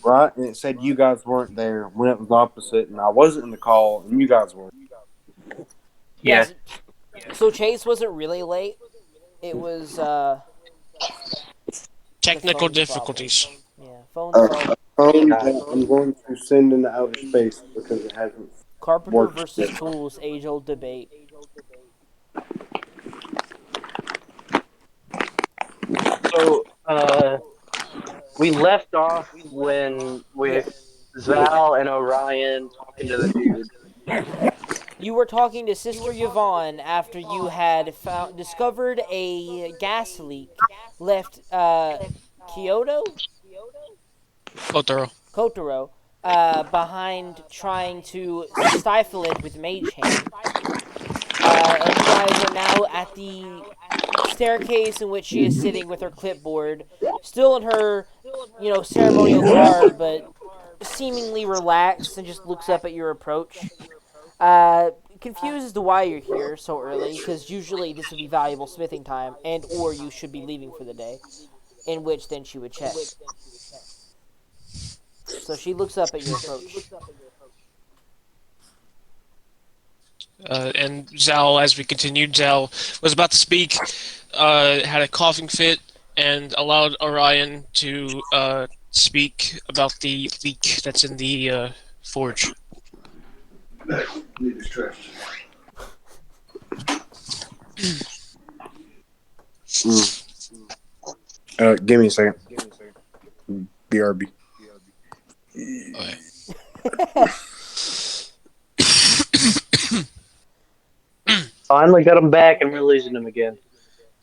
right? And it said you guys weren't there when it was opposite, and I wasn't in the call, and you guys were. Yeah. Yes. So Chase wasn't really late. It was the Technical phone's problem. difficulties. Yeah, phone's fault. Phone Yeah. that I'm going to send into outer space because it hasn't Carpenter worked versus yet. tools, age-old debate. So, we left off when with Yes. Zal and Orion talking to the dude. You were talking to Sister Yvonne after you had discovered a gas leak left Kyoto Kotaro. Kotaro behind trying to stifle it with Mage Hand. And you guys are now at the staircase in which she is sitting with her clipboard, still in her, ceremonial garb, but seemingly relaxed and just looks up at your approach. Confused as to why you're here so early, because usually this would be valuable smithing time, and or you should be leaving for the day, in which then she would check. So she looks up at your approach. And Zal, as we continued, Zal was about to speak, had a coughing fit, and allowed Orion to speak about the leak that's in the forge. Need to stretch. Give me a second. BRB. Okay. Finally got him back and we're losing him again.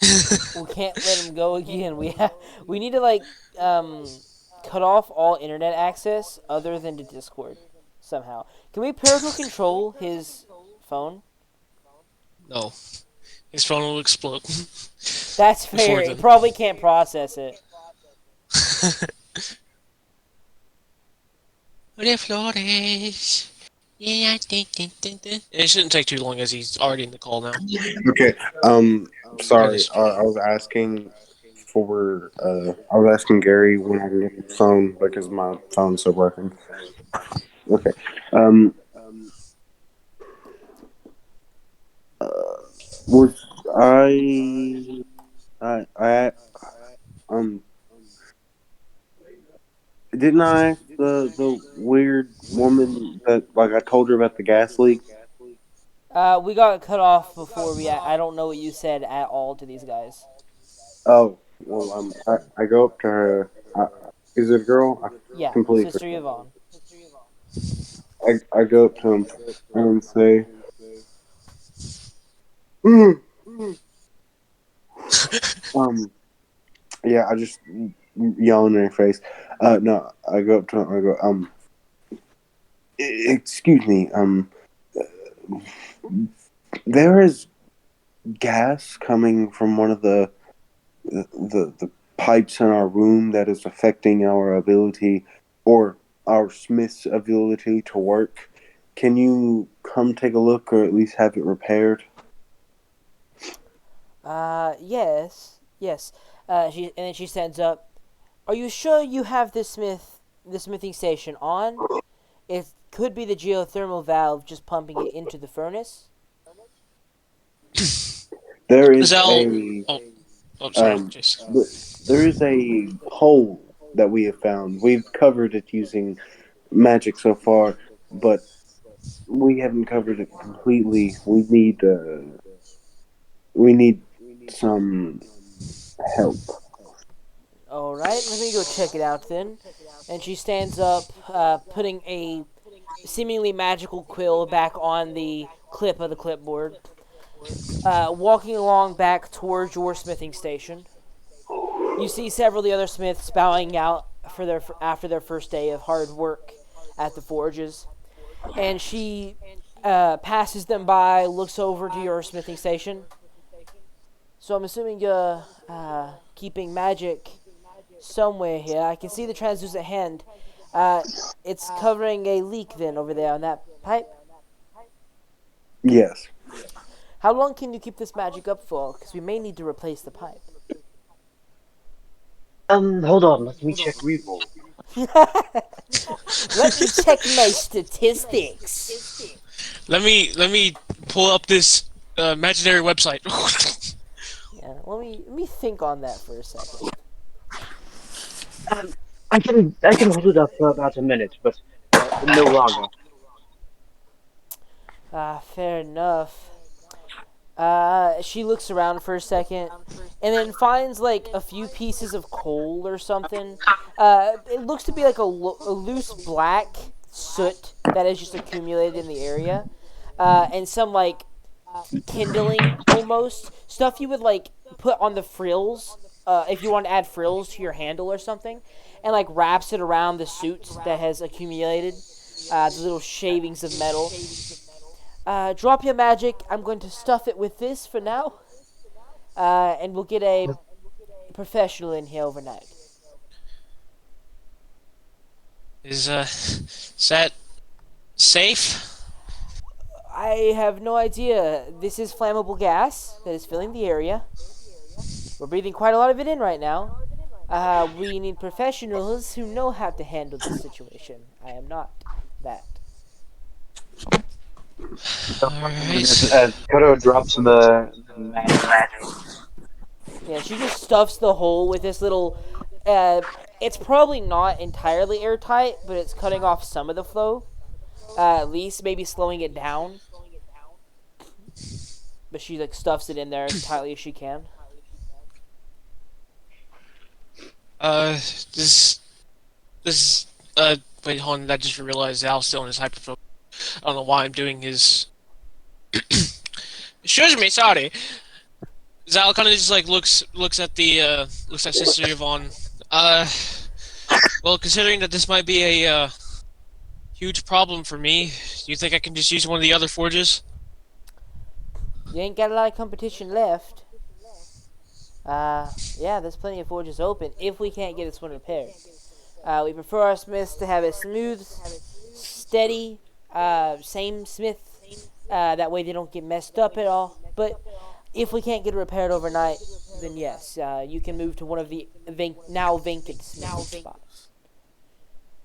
We can't let him go again. We need to cut off all internet access other than to Discord somehow. Can we parental control his phone? No, his phone will explode That's fair. before It the. probably can't process it. De Flores. Yeah, it shouldn't take too long as he's already in the call now. Okay. I Sorry. just I was asking for. I was asking Gary when I can get the phone because my phone's still working. Okay. Um. Was I? I. Um. Didn't I ask the weird woman that I told her about the gas leak? We got cut off before we. I don't know what you said at all to these guys. Oh well. I go up to her. Is it a girl? I Yeah, completely Sister forgot. Yvonne. I go up to him and say, mm, um, yeah, I just yell in her face. No, I go up to him. I go, excuse me. There is gas coming from one of the pipes in our room that is affecting our ability or our smith's ability to work. Can you come take a look or at least have it repaired? Yes, yes. And then she stands up. Are you sure you have the smithing station on? It could be the geothermal valve just pumping it into the furnace. There is Zal. a Oh, oh, sorry, um, Jason. there is a hole that we have found. We've covered it using magic so far, but we haven't covered it completely. We need some help. All right, let me go check it out then. And she stands up, putting a seemingly magical quill back on the clip of the clipboard, walking along back towards your smithing station. You see several of the other smiths bowing out for their after their first day of hard work at the forges, and she passes them by, looks over to your smithing station. So I'm assuming you're keeping magic somewhere here. I can see the translucent hand. Uh, it's covering a leak then over there on that pipe. Yes. How long can you keep this magic up for? Because we may need to replace the pipe. Hold on, let me check reroll. Let me check my statistics. Let me pull up this imaginary website. Yeah, let me think on that for a second. Um, I can hold it up for about a minute, but no longer. Fair enough. She looks around for a second, and then finds like a few pieces of coal or something. It looks to be like a loose black soot that has just accumulated in the area, and some like kindling almost stuff you would like put on the frills. If you want to add frills to your handle or something, and like wraps it around the suit that has accumulated, the little shavings of metal. Drop your magic. I'm going to stuff it with this for now, and we'll get a professional in here overnight. Is that safe? I have no idea. This is flammable gas that is filling the area. We're breathing quite a lot of it in right now. We need professionals who know how to handle this situation. I am not that. Alright. As Koto drops the magic. Yeah, she just stuffs the hole with this little. Uh, it's probably not entirely airtight, but it's cutting off some of the flow. At least maybe slowing it down. But she like stuffs it in there as tightly as she can. Uh, this, this, wait, hold on, I just realized Al's still in his hyperfocus. I don't know why I'm doing his. Excuse me, sorry. Zal kind of just like looks at the looks at Sister Yvonne. Uh, well, considering that this might be a huge problem for me, do you think I can just use one of the other forges? You ain't got a lot of competition left. Yeah, there's plenty of forges open if we can't get this one repaired. We prefer our smiths to have a smooth, steady, same smith. That way they don't get messed up at all. But if we can't get it repaired overnight, then yes, you can move to one of the now vacant smithing spots.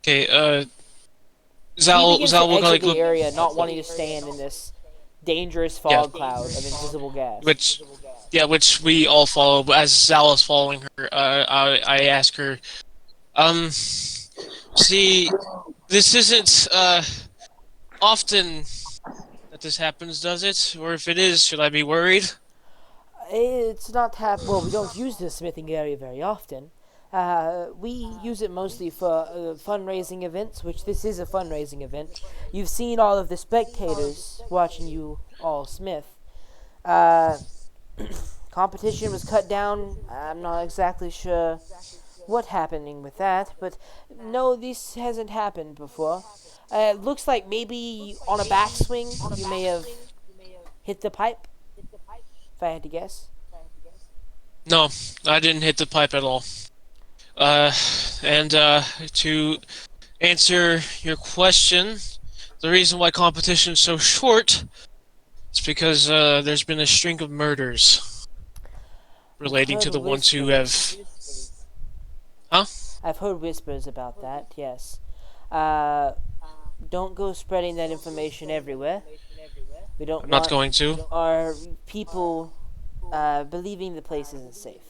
Okay, He Zal begins Zal to will exit like the look, area, not wanting to stand in this dangerous yeah, fog cloud of invisible gas. which we all follow. But as Zal is following her, I ask her, see, this isn't often that this happens, does it? Or if it is, should I be worried? It's not well. We don't use the smithing area very often. We use it mostly for fundraising events, which this is a fundraising event. You've seen all of the spectators watching you all smith. Uh, Competition was cut down. I'm not exactly sure what happening with that, but no, this hasn't happened before. It looks like maybe on a backswing you may have hit the pipe, if I had to guess. No, I didn't hit the pipe at all. And to answer your question, the reason why competition is so short is because there's been a string of murders I've relating heard to the ones who have. whispers. Huh? I've heard whispers about that. Yes. Uh, don't go spreading that information everywhere. We don't I'm not want going to. our people believing the place isn't safe.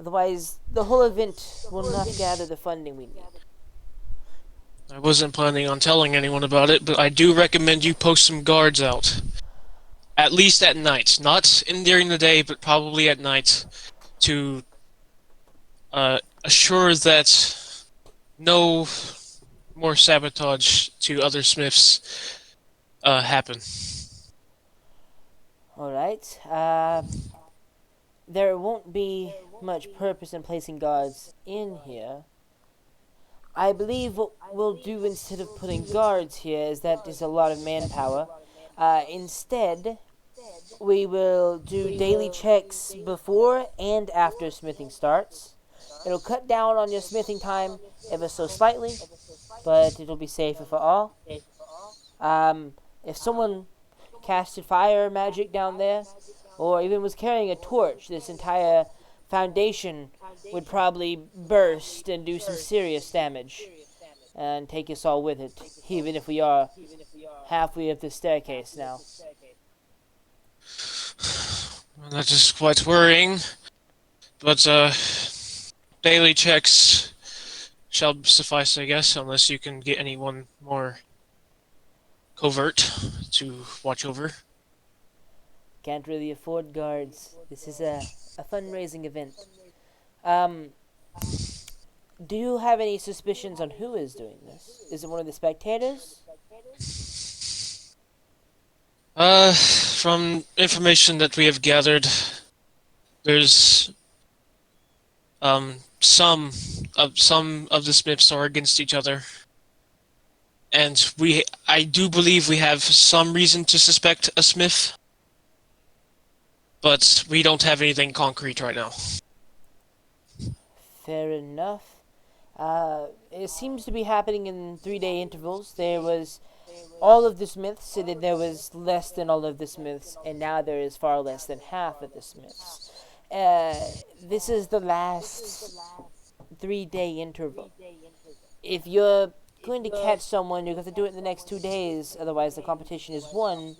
Otherwise, the whole event will not gather the funding we need. I wasn't planning on telling anyone about it, but I do recommend you post some guards out. At least at night. Not in during the day, but probably at night to assure that no more sabotage to other smiths happen. Alright. There won't be much purpose in placing guards in here. I believe what we'll do instead of putting guards here is that is a lot of manpower. Instead, we will do daily checks before and after smithing starts. It'll cut down on your smithing time ever so slightly, but it'll be safer for all. If someone casted fire magic down there, or even was carrying a torch, this entire foundation would probably burst and do some serious damage. and take us all with it, even if we are halfway up the staircase now. That is quite worrying. But daily checks shall suffice, I guess, unless you can get anyone more covert to watch over. Can't really afford guards. This is a fundraising event. Um, do you have any suspicions on who is doing this? Is it one of the spectators? From information that we have gathered, there's some of the Smiths are against each other, and I do believe we have some reason to suspect a Smith, but we don't have anything concrete right now. Fair enough. It seems to be happening in 3-day intervals. There was all of the Smiths, and then there was less than all of the Smiths, and now there is far less than half of the Smiths. This is the last 3-day interval. If you're going to catch someone, you're going to do it in the next 2 days. Otherwise, the competition is won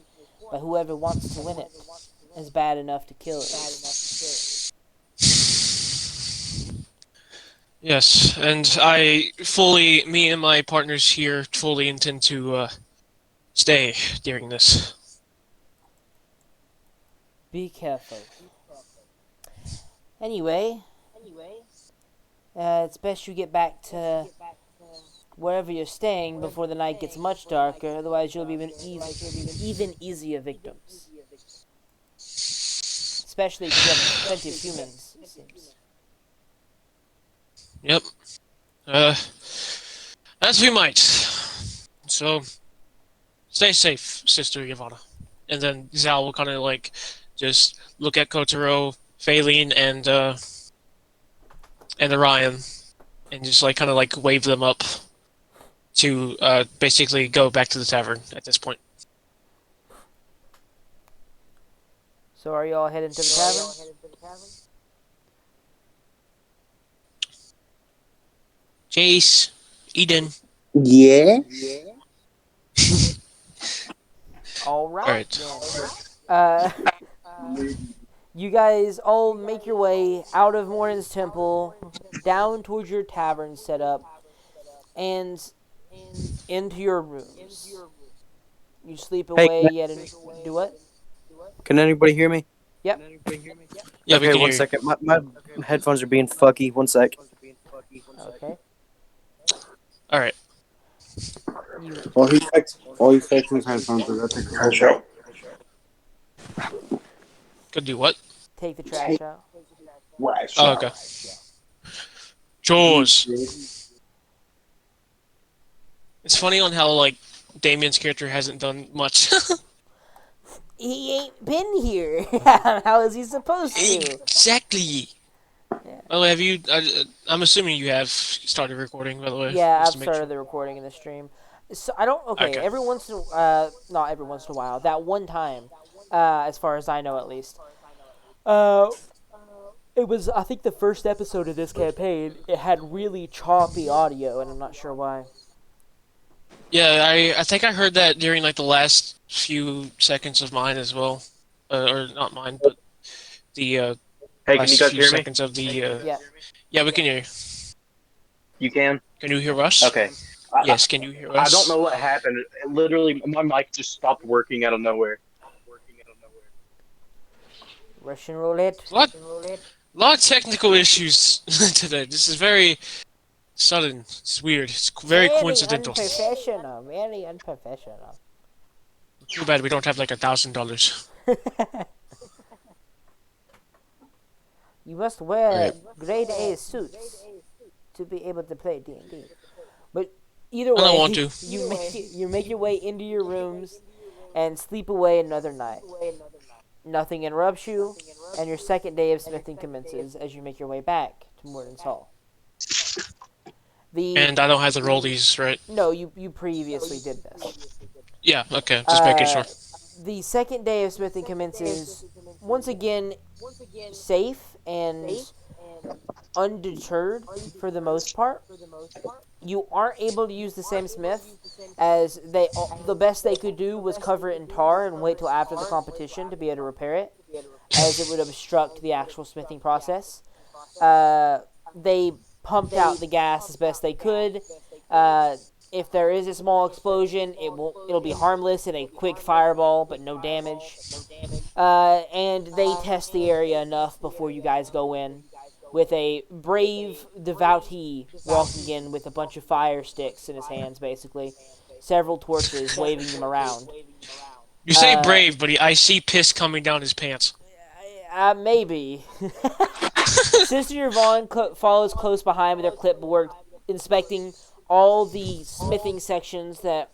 by whoever wants to win it. It's bad enough to kill it. Yes, and me and my partners here fully intend to stay during this. Be careful. Anyway, it's best you get back to wherever you're staying before the night gets much darker. Otherwise, you'll be even easier victims. Especially if you have plenty of humans, it seems. Yep. As we might. So, stay safe, Sister Yvonne. And then Zal will kind of like just look at Kotaro, Phaline, and Orion, and just like kind of like wave them up to basically go back to the tavern at this point. So are you all heading to the tavern? Chase, Eden. Yeah. All right, Alright. then. You guys all make your way out of Morin's temple, down towards your tavern setup, and into your rooms. You sleep away yet and do what? Can anybody hear me? Yep. Yeah, Okay, we can one hear second. My headphones are being fucky. One sec. Okay. Alright. You While he's fixing his headphones, I gotta take the trash out. Could do what? take the trash out. Trash Oh, out. okay. Chores. It's funny on how like Damien's character hasn't done much. He ain't been here. How is he supposed to? Exactly. Yeah. Oh, have you? I'm assuming you have started recording, by the way. Yeah, just I've to make started sure. the recording in the stream. So I don't. Okay, Okay. every once in not every once in a while. That one time, as far as I know, at least. It was I think the first episode of this campaign. It had really choppy audio, and I'm not sure why. Yeah, I think I heard that during like the last few seconds of mine as well, or not mine, but the Hey, can last you guys few hear me? seconds of the. Yeah. Yeah, we can hear you. You can? Can you hear us? Okay. Yes, can you hear us? I don't know what happened. Literally, my mic just stopped working out of nowhere. Russian roulette. A lot of technical issues today. This is very sudden. It's weird. It's very coincidental. Unprofessional. Very unprofessional. Too bad we don't have like $1,000. You must wear Right. grade A suits to be able to play D&D. But either I don't way, want to. you make your way into your rooms and sleep away another night. Nothing interrupts you, and your second day of smithing commences as you make your way back to Morden's Hall. And I don't have to roll these, right? No, you previously did this. Yeah, okay. Just making sure. The second day of smithing commences once again safe and undeterred for the most part. You aren't able to use the same smith as they. The best they could do was cover it in tar and wait till after the competition to be able to repair it, as it would obstruct the actual smithing process. They pumped out the gas as best they could. Uh, if there is a small explosion, it'll be harmless in a quick fireball, but no damage. And they test the area enough before you guys go in, with a brave devotee walking in with a bunch of fire sticks in his hands, basically, several torches, waving them around. You say Uh, brave, but I see piss coming down his pants. Maybe. Sister Yvonne follows close behind with her clipboard, inspecting all the smithing sections that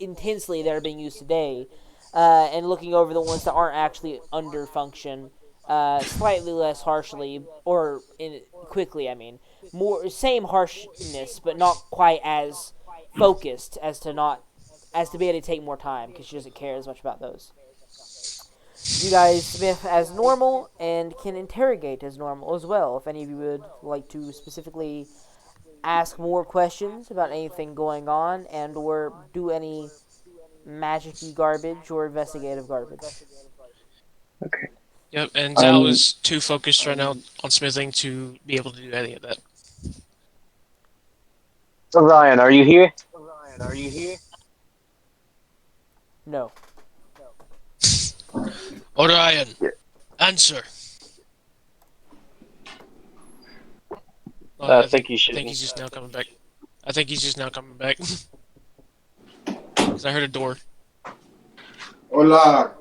intensely that are being used today, and looking over the ones that aren't actually under function, slightly less harshly or quickly. I mean, more same harshness, but not quite as focused as to be able to take more time because she doesn't care as much about those. You guys smith as normal and can interrogate as normal as well. If any of you would like to specifically ask more questions about anything going on and or do any magic-y garbage or investigative garbage. Okay. Yep, and Zal Um, is too focused right now on smithing to be able to do any of that. Orion, are you here? No. Orion, answer. I I think think you I think shouldn't. he's just now coming back. I think he's just now coming back. Because I heard a door. Hola.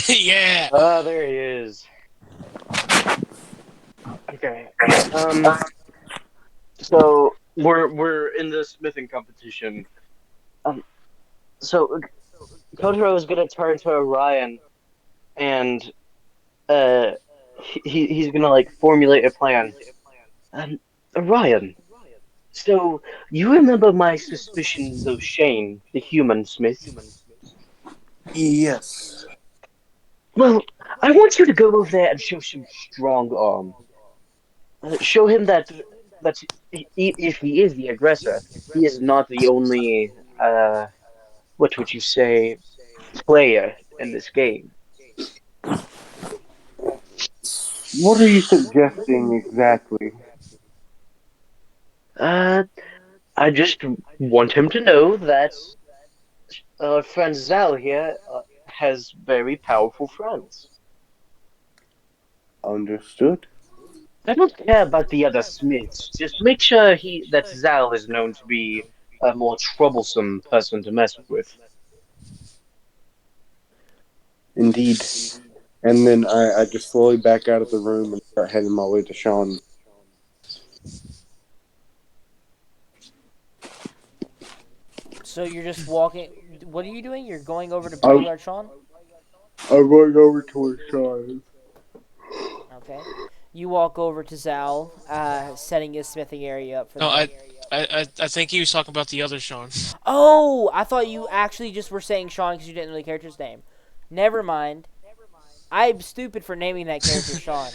Yeah. Ah, there he is. Okay. So we're in the smithing competition. Um. So Kotaro is gonna turn to Orion and uh he's gonna like formulate a plan. Um, Orion. So you remember my suspicions of Shane, the human smith? Yes. Well, I want you to go over there and show some strong arm. Show him that if he is the aggressor, he is not the only what would you say player in this game. What are you suggesting exactly? Uh, I just want him to know that our friend Zal here has very powerful friends. Understood. I don't care about the other Smiths. Just make sure that Zal is known to be a more troublesome person to mess with. Indeed. And then I just slowly back out of the room and start heading my way to Sean. So you're just walking. What are you doing? You're going over to I'm, bodyguard Sean? I'm going over towards Sean. Okay. You walk over to Zal, setting his smithing area up for No, the day. I think he was talking about the other Sean. Oh, I thought you actually just were saying Sean because you didn't know the character's name. Never mind. I'm stupid for naming that character Sean.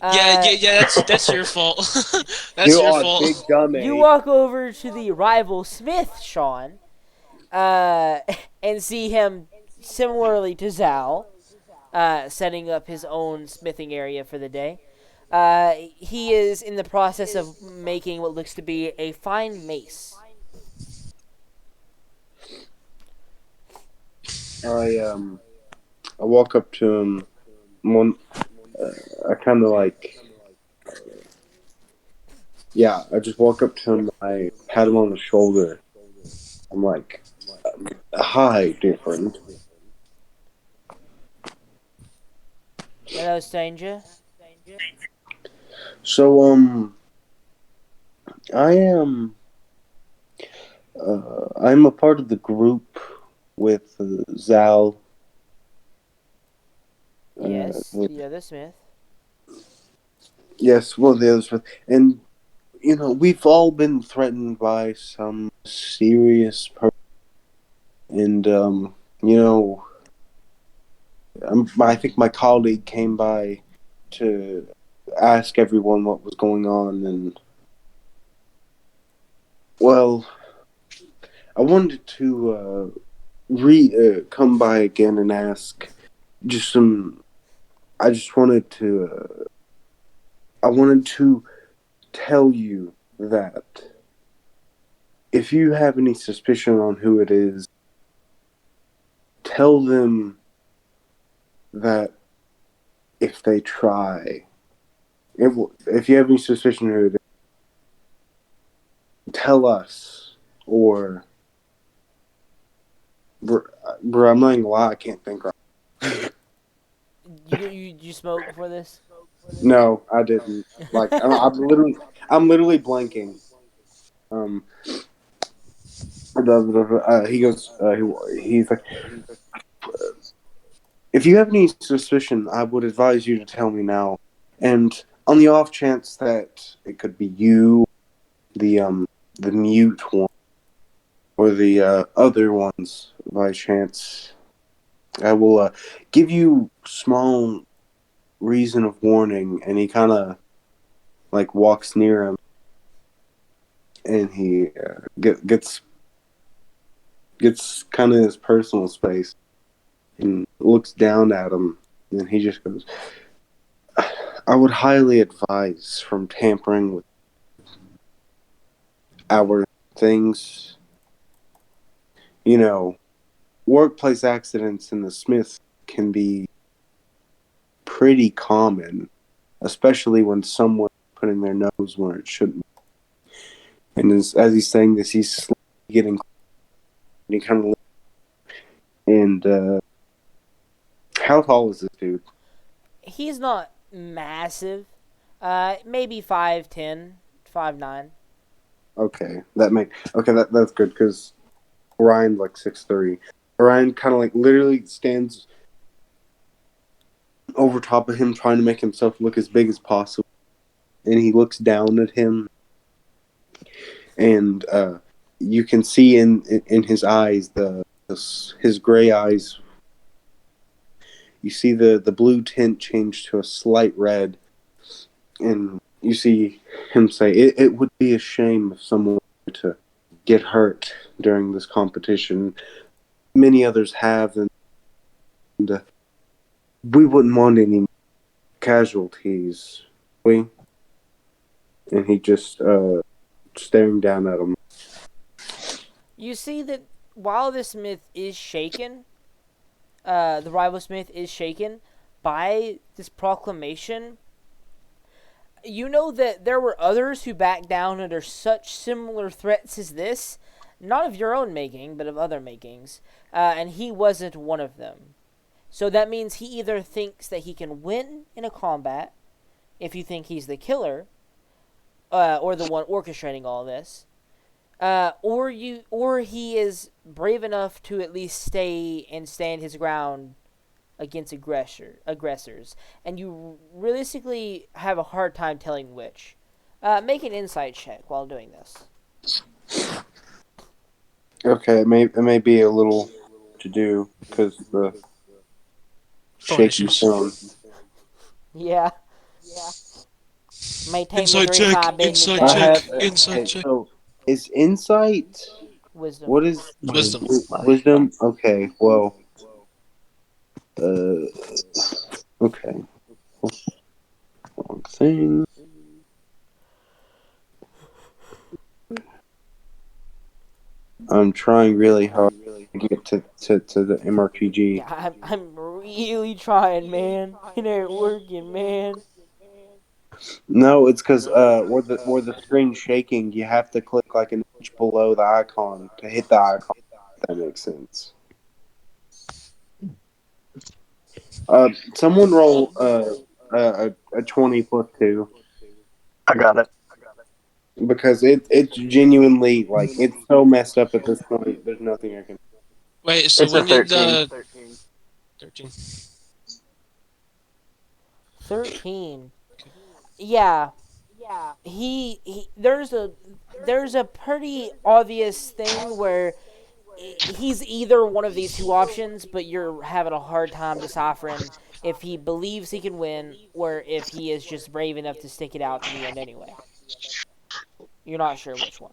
Uh, Yeah. That's your fault. That's You your are a fault. big you dummy. walk over to the rival Smith, Sean, uh, and see him similarly to Zal, setting up his own smithing area for the day. He is in the process of making what looks to be a fine mace. I I walk up to him. One, I kind of like, yeah. I just walk up to him. I pat him on the shoulder. I'm like, "Hi, dear friend." Hello, stranger. So, I am. I'm a part of the group with Zal. Yes, With, the other Smith. yes, well, the others with, and we've all been threatened by some serious person, and you know, I think my colleague came by to ask everyone what was going on, and well, I wanted to come by again and ask just some. I just wanted to. I wanted to tell you that if you have any suspicion on who it is, tell them that if they try, if you have any suspicion who it is, tell us. Or, bro, I'm not gonna lie, I can't think right. You smoke before this? No, I didn't. Like, I'm literally blanking. Um, he goes, he's like, if you have any suspicion, I would advise you to tell me now. And on the off chance that it could be you, the mute one, or the other ones by chance, I will give you small reason of warning. And he kind of like walks near him, and he gets kind of his personal space and looks down at him, and he just goes, I would highly advise from tampering with our things. You know, workplace accidents in the Smith can be pretty common, especially when someone's putting their nose where it shouldn't. And as he's saying this, he's slowly getting, he kind of, and how tall is this dude? He's not massive. Maybe 5'10", 5'9". That's good because Ryan's like 6'3". Ryan kind of like literally stands over top of him, trying to make himself look as big as possible, and he looks down at him, and you can see in his eyes his gray eyes. You see the blue tint change to a slight red, and you see him say, "It would be a shame if someone were to get hurt during this competition. Many others have, and we wouldn't want any casualties, we." And he just staring down at him. You see that while the Smith is shaken, the rival Smith is shaken by this proclamation, you know that there were others who backed down under such similar threats as this, not of your own making, but of other makings, and he wasn't one of them. So that means he either thinks that he can win in a combat, if you think he's the killer, or the one orchestrating all this, or he is brave enough to at least stay and stand his ground against aggressors, and you realistically have a hard time telling which. Make an insight check while doing this. Okay, it may be a little to do because the Phone shaky issues. phone. Yeah, may take me Inside 3 to check. 5 business Inside I days. check. have Inside okay. check. So is insight? Wisdom. What is Wisdom. wisdom? Okay, well, uh, okay. Wrong thing. I'm trying really hard to get to the MRPG. Yeah, I'm really trying, man. It ain't working, man. No, it's because where the screen's shaking, you have to click like an inch below the icon to hit the icon. If that makes sense. Someone roll a 20 plus 2 I got it. because it's genuinely like it's so messed up at this point. There's nothing I can. Wait, so It's a when did 13. 13? 13. Yeah, he there's a pretty obvious thing where he's either one of these two options, but you're having a hard time deciphering if he believes he can win or if he is just brave enough to stick it out to the end anyway. You're not sure which one.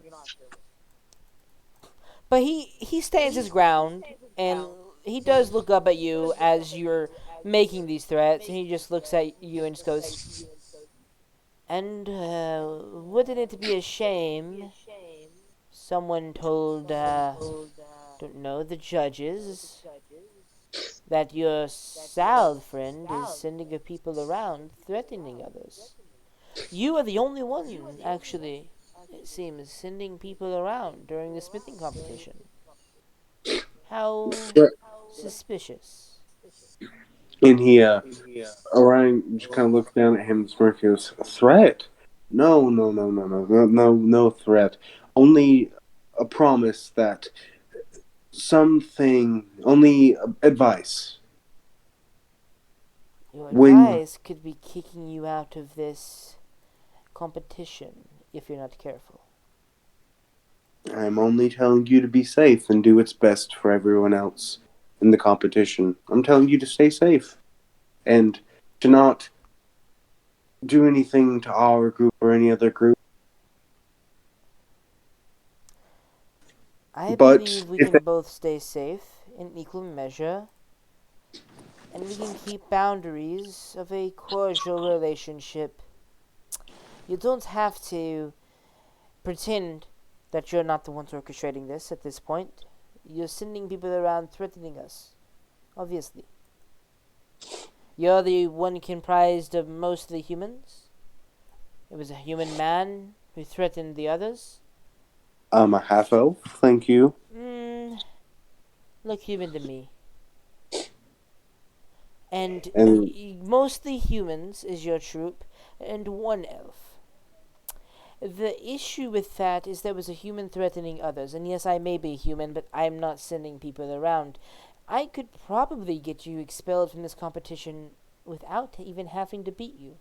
But he stands his ground, and he does look up at you as you're making these threats, and he just looks at you and just goes, and wouldn't it be a shame? Someone told, don't know, the judges that your Sal friend is sending her people around threatening others. You are the only one, actually, it seems, sending people around during the smithing competition. How Threat. suspicious. And Orion just kind of looks down at him and smirks. He goes, "Threat? No, no, no, no, no, no, no, no threat. Only a promise that something, only advice. Your When advice could be kicking you out of this competition if you're not careful. I'm only telling you to be safe and do what's best for everyone else in the competition. I'm telling you to stay safe and to not do anything to our group or any other group. I But believe we if can both stay safe in equal measure, and we can keep boundaries of a cordial relationship. You don't have to pretend that you're not the ones orchestrating this at this point. You're sending people around threatening us, obviously. You're the one comprised of most of the humans. It was a human man who threatened the others. I'm a half elf, thank you. Look human to me. And And mostly humans is your troop, and one elf. The issue with that is there was a human threatening others, and yes, I may be human, but I'm not sending people around. I could probably get you expelled from this competition without even having to beat you.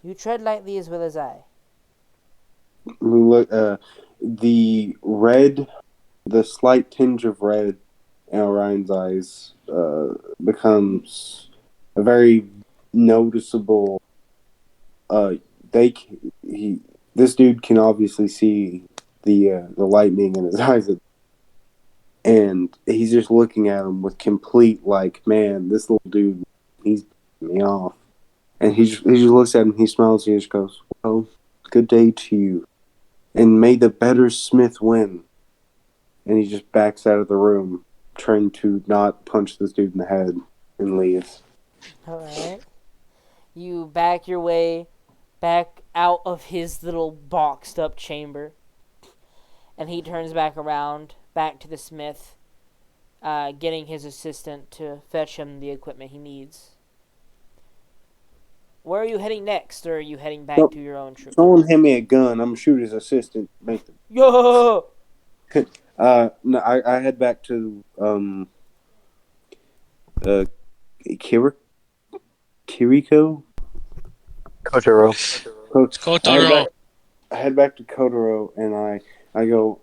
You tread lightly as well as I. look, the red, the slight tinge of red in Orion's eyes becomes a very noticeable. Uh, they he this dude can obviously see the lightning in his eyes, and he's just looking at him with complete like, man, this little dude, he's pissing me off. And he just looks at him, he smiles, and he just goes, "Well, good day to you, and may the better smith win." And he just backs out of the room, trying to not punch this dude in the head, and leaves. Alright. You back your way back out of his little boxed up chamber, and he turns back around, back to the smith, getting his assistant to fetch him the equipment he needs. Where are you heading next, or are you heading back So, to your own troop? someone hand me a gun. I'm gonna shoot his assistant. Make them. Yo! No, I head back to uh Kir- Kiriko. Kotaro. So I head back. Kotaro. I head back to Kotaro, and I go.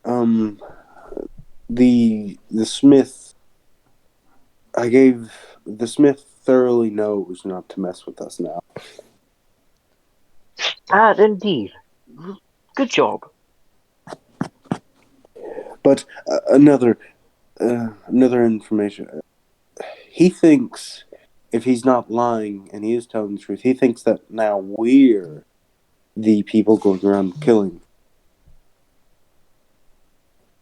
Um, the smith. I gave the smith thoroughly knows not to mess with us now. Ah, indeed. Good job. But another information. He thinks if he's not lying and he is telling the truth, he thinks that now we're the people going around killing.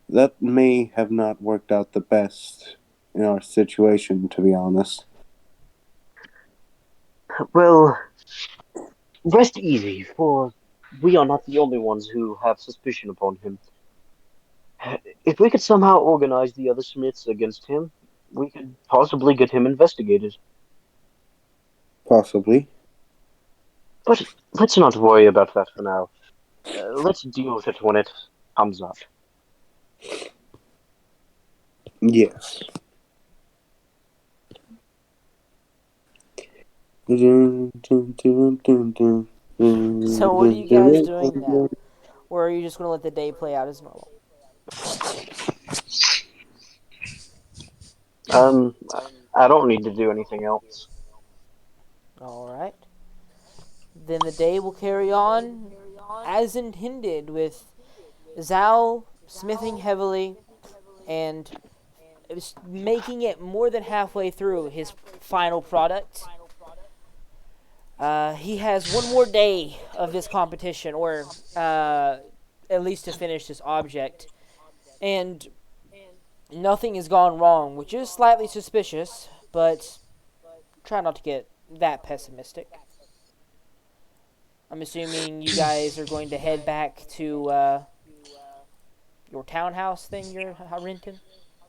That may have not worked out the best in our situation, to be honest. Well, rest easy, for we are not the only ones who have suspicion upon him. If we could somehow organize the other Smiths against him, we could possibly get him investigated. Possibly. But let's not worry about that for now. Let's deal with it when it comes up. Yes. So, what are you guys doing now? Or are you just going to let the day play out as normal? Um, I don't need to do anything else. All right. Then the day will carry on as intended, with Zhao smithing heavily and making it more than halfway through his final product. He has one more day of this competition, or at least to finish this object, and nothing has gone wrong, which is slightly suspicious, but try not to get that pessimistic. I'm assuming you guys are going to head back to your townhouse thing you're renting?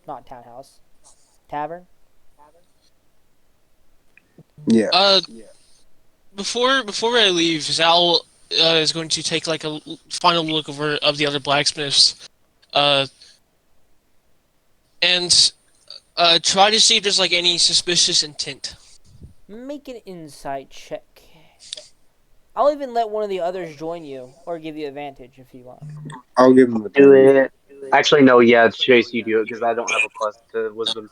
Not townhouse. Tavern? Yeah. Uh, before I leave, Zal is going to take like a final look over of the other blacksmiths, uh, and try to see if there's like any suspicious intent. Make an insight check. I'll even let one of the others join you, or give you advantage if you want. I'll give him Do advantage. it. Actually, no. Yeah, Chase, you do it because I don't have a plus to wisdom.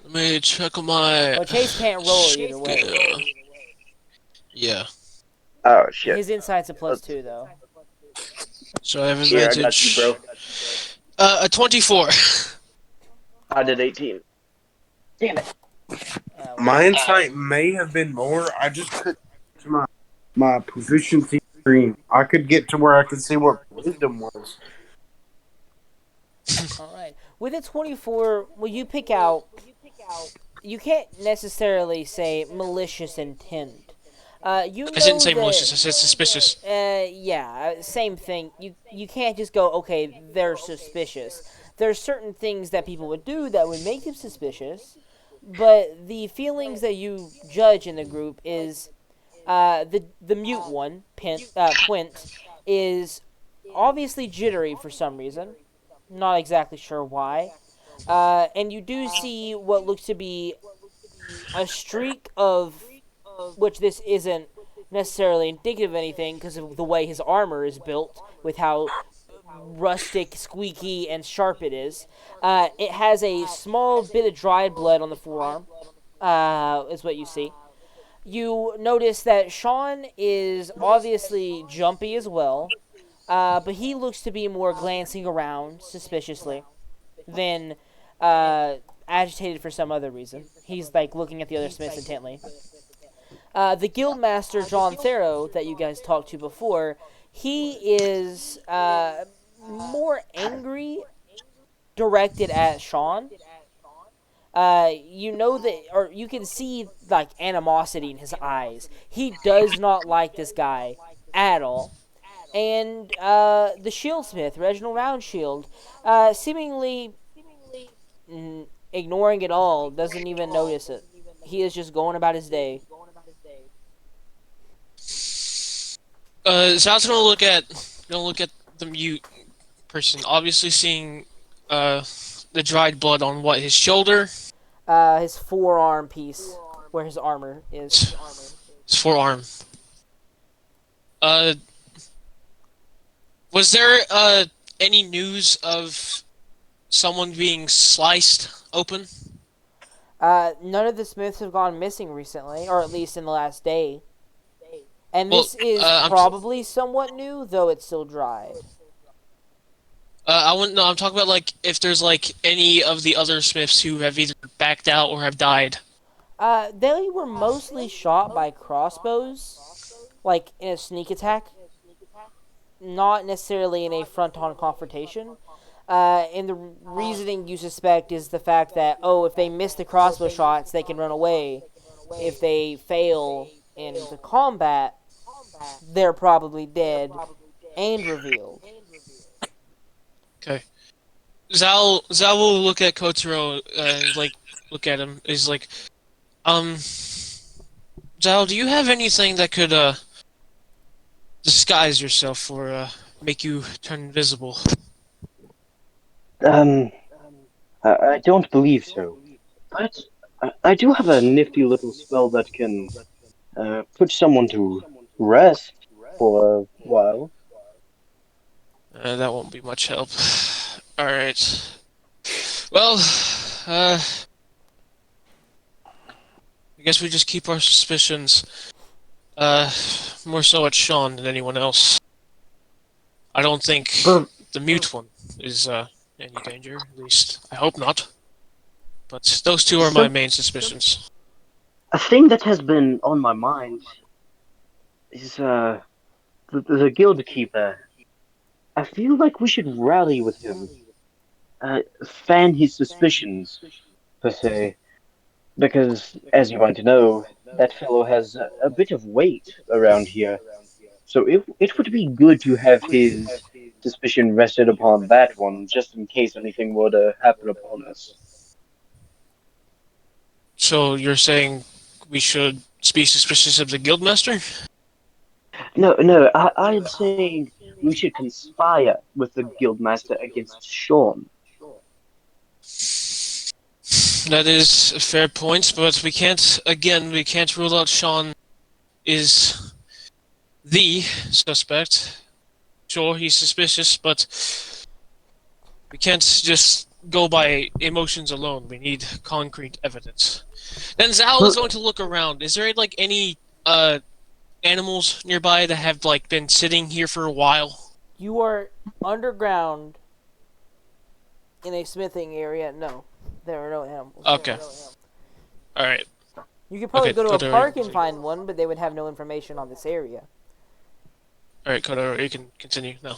Let me check on my Well, Chase can't roll either way. skill. Yeah, Oh shit. His insight's a +2, though. so I have Here, I got you, advantage. bro. A 24. I did 18. Damn it. My insight may have been more. I just couldn't get to my proficiency screen. I could get to where I could see what wisdom was. All right. With a 24, well, you pick out. You can't necessarily say malicious intent. You I didn't know say that. malicious. I said suspicious. Yeah, same thing. You can't just go, okay, they're suspicious. There's certain things that people would do that would make them suspicious, but the feelings that you judge in the group is the mute one, Pwent, is obviously jittery for some reason. Not exactly sure why. And you do see what looks to be a streak of, which this isn't necessarily indicative of anything because of the way his armor is built, with how rustic, squeaky, and sharp it is. It has a small bit of dried blood on the forearm, is what you see. You notice that Sean is obviously jumpy as well, but he looks to be more glancing around suspiciously than agitated for some other reason. He's like looking at the other smiths intently. The guildmaster John Thero that you guys talked to before, he is more angry, directed at Sean. You know that, or you can see like animosity in his eyes. He does not like this guy at all. And the shieldsmith, Reginald Roundshield, seemingly ignoring it all, doesn't even notice it. He is just going about his day. Zal's gonna look at the mute person. Obviously, seeing the dried blood on what his shoulder, His forearm piece, where his armor is. his forearm. Uh, was there any news of someone being sliced open? None of the Smiths have gone missing recently, or at least in the last day. And Well, this is I'm probably somewhat new, though it's still dried. I wouldn't know. I'm talking about like if there's like any of the other Smiths who have either backed out or have died. They were mostly shot by crossbows, like in a sneak attack, not necessarily in a front-on confrontation. And the reasoning you suspect is the fact that, oh, if they miss the crossbow shots, they can run away. If they fail in the combat, they're probably dead and revealed. Okay. Zal will look at Kotaro and like look at him. He's like, Zal, do you have anything that could disguise yourself or make you turn invisible? Um, I don't believe so, but I do have a nifty little spell that can put someone to rest for a while. That won't be much help. All right. Well, I guess we just keep our suspicions, more so at Sean than anyone else. I don't think But the mute one is, any danger, at least. I hope not. But those two are my some main suspicions. a thing that has been on my mind is the guild keeper. I feel like we should rally with him, fan his suspicions per se, because as you might know, that fellow has a bit of weight around here. So it would be good to have his suspicion rested upon that one, just in case anything were to happen upon us. So you're saying we should be suspicious of the guildmaster? No, no, I am saying we should conspire with the guildmaster against Sean. That is a fair point, but we can't rule out Sean is the suspect. Sure, he's suspicious, but we can't just go by emotions alone. We need concrete evidence. Then Zal is But going to look around. Is there like any animals nearby that have like been sitting here for a while? You are underground in a smithing area. No, there are no animals. Okay. All right. You could probably Okay, go to a Kotaro, park and find one, but they would have no information on this area. All right, Kotaro, you can continue now.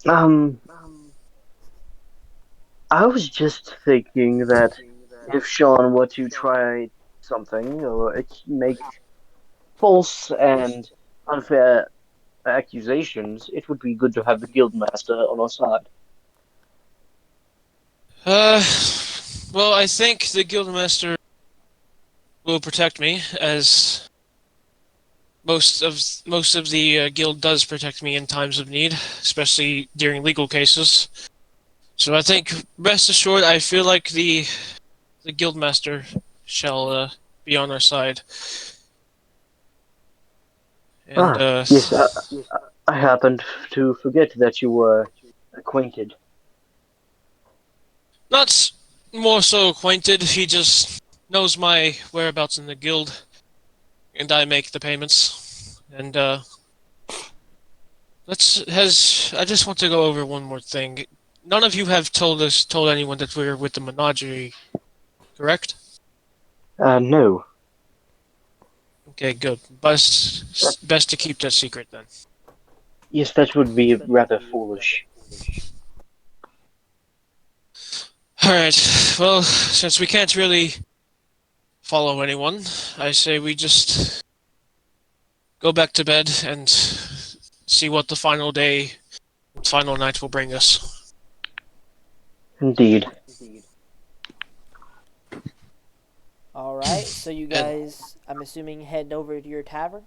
um, I was just thinking that if Sean were to try something or make false and unfair accusations, it would be good to have the guildmaster on our side. Uh, well, I think the guildmaster will protect me, as most of the guild does protect me in times of need, especially during legal cases. So I think, rest assured, I feel like the guildmaster shall be on our side. And Yes, I happened to forget that you were acquainted. not more so acquainted. He just knows my whereabouts in the guild, and I make the payments. And I just want to go over one more thing. None of you have told anyone that we're with the menagerie, correct? No. Okay, good. Best to keep that secret then. Yes, that would be rather foolish. Alright, well, since we can't really follow anyone, I say we just go back to bed and see what the final night will bring us. Indeed. Alright, so you guys, I'm assuming, head over to your tavern?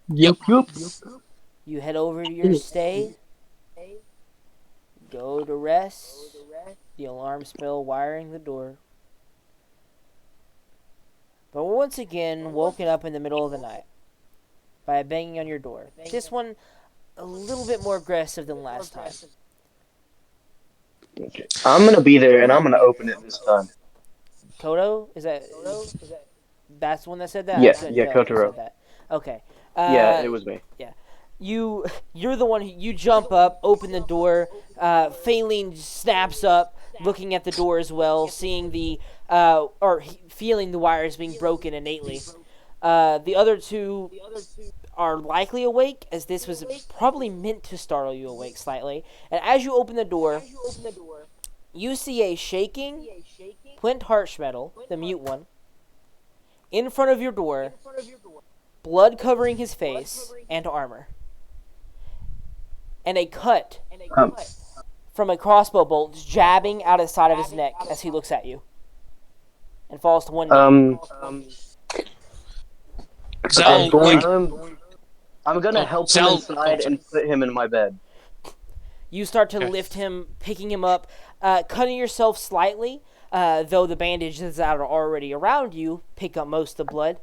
Yup. You head over to your stay, go to rest, the alarm spell wiring the door. But once again, woken up in the middle of the night by a banging on your door. This one, a little bit more aggressive than last time. Okay. I'm gonna be there and I'm gonna open it this time. Kodo? Is that that's the one that said that? Yeah, I couldn't yeah, tell who Kotaro. said that. Okay. Yeah, it was me. You're the one you jump up, open the door. Phelan snaps up, looking at the door as well, seeing feeling the wires being broken innately. The other two are likely awake, as this was probably meant to startle you awake slightly. And as you open the door, you see a shaking Quint Harshmetal, the mute one, in front of your door, blood covering his face and armor, and a cut Um, from a crossbow bolt jabbing out of the side of his neck as he looks at you and falls to one knee. Zal, like, I'm gonna help him Zal, inside and put him in my bed. You start to Okay. lift him, picking him up, cutting yourself slightly, though the bandages that are already around you pick up most of the blood.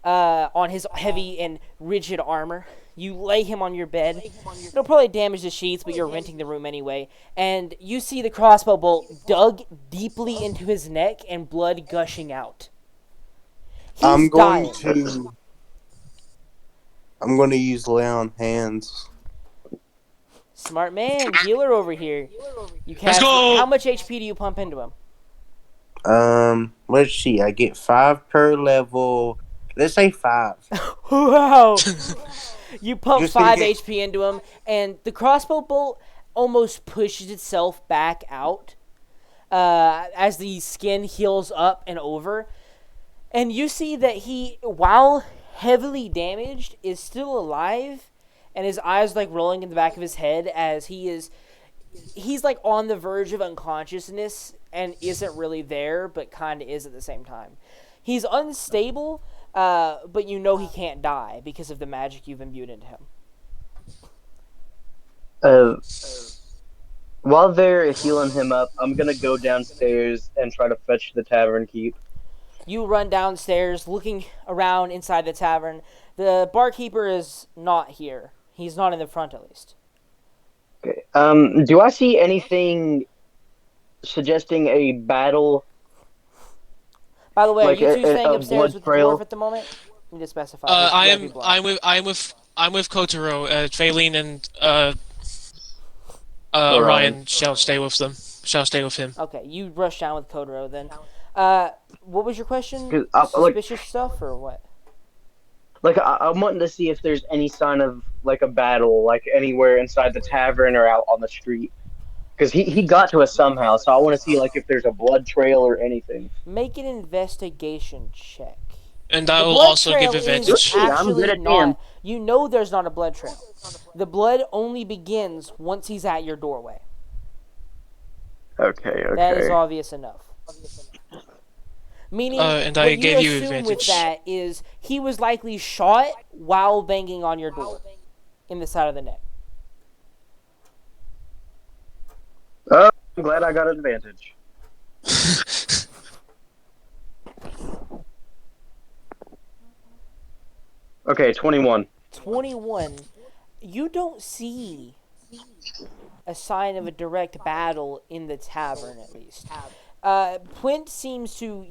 on his heavy and rigid armor. You lay him on your bed. It'll probably damage the sheets, but you're renting the room anyway. And you see the crossbow bolt dug deeply into his neck and blood gushing out. He's dying. I'm going to use lay on hands. Smart man, healer over here. You Let's cast. go! How much HP do you pump into him? Let's see. I get 5 per level. Let's say 5. Wow. You pump Just in 5 case. HP into him, and the crossbow bolt almost pushes itself back out as the skin heals up and over. And you see that he, while heavily damaged, is still alive, and his eyes like rolling in the back of his head as he's like on the verge of unconsciousness and isn't really there, but kind of is at the same time. He's unstable, but you know he can't die because of the magic you've imbued into him. While they're healing him up, I'm gonna go downstairs and try to fetch the tavern keep. You run downstairs, looking around inside the tavern. The barkeeper is not here. He's not in the front, at least. Okay. Do I see anything suggesting a battle? By the way, Like are you two staying a upstairs blood with the trail? dwarf at the moment? You need to specify. I'm with Kotaro. Phaelin and Orion. Orion shall stay with them. Shall stay with him. Okay, you rush down with Kotaro then. What was your question? 'Cause, Suspicious stuff or what? Like I'm wanting to see if there's any sign of like a battle, like anywhere inside the tavern or out on the street. Because he got to us somehow, so I want to see like if there's a blood trail or anything. Make an investigation check. And I The will blood also trail give is advantage. I'm actually good at not. damn. You know there's not a blood trail. The blood only begins once he's at your doorway. Okay. That is obvious enough. Meaning, and what I you gave you assume with advantage. that is he was likely shot while banging on your door in the side of the neck. Oh, I'm glad I got advantage. Okay, 21. 21. You don't see a sign of a direct battle in the tavern, at least. Quint seems to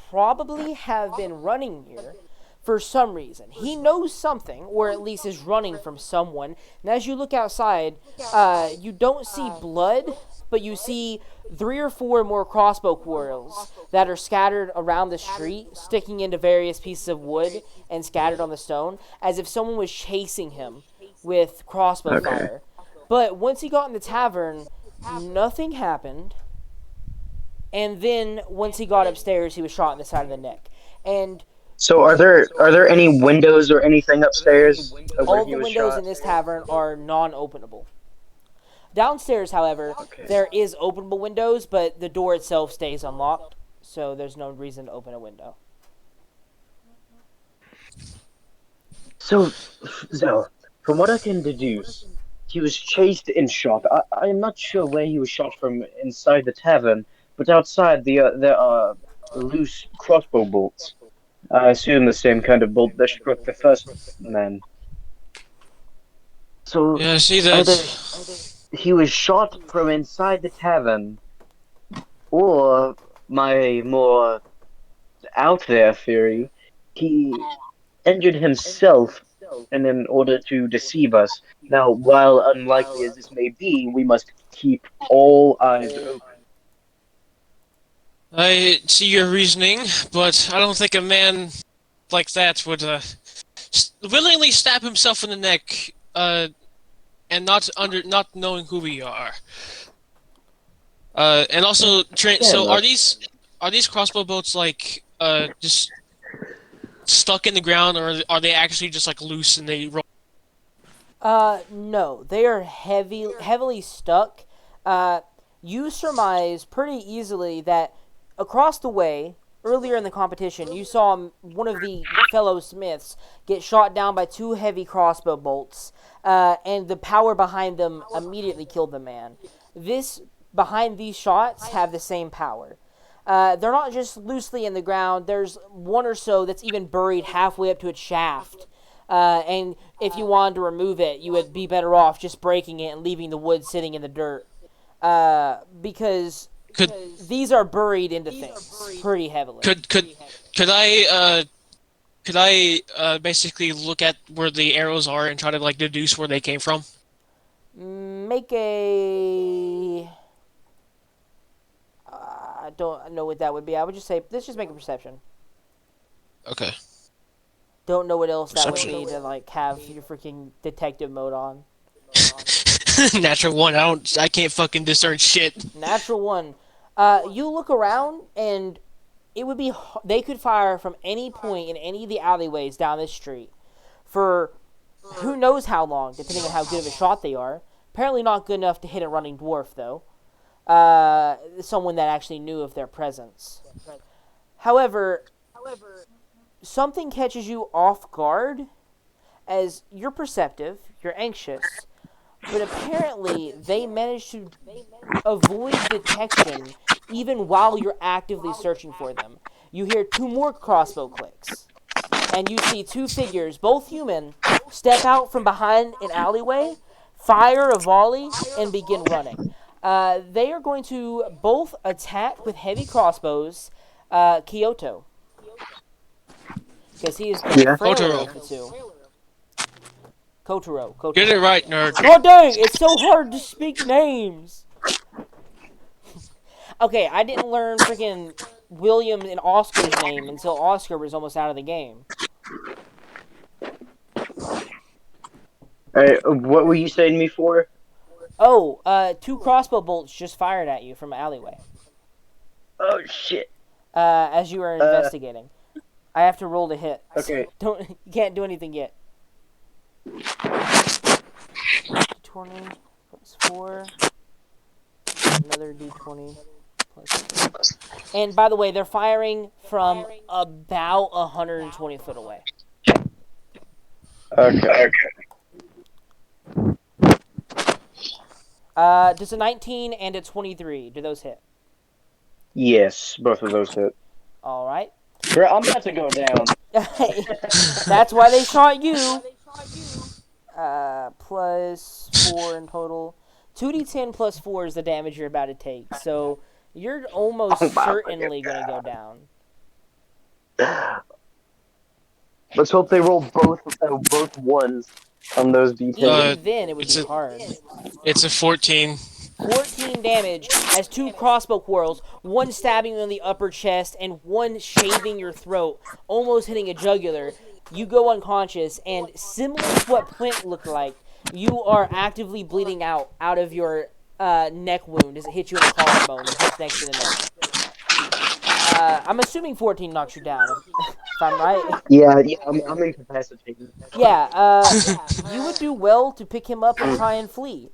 probably have been running here for some reason. He knows something, or at least is running from someone. And as you look outside, you don't see blood, but you see 3 or 4 more crossbow quarrels that are scattered around the street, sticking into various pieces of wood and scattered on the stone, as if someone was chasing him with crossbow fire. But once he got in the tavern, nothing happened. And then once he got upstairs, he was shot in the side of the neck. And So are there any windows or anything upstairs where all he the was windows shot? in this tavern are non-openable. Downstairs, however, there is openable windows, but the door itself stays unlocked, so there's no reason to open a window. So, from what I can deduce, he was chased and shot. I am not sure where he was shot from inside the tavern, but outside there are loose crossbow bolts. I assume the same kind of bolt that struck the first man. So Yeah, I see either that. he was shot from inside the tavern, or my more out there theory, he injured himself and in order to deceive us. Now, while unlikely as this may be, we must keep all eyes open. I see your reasoning, but I don't think a man like that would willingly stab himself in the neck, and not knowing who we are. And also, so enough. are these crossbow bolts like just stuck in the ground, or are they actually just like loose and they roll? No, they are heavily stuck. You surmise pretty easily that across the way, earlier in the competition, you saw one of the fellow smiths get shot down by 2 heavy crossbow bolts, and the power behind them immediately killed the man. Behind these shots have the same power. They're not just loosely in the ground. There's one or so that's even buried halfway up to its shaft. And if you wanted to remove it, you would be better off just breaking it and leaving the wood sitting in the dirt. Because Could these are buried into things pretty heavily. could I basically look at where the arrows are and try to like deduce where they came from? Make a. I don't know what that would be. I would just say, let's just make a perception. Okay. Don't know what else that would Perception. be to like have your freaking detective mode on. Natural one. I can't fucking discern shit. Natural one. You look around and it would be they could fire from any point in any of the alleyways down this street for who knows how long, depending on how good of a shot they are. Apparently not good enough to hit a running dwarf though. Someone that actually knew of their presence. However, something catches you off guard as you're perceptive, you're anxious, but apparently they managed to avoid detection even while you're actively searching for them. You hear two more crossbow clicks, and you see two figures, both human, step out from behind an alleyway, fire a volley, and begin running. They are going to both attack with heavy crossbows Kyoto, because he is the Yeah. frailer Kotaro. of the two. Kotaro. Get it right, nerd. God dang, it's so hard to speak names. Okay, I didn't learn freaking William and Oscar's name until Oscar was almost out of the game. What were you saying me for? Oh, two crossbow bolts just fired at you from an alleyway. Oh shit. As you were investigating. I have to roll to hit. Okay. You can't do anything yet. 20 plus 4. Another d20 plus 4. And by the way, they're firing from about 120 foot away. Okay. Does a 19 and a 23, do those hit? Yes, both of those hit. Alright. Bro, I'm about to go down. That's why they shot you. Plus 4 in total. 2d10 plus 4 is the damage you're about to take. So you're almost certainly going to go down. Let's hope they roll both ones on those d10. Even then, it would be hard. It's a 14. 14 damage as two crossbow quarrels, one stabbing you in the upper chest and one shaving your throat, almost hitting a jugular. You go unconscious, and similar to what Plint looked like, you are actively bleeding out of your neck wound as it hits you in the collarbone and hits next to the neck. I'm assuming 14 knocks you down, if I'm right. Yeah, I'm incapacitated. Yeah, you would do well to pick him up and try and flee.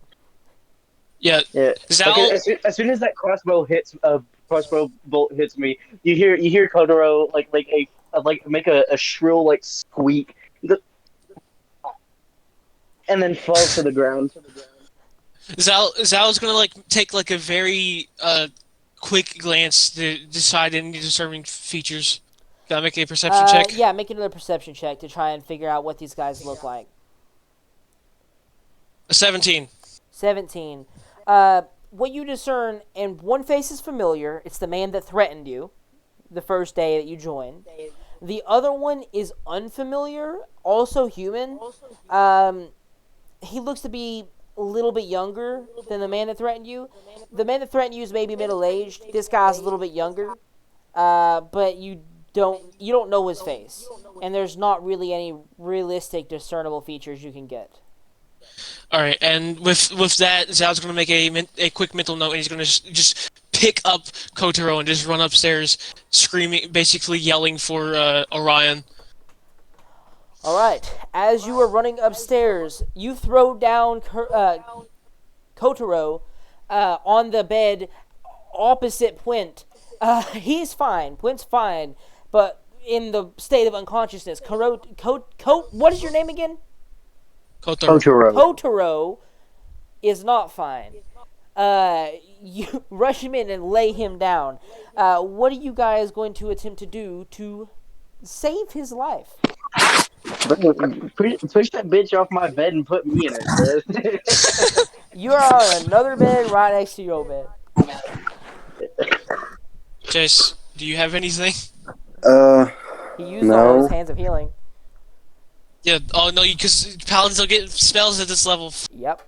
Yeah. Yeah. Zal. Like, as soon as that crossbow bolt hits me, you hear Kotaro make a shrill like squeak, and then falls to the ground. Zal's gonna like take like a very quick glance to decide any discerning features. Gotta make a perception check. Yeah, make another perception check to try and figure out what these guys look like. A 17. 17. What you discern, and one face is familiar. It's the man that threatened you the first day that you joined. The other one is unfamiliar, also human. He looks to be a little bit younger than the man that threatened you. The man that threatened you is maybe middle-aged. This guy's a little bit younger. But you don't know his face. And there's not really any realistic discernible features you can get. All right, and with that, Zal's gonna make a quick mental note, and he's gonna just pick up Kotaro and just run upstairs, screaming, basically yelling for Orion. All right. As you are running upstairs, you throw down Kotaro on the bed opposite Puent. He's fine. Puent's fine, but in the state of unconsciousness. What is your name again? Kotaro. Kotaro. Kotaro is not fine. You rush him in and lay him down. What are you guys going to attempt to do to save his life? Bro, push that bitch off my bed and put me in it, bro. You are on another bed right next to your bed. Chase, do you have anything? Uh, He used all those no. hands of healing. Yeah. Oh no, because paladins don't get spells at this level. Yep.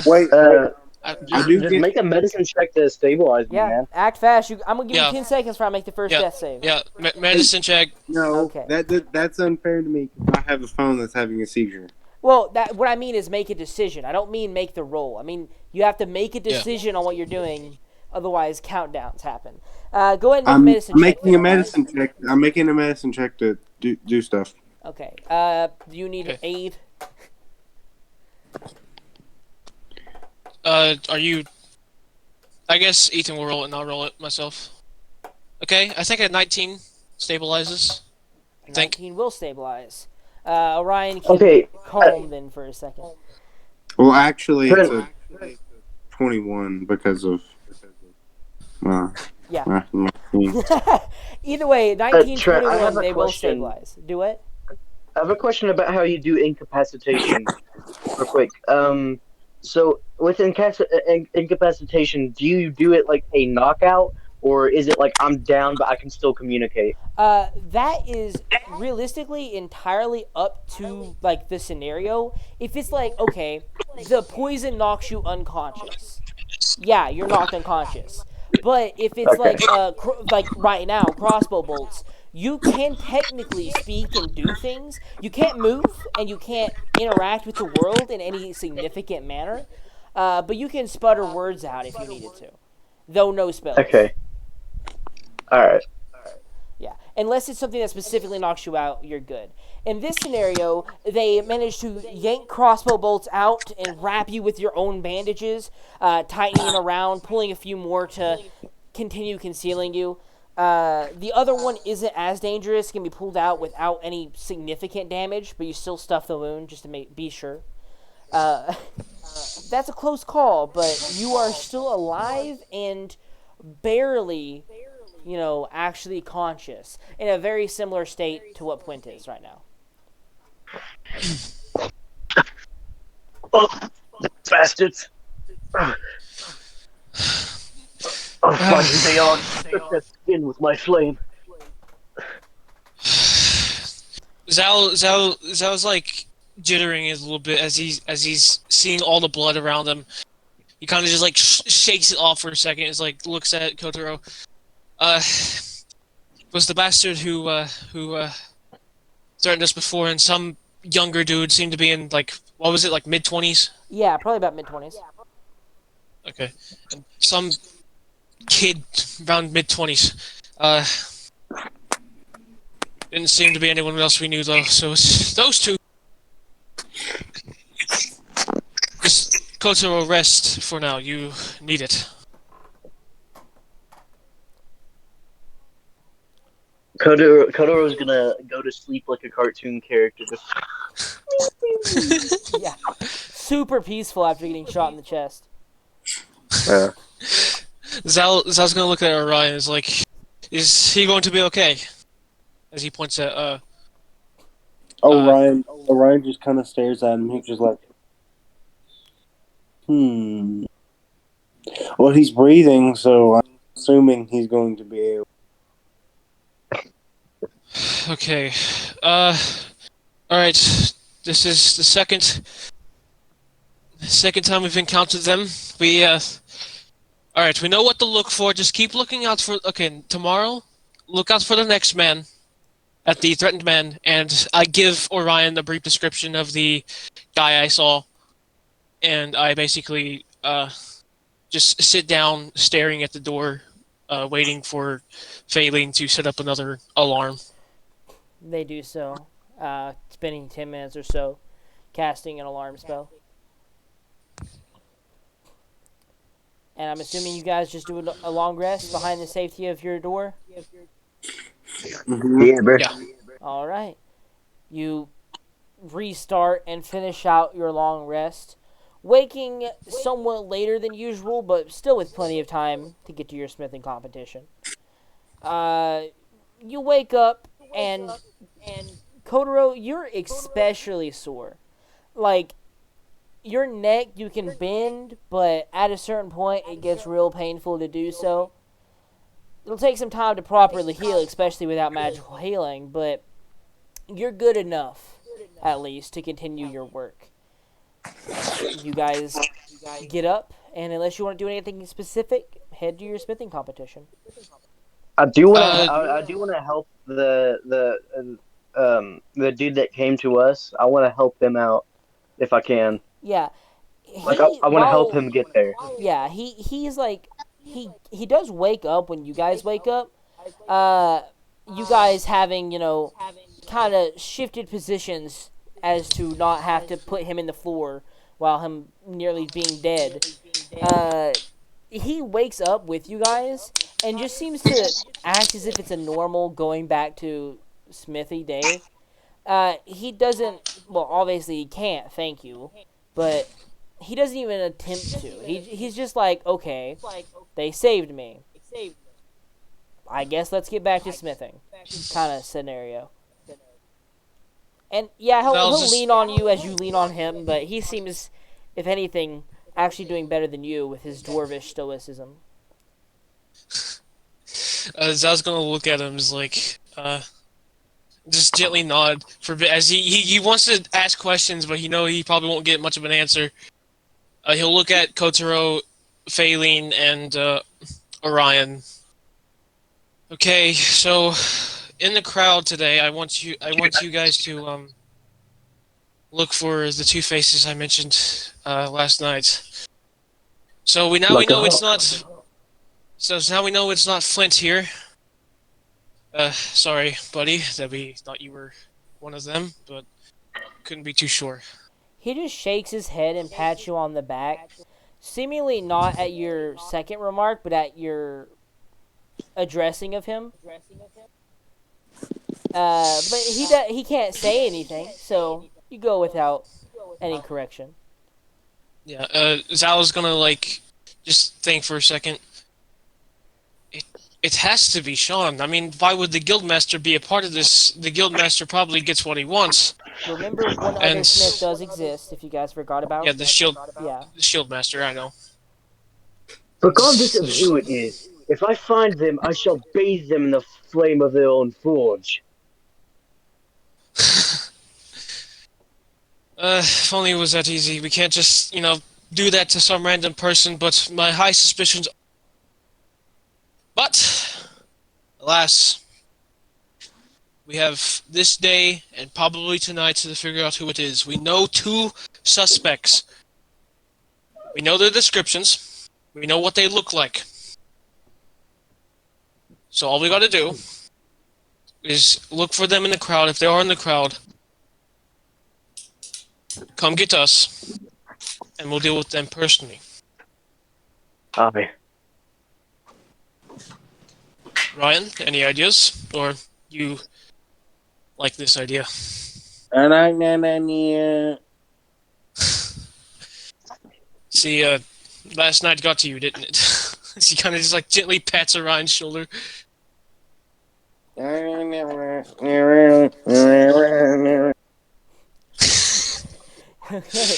Wait, uh, I, I just do just get. make a medicine check to stabilize me, Yeah. man. Act fast. I'm gonna give you yeah, 10 seconds before I make the first yeah, death save. yeah. Medicine check. No, Okay. that's unfair to me because I have a phone that's having a seizure. Well, that what I mean is make a decision. I don't mean make the roll. I mean you have to make a Yeah. decision on what you're doing. Otherwise, countdowns happen. Go ahead and make a I'm medicine check. making a Then, Orion. medicine check. I'm making a medicine check to do stuff. Okay. Do you need Okay. aid? Are you? I guess Ethan will roll it and I'll roll it myself. Okay, I think at 19 stabilizes. I think. 19 will stabilize. Orion can Okay, calm then for a second. Well, actually, it's Trent, a 21 because of Yeah. my team. Either way, Trent, I have 1921, a they will question. stabilize. Do it. I have a question about how you do incapacitation, real quick. So with incapacitation, do you do it like a knockout, or is it like I'm down but I can still communicate? That is realistically entirely up to like the scenario. If it's like, okay, the poison knocks you unconscious, yeah, you're knocked unconscious. But if it's Okay. like like right now, crossbow bolts, you can technically speak and do things. You can't move and you can't interact with the world in any significant manner. But you can sputter words out if you needed to, though no spells. Okay. All right. Yeah, unless it's something that specifically knocks you out, you're good. In this scenario, they managed to yank crossbow bolts out and wrap you with your own bandages, tightening them around, pulling a few more to continue concealing you. The other one isn't as dangerous; can be pulled out without any significant damage, but you still stuff the wound just to be sure. Uh, that's a close call, but you are still alive and barely actually conscious in a very similar state to what Puente is right now. Oh, bastards! Oh, finally they all took that skin with my flame. Zal's like jittering a little bit as he's seeing all the blood around him. He kind of just like shakes it off for a second. It's like looks at Kotaro. Was the bastard who threatened us before, and some younger dude seemed to be in like what was it like mid-20s? Yeah, probably about mid-20s. Okay, and some kid around mid-20s. Didn't seem to be anyone else we knew though. So it's those two. Just Kotaro, rest for now. You need it. Kotaro's gonna go to sleep like a cartoon character. Just Yeah, super peaceful after getting shot in the chest. Zal's gonna look at Orion and is like, is he going to be okay? As he points at Orion just kind of stares at him. He's just like, Well, he's breathing, so I'm assuming he's going to be able. Okay. Alright. This is the second time we've encountered them. Alright, we know what to look for. Just keep looking out for. Okay, tomorrow, look out for the next man. At the threatened man, and I give Orion a brief description of the guy I saw. And I basically, just sit down, staring at the door, waiting for Faylene to set up another alarm. They do so, spending 10 minutes or so casting an alarm spell. And I'm assuming you guys just do a long rest behind the safety of your door? Mm-hmm. yeah, bro. Yeah. Alright. You restart and finish out your long rest. waking somewhat later than usual, but still with plenty of time to get to your smithing competition. Uh, you wake up and Kotaro, you're especially sore. Like your neck, you can bend, but at a certain point, it gets real painful to do so. It'll take some time to properly heal, especially without magical healing, but you're good enough, at least, to continue your work. You guys get up, and unless you want to do anything specific, head to your smithing competition. I do want to. Uh, I do want to help the dude that came to us. I want to help him out if I can. Yeah, Like I, he I want to help while him get there. yeah he's like he does wake up when you guys wake up. Uh, you guys having kind of shifted positions as to not have to put him in the floor while him nearly being dead. Uh, he wakes up with you guys and just seems to act as if it's a normal going back to Smithy day. He doesn't. Well, obviously he can't. Thank you, but he doesn't even attempt to. He's just like, okay, they saved me. I guess let's get back to smithing, kind of scenario. And yeah, Zal's he'll just lean on you as you lean on him, but he seems, if anything, actually doing better than you with his dwarvish stoicism. Zal's gonna look at him as like, just gently nod as he wants to ask questions, but he probably won't get much of an answer. He'll look at Kotaro, Phaelin, and Orion. Okay, so in the crowd today, I want you guys to look for the two faces I mentioned last night. So we Like know it's not. So now we know it's not Flint here. Sorry, buddy, that we thought you were one of them, but couldn't be too sure. He just shakes his head and pats you on the back, seemingly not at your second remark, but at your addressing of him. But he can't say anything, so you go without any correction. Yeah, Zala's gonna just think for a second. It has to be Sean. I mean, why would the guildmaster be a part of this? The guildmaster probably gets what he wants, Remember, one other and smith does exist. If you guys forgot yeah, about, yeah. the shield master. I know. regardless of who it is, if I find them, I shall bathe them in the flame of their own forge. If only it was that easy. We can't just, do that to some random person, but my high suspicions. But, alas, we have this day and probably tonight to figure out who it is. We know two suspects. We know their descriptions. We know what they look like. So all we gotta do is look for them in the crowd. If they are in the crowd, come get us, and we'll deal with them personally. Aye. Ryan, any ideas? Or you like this idea? See, last night got to you, didn't it? He kind of just gently pats Orion's shoulder. Okay,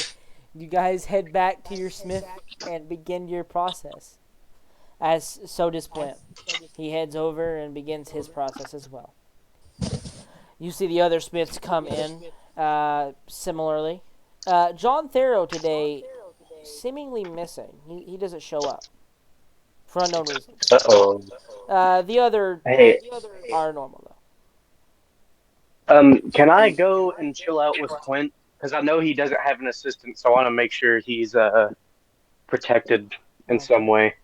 you guys head back to your smith and begin your process. As so does Flint. He heads over and begins his process as well. You see the other smiths come in similarly. John Thero today seemingly missing. He doesn't show up for unknown reasons. Uh-oh. The other Hey, are normal though. can I go and chill out with Quint? Because I know he doesn't have an assistant, so I want to make sure he's protected in some way.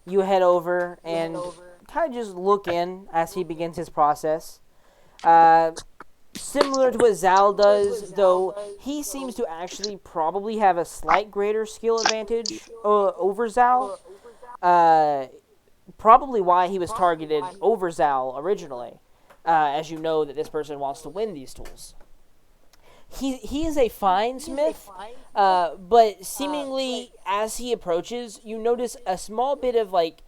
You head over and kind of just look in as he begins his process. Similar to what Zal does, though, he seems to actually probably have a slight greater skill advantage over Zal. Probably why he was targeted over Zal originally, as you know that this person wants to win these tools. he is a fine smith, but seemingly as he approaches, you notice a small bit of like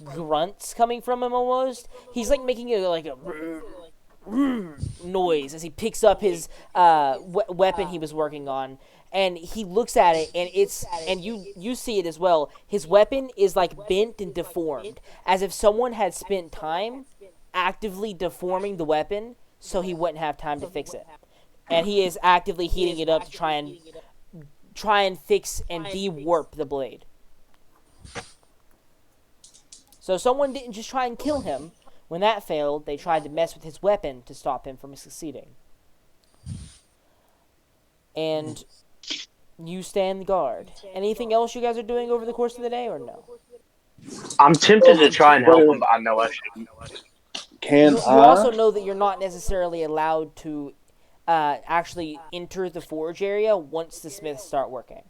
grunts coming from him. Almost, he's like making a noise as he picks up his weapon he was working on, and he looks at it, and you see it as well. His weapon is like bent and deformed, as if someone had spent time actively deforming the weapon so he wouldn't have time to fix it. And he is actively heating it up to try and fix and de-warp the blade. So someone didn't just try and kill him. When that failed, they tried to mess with his weapon to stop him from succeeding. And you stand guard. Anything else you guys are doing over the course of the day, or no? I'm tempted to try and help Wait, him, but I know I shouldn't. can You also I? know that you're not necessarily allowed to actually enter the forge area once the smiths start working.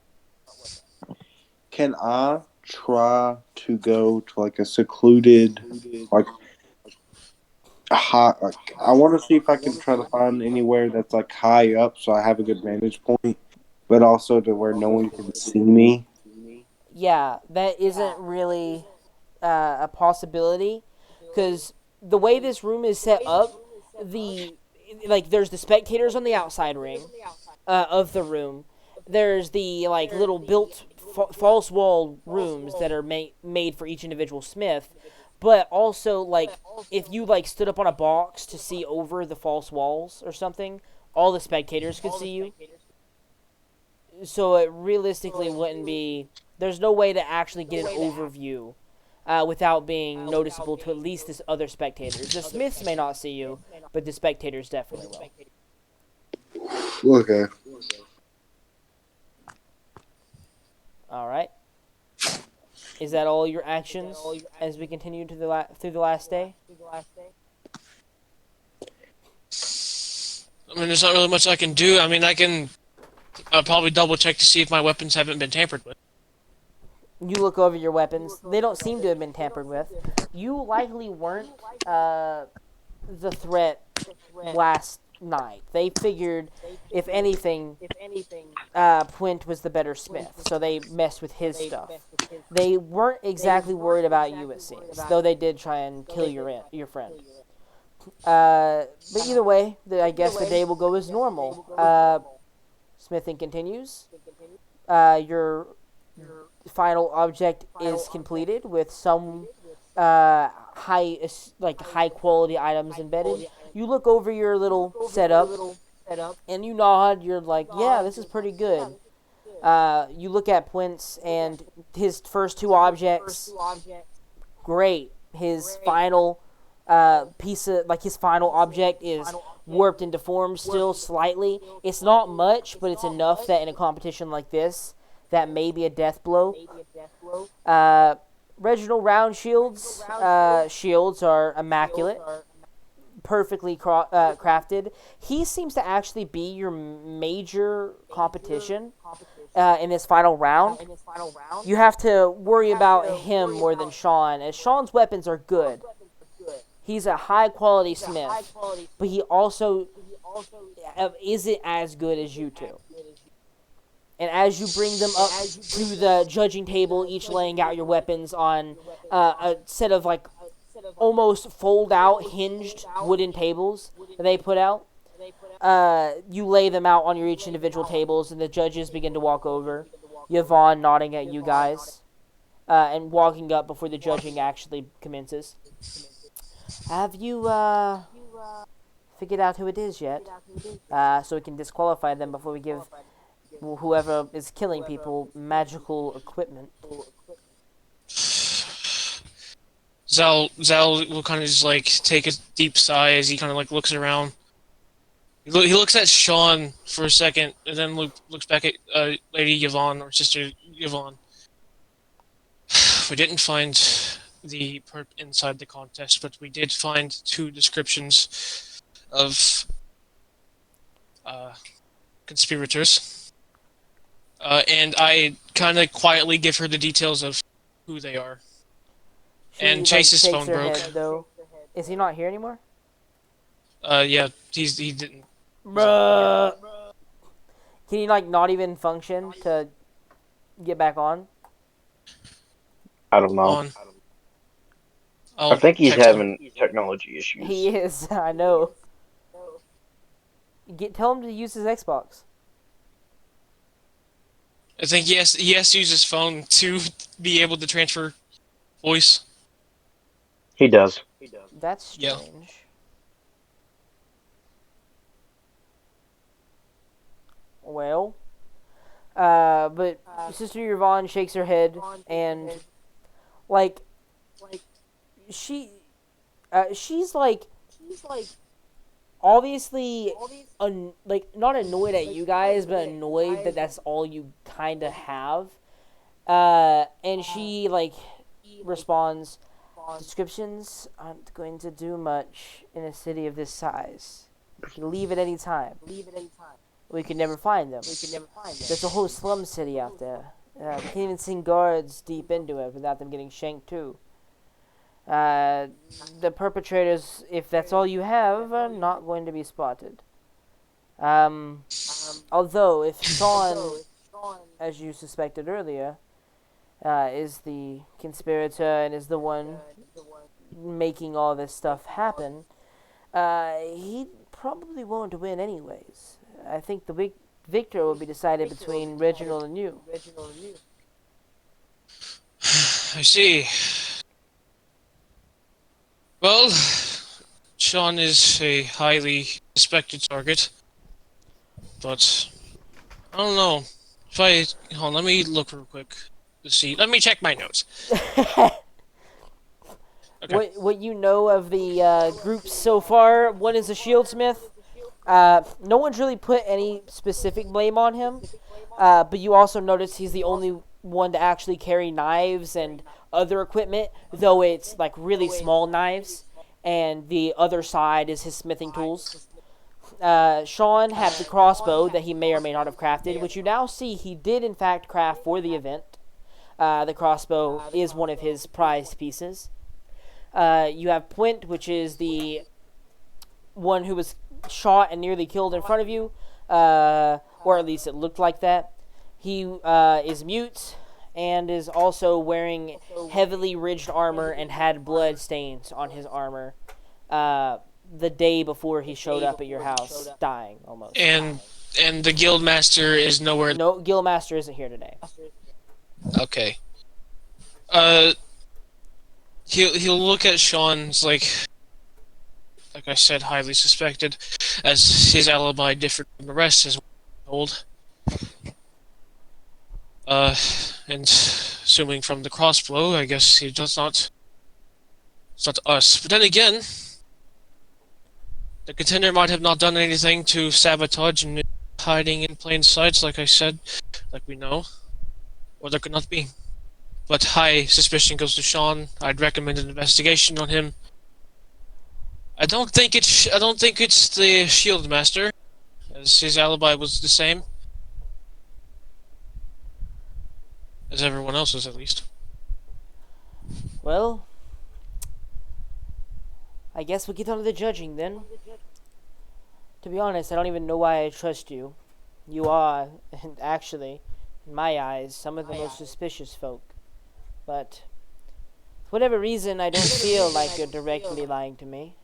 Can I try to go to like a secluded, like high? Like, I want to see if I can try to find anywhere that's like high up, so I have a good vantage point, but also to where no one can see me. Yeah, that isn't really a possibility, because the way this room is set up, the there's the spectators on the outside ring of the room. There's the like little built false wall rooms that are made for each individual smith, but also like if you like stood up on a box to see over the false walls or something, all the spectators could see you. So it realistically wouldn't be. There's no way to actually get an overview without being noticeable to at least the other spectators. The Smiths may not see you, but the spectators definitely will. Okay. All right. Is that all your actions as we continue to through the last day? I mean, there's not really much I can do. I mean, I can probably double check to see if my weapons haven't been tampered with. You look over your weapons. They don't seem to have been tampered with. You likely weren't the threat last night. They figured, if anything, Puent was the better smith, so they messed with his stuff. They weren't exactly worried about you, it seems, though they did try and kill your friend. But either way, I guess the day will go as normal. Smithing continues. Your final object is completed with some high quality items embedded. You look over your little setup and you nod. You're like, yeah, this is pretty good. You look at Puent's and his first two objects. Great. His final his final object is warped and deformed still slightly. It's not much, but it's enough that in a competition like this, that may be a death blow. Reginald Round Shield's shields are immaculate, perfectly crafted. He seems to actually be your major competition in this final round. You have to worry about him more than Sean, as Sean's weapons are good. He's a high quality smith, but he also isn't as good as you two. And as you bring them up to the judging table, each laying out your weapons on a set of like almost fold out hinged wooden tables that they put out, you lay them out on your each individual tables, and the judges begin to walk over. Yvonne nodding at you guys and walking up before the judging actually commences. Have you figured out who it is yet? So we can disqualify them before we give whoever is killing people magical equipment. Zal will kind of just like take a deep sigh as he kind of like looks around. He looks at Sean for a second, and then looks back at Lady Yvonne, or Sister Yvonne. We didn't find the perp inside the contest, but we did find two descriptions of conspirators. And I kind of quietly give her the details of who they are. She And Chase's shakes phone her broke. head, though. Is he not here anymore? Yeah, he didn't. Bruh. Can he like not even function to get back on? I don't know. On. I I'll think he's text him. having technology issues. He is. I know. Tell him to use his Xbox. I think he has to use his phone to be able to transfer voice. He does. That's Yeah. strange. Well, but Sister Yvonne shakes her head and like she, she's like obviously like not annoyed at you guys, but annoyed that that's all you kind of have. And she like responds, "Descriptions aren't going to do much in a city of this size. We can leave at any time. We could never find them. There's a whole slum city out there. We can't even send guards deep into it without them getting shanked too. The perpetrators, if that's all you have, are not going to be spotted. Although, if Sean, as you suspected earlier, is the conspirator and is the one making all this stuff happen, he probably won't win anyways. I think the victor will be decided between Reginald and you." I see. Well, Sean is a highly suspected target, but I don't know. Hold on, let me look real quick to see. Let me check my notes. Okay. What you know of the groups so far? One is a shieldsmith. No one's really put any specific blame on him, but you also notice he's the only one to actually carry knives and other equipment, though it's like really small knives, and the other side is his smithing tools. Sean had the crossbow that he may or may not have crafted, which you now see he did in fact craft for the event. The crossbow is one of his prized pieces. You have Puent, which is the one who was shot and nearly killed in front of you, or at least it looked like that. He is mute and is also wearing heavily ridged armor and had blood stains on his armor the day before he showed up at your house, dying almost. And the guildmaster is nowhere. No, Guildmaster isn't here today. Okay. He'll look at Sean's like I said, highly suspected, as his alibi differed from the rest, as told. And assuming from the crossbow, I guess he does not. It's not us. But then again, the contender might have not done anything to sabotage and hiding in plain sight, like I said, like we know. Or there could not be. But high suspicion goes to Sean. I'd recommend an investigation on him. I don't think it's the Shield Master, as his alibi was the same as everyone else's, at least. Well, I guess we'll get on to the judging then. To be honest, I don't even know why I trust you. You are, and actually, in my eyes, some of the most suspicious folk. But, for whatever reason, I don't feel like you're directly lying to me.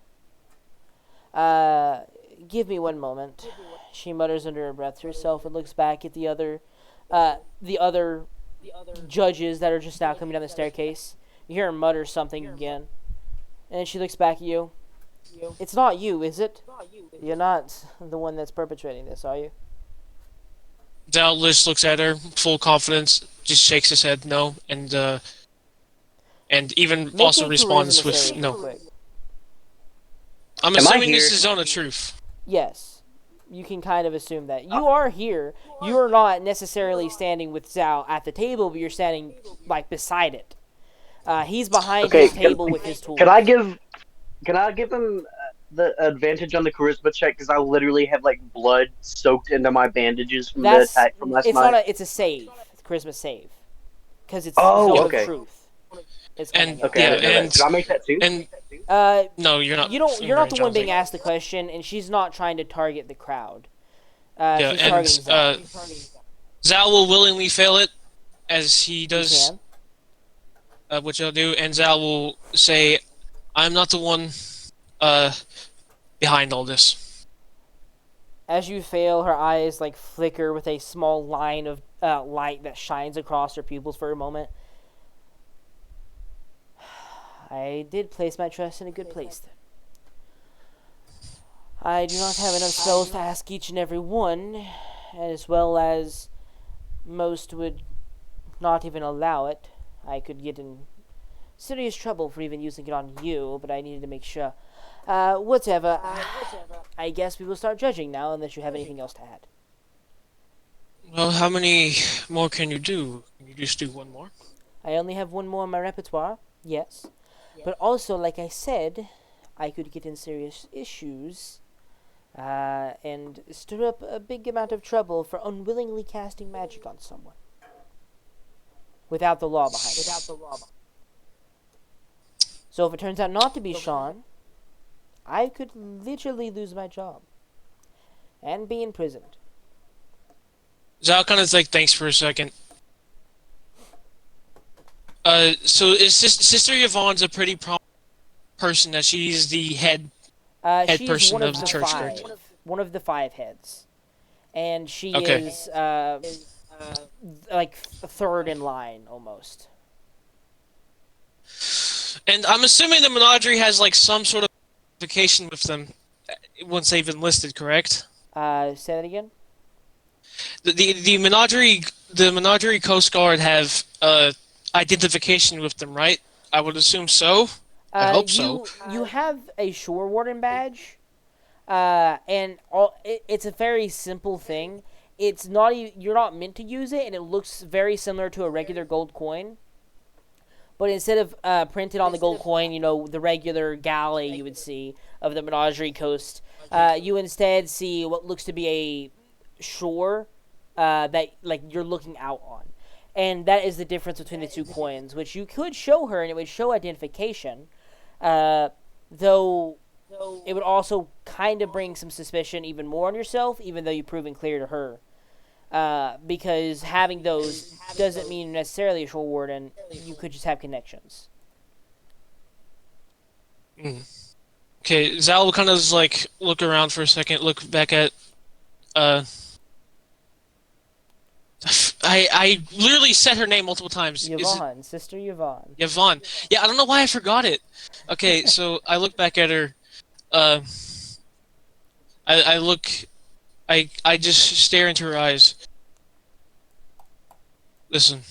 Give me one moment. She mutters under her breath to herself and looks back at the other judges that are just now coming down the staircase. You hear her mutter something again. And then she looks back at you. It's not you, is it? You're not the one that's perpetrating this, are you? Dallas looks at her, full confidence, just shakes his head no, and even Make also a responds charisma with save real no. quick. I'm Am I assuming this here? is zone of truth. Yes. You can kind of assume that. You are here. You are not necessarily standing with Zhao at the table, but you're standing, like, beside it. He's behind Okay, his table with his tools. Can I give him the advantage on the charisma check? Because I literally have like blood soaked into my bandages from the attack from last It's night. it's a save. It's a charisma save. Because it's Oh, Zone okay. of Truth. It's coming And out. Okay, I didn't know and that. Did I make that too? and no, you're not. You're not the one being asked. asked the question, and she's not trying to target the crowd. Yeah, She's and targeting Zal. Zal will willingly fail it, as he You does, can. which I'll do, and Zal will say, "I'm not the one uh, behind all this." As you fail, her eyes like flicker with a small line of light that shines across her pupils for a moment. I did place my trust in a good place then. I do not have enough spells to ask each and every one, as well as most would not even allow it. I could get in serious trouble for even using it on you, but I needed to make sure. Whatever. I guess we will start judging now, unless you have anything else to add. Well, how many more can you do? Can you just do one more? I only have one more in my repertoire, yes. But also, like I said, I could get in serious issues and stir up a big amount of trouble for unwillingly casting magic on someone. Without the law behind it. So if it turns out not to be Sean, I could literally lose my job. And be imprisoned. Zal kind of like thanks for a second. So is Sister Yvonne's a pretty prominent person that she's the head She's person one of of the the church, five. correct? One of the five heads. And she Okay. is like third in line almost. And I'm assuming the menagerie has like some sort of identification with them once they've enlisted, correct? Say that again? The menagerie Coast Guard have identification with them, right? I would assume so. I hope so. You have a shore warden badge, and it's a very simple thing. It's not you're not meant to use it, and it looks very similar to a regular gold coin. But instead of printed on the gold coin, the regular galley you would see of the Menagerie Coast, you instead see what looks to be a shore that like you're looking out on. And that is the difference between the two coins, which you could show her, and it would show identification, though it would also kind of bring some suspicion even more on yourself, even though you've proven clear to her. Because having those doesn't mean necessarily a shore warden. You could just have connections. Okay, Zal will kind of just, like look around for a second, look back at. I literally said her name multiple times. Yvonne, Sister Yvonne. Yvonne. Yeah, I don't know why I forgot it. Okay, so I look back at her. I look. I just stare into her eyes. Listen.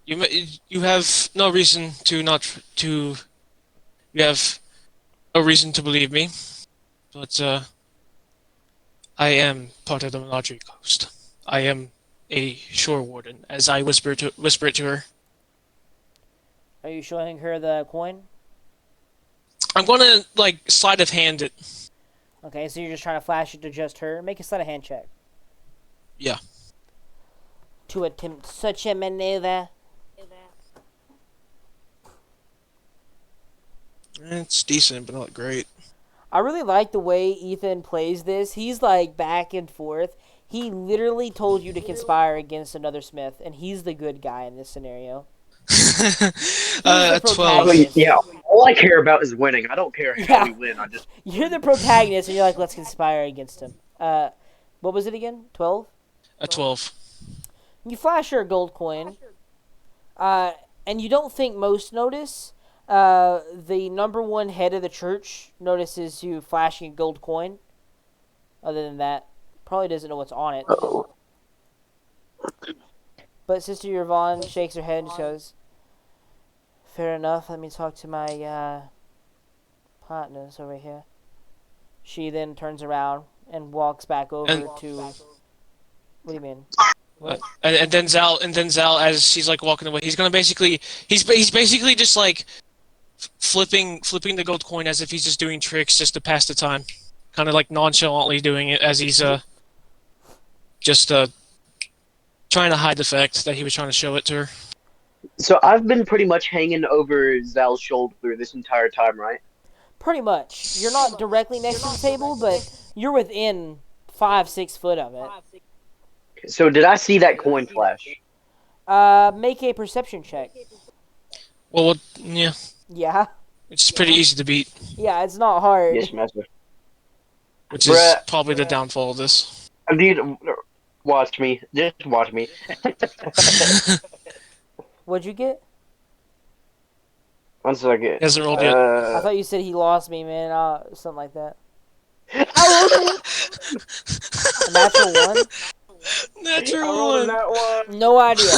You have no reason to not to. You have no reason to believe me, but I am part of the Menagerie Coast. I am a shore warden, as I whisper it to her. Are you showing her the coin? I'm gonna like sleight of hand it. Okay, so you're just trying to flash it to just her. Make a sleight of hand check. Yeah. To attempt such a maneuver. It's decent, but not great. I really like the way Ethan plays this. He's like back and forth. He literally told you to conspire against another Smith, and he's the good guy in this scenario. A 12. I mean, yeah, all I care about is winning. I don't care how we win. I just You're the protagonist, and you're like, let's conspire against him. What was it again? 12? A 12. You flash her a gold coin, and you don't think most notice. The number one head of the church notices you flashing a gold coin. Other than that, probably doesn't know what's on it. But Sister Yvonne shakes her head and just goes, fair enough, let me talk to my partners over here. She then turns around and walks back over to... What do you mean? What? And then Zal, as she's like walking away, he's basically just like flipping the gold coin as if he's just doing tricks just to pass the time, kind of like nonchalantly doing it as he's just trying to hide the fact that he was trying to show it to her. So I've been pretty much hanging over Zal's shoulder this entire time, right? Pretty much. You're not directly next to the table, but you're within 5-6 foot of it. So did I see that coin flash? Make a perception check. Well, yeah, Yeah. it's pretty easy to beat, Yeah, it's not hard. Yes, master. which is Bruh, probably the downfall of this. dude, watch me. Just watch me. What'd you get? 1 second. He hasn't rolled yet. I thought you said he lost me, man. Something like that. I rolled A natural one? Natural one. that one. No idea.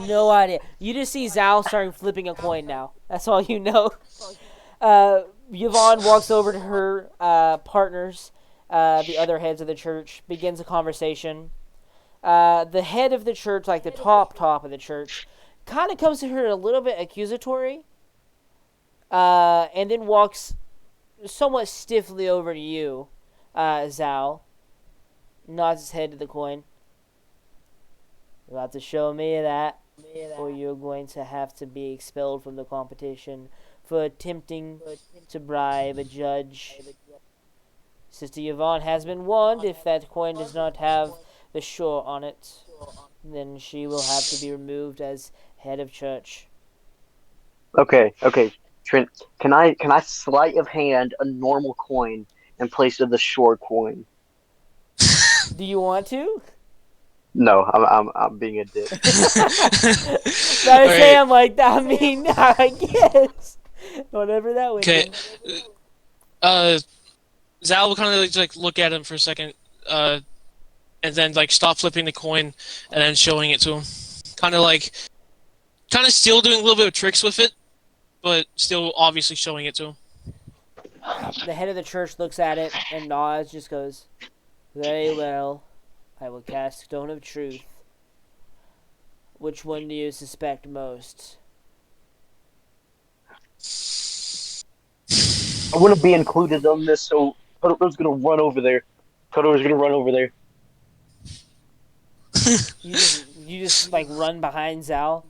No idea. You just see Zal starting flipping a coin now. That's all you know. Yvonne walks over to her partners, the other heads of the church, begins a conversation. The head of the church, like the top of the church, kind of comes to her a little bit accusatory, and then walks somewhat stiffly over to you, Zal. Nods his head to the coin. You're about to show me that, or you're going to have to be expelled from the competition for attempting to bribe a judge. Sister Yvonne has been warned if that coin does not have the shore on it, then she will have to be removed as head of church. Okay. Trent, can I sleight of hand a normal coin in place of the short coin? Do you want to? No, I'm being a dick. Gotta say I'm like, I mean, I guess. Whatever that would Okay. be. Zal will kind of like look at him for a second, and then like stop flipping the coin, and then showing it to him. Kind of still doing a little bit of tricks with it, but still obviously showing it to him. The head of the church looks at it and nods, just goes, very well. I will cast Stone of Truth. Which one do you suspect most? I wouldn't be included on this, so Totoro's gonna run over there. Totoro's gonna run over there. You just like run behind Zal.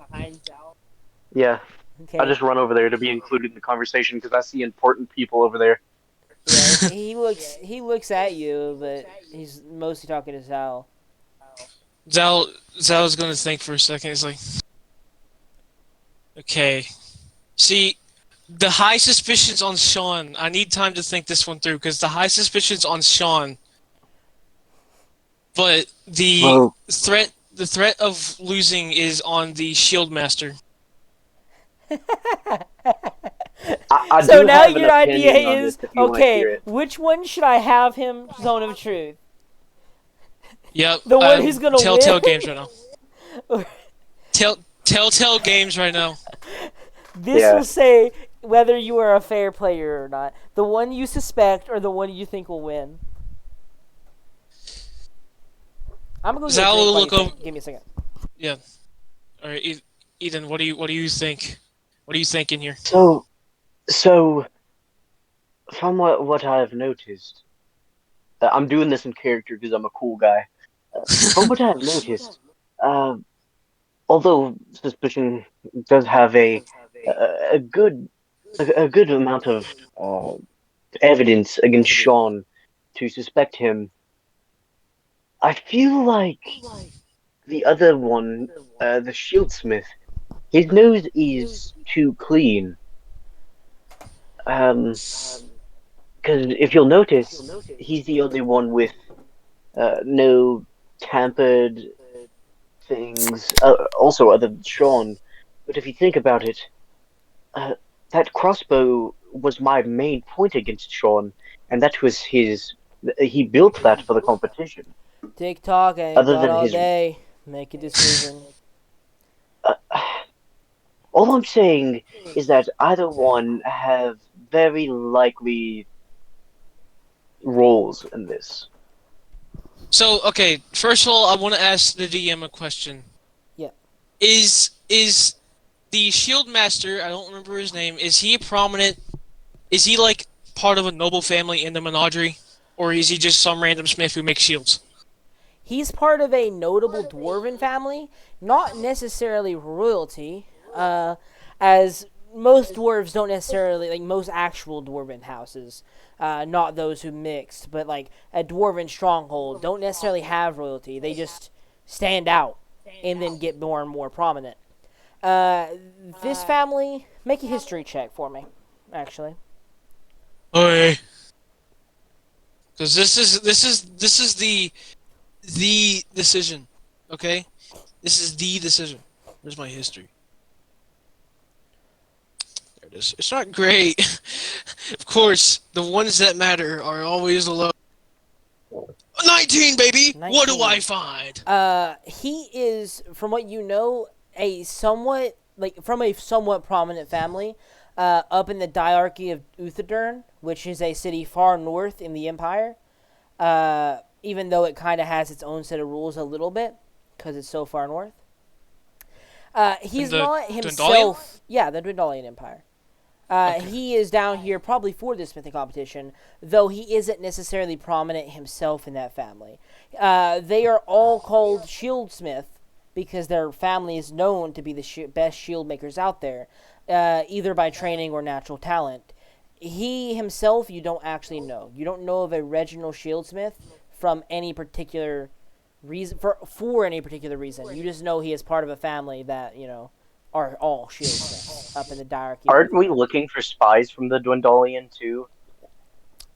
Yeah, Okay. I just run over there to be included in the conversation because I see important people over there. Yeah, he looks at you, but he's mostly talking to Zal. Zal's gonna think for a second. He's like, okay, see, the high suspicions on Sean. I need time to think this one through because the high suspicions on Sean, but Well, the threat of losing is on the Shield Master. I So do now have an your idea opinion on is, this if you want to hear okay, it. which one should I have him Zone of Truth? Yep. The one who's gonna Telltale win? Games right now. Telltale Games right now. This Yeah. will say whether you are a fair player or not. The one you suspect or the one you think will win. I'm gonna go Zal get a will drink. look Give over. me a second. Yeah. All right, Ethan. What do you think? What are you thinking here? So from what I've noticed, I'm doing this in character because I'm a cool guy. From what I've noticed, uh, although suspicion does have a good a good amount of uh, evidence against Sean to suspect him, I feel like the other one, the Shieldsmith, his nose is too clean. Because if you'll notice, he's the only one with no tampered things. Also, other than Sean. But if you think about it, uh, that crossbow was my main point against Sean, and that was his. He built that for the competition. TikTok, I ain't Other got than all his, day. Make a decision. uh, all I'm saying is that either one have very likely roles in this. So, okay, first of all, I want to ask the DM a question. Yeah. Is the Shield Master? I don't remember his name. Is he prominent? Is he like part of a noble family in the menagerie, or is he just some random smith who makes shields? He's part of a notable dwarven family, not necessarily royalty, as most dwarves don't necessarily, like most actual dwarven houses, not those who mixed, but like a dwarven stronghold don't necessarily have royalty. They just stand out and then get more and more prominent. Uh, this family, make a history check for me, actually. Okay. Because this is the decision. Okay, this is the decision. Where's my history? There it is. It's not great. Of course, the ones that matter are always low. 19, baby. What do 19. I find? He is, from what you know, from a somewhat prominent family, up in the diarchy of Uthadern, which is a city far north in the Empire. Even though it kind of has its own set of rules a little bit, because it's so far north. He's the not Dwendalian? himself. Yeah, the Dwendalian Empire. Okay. He is down here probably for this smithing competition, though he isn't necessarily prominent himself in that family. They are all called shieldsmith because their family is known to be the best shield makers out there, either by training or natural talent. He himself, you don't actually know. You don't know of a regional shieldsmith from any particular reason, for any particular reason. You just know he is part of a family that, are all shieldsmiths up in the diarchy. Aren't we looking for spies from the Dwendalian too?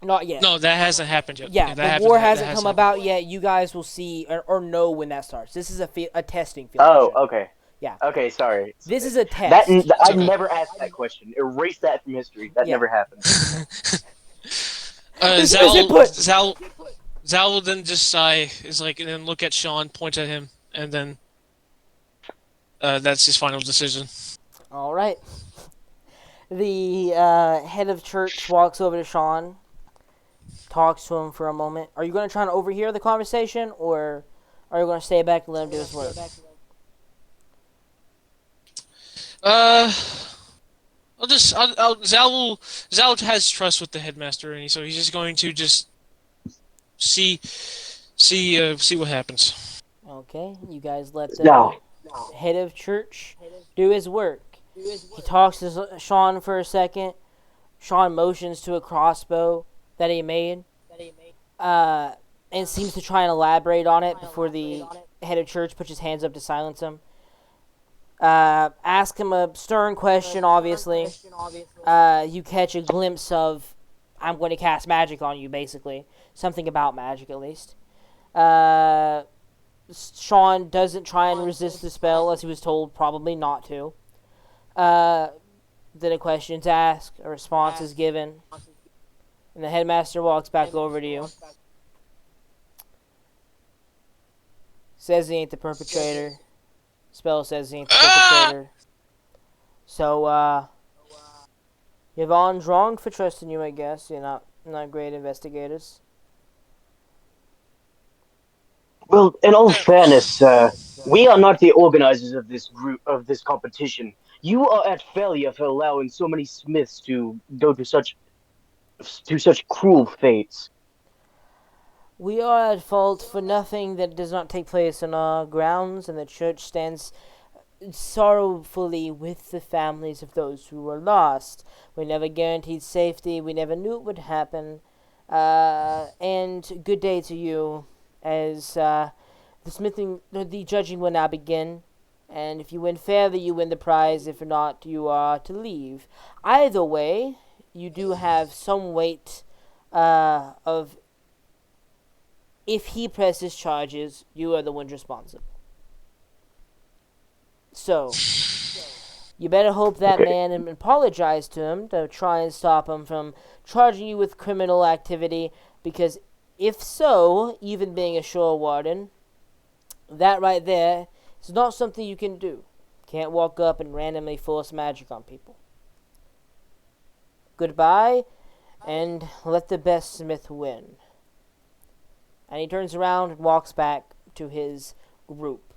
Not yet. No, that hasn't happened yet. Yeah, that the war that hasn't has come happened. about yet. You guys will see or know when that starts. This is a testing field. Oh, mission. okay. Yeah. Okay, sorry. This is a That test. I okay. never asked that question. Erase that from history. That Yeah. never happened. Zal will then just sigh, and then look at Sean, point at him, and then that's his final decision. All right. The head of church walks over to Sean, talks to him for a moment. Are you going to try and overhear the conversation, or are you going to stay back and let him do his work? Zal has trust with the headmaster, and so he's just going to just see what happens. Okay, you guys let the No. head of church do his work. He talks to Sean for a second. Sean motions to a crossbow that he made, and seems to try and elaborate on it before the head of church puts his hands up to silence him. Ask him a stern question, obviously. You catch a glimpse of, I'm going to cast magic on you, basically. Something about magic, at least. Sean doesn't try and resist the spell, as he was told probably not to. Then a question's asked, a response is given, and the headmaster walks back over to you. Says he ain't the perpetrator. Spell says he ain't the perpetrator. So, Yvonne's wrong for trusting you, I guess. You're not great investigators. Well, in all fairness, we are not the organizers of this competition. You are at failure for allowing so many smiths to go to such cruel fates. We are at fault for nothing that does not take place on our grounds, and the church stands sorrowfully with the families of those who were lost. We never guaranteed safety. We never knew it would happen. And good day to you, as the judging will now begin. And if you win fairly, you win the prize. If not, you are to leave. Either way, you do have some weight of, if he presses charges, you are the one responsible. So, you better hope that man and apologize to him to try and stop him from charging you with criminal activity, because if so, even being a shore warden, that right there is not something you can do. Can't walk up and randomly force magic on people. Goodbye, and let the best smith win. And he turns around and walks back to his group,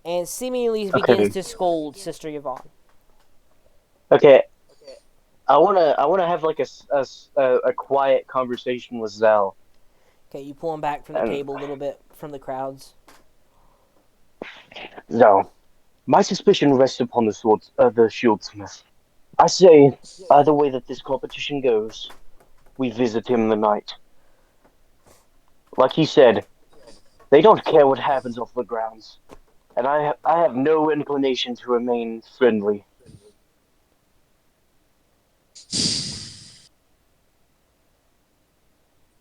and seemingly begins to scold Sister Yvonne. Okay, I wanna have like a quiet conversation with Zal. Okay, you pull him back from the table a little bit from the crowds. Zal, my suspicion rests upon the shieldsmith. I say, either way that this competition goes, we visit him tonight. Like he said, they don't care what happens off the grounds, and I have no inclination to remain friendly.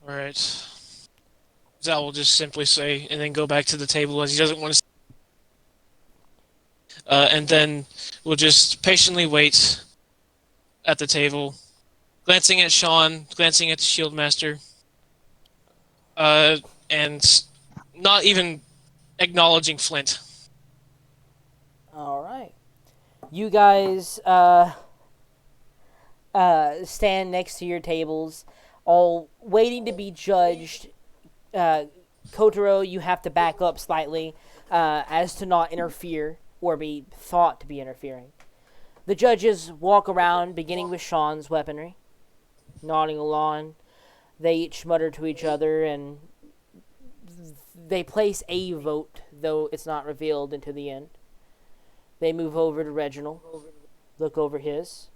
All right. Zal will just simply say, and then go back to the table as he doesn't want to. And then we'll just patiently wait at the table, glancing at Sean, glancing at the Shield Master, and not even acknowledging Flint. All right. You guys stand next to your tables, all waiting to be judged. Kotaro, you have to back up slightly as to not interfere or be thought to be interfering. The judges walk around, beginning with Sean's weaponry, nodding along. They each mutter to each other, and they place a vote, though it's not revealed until the end. They move over to Reginald, look over his,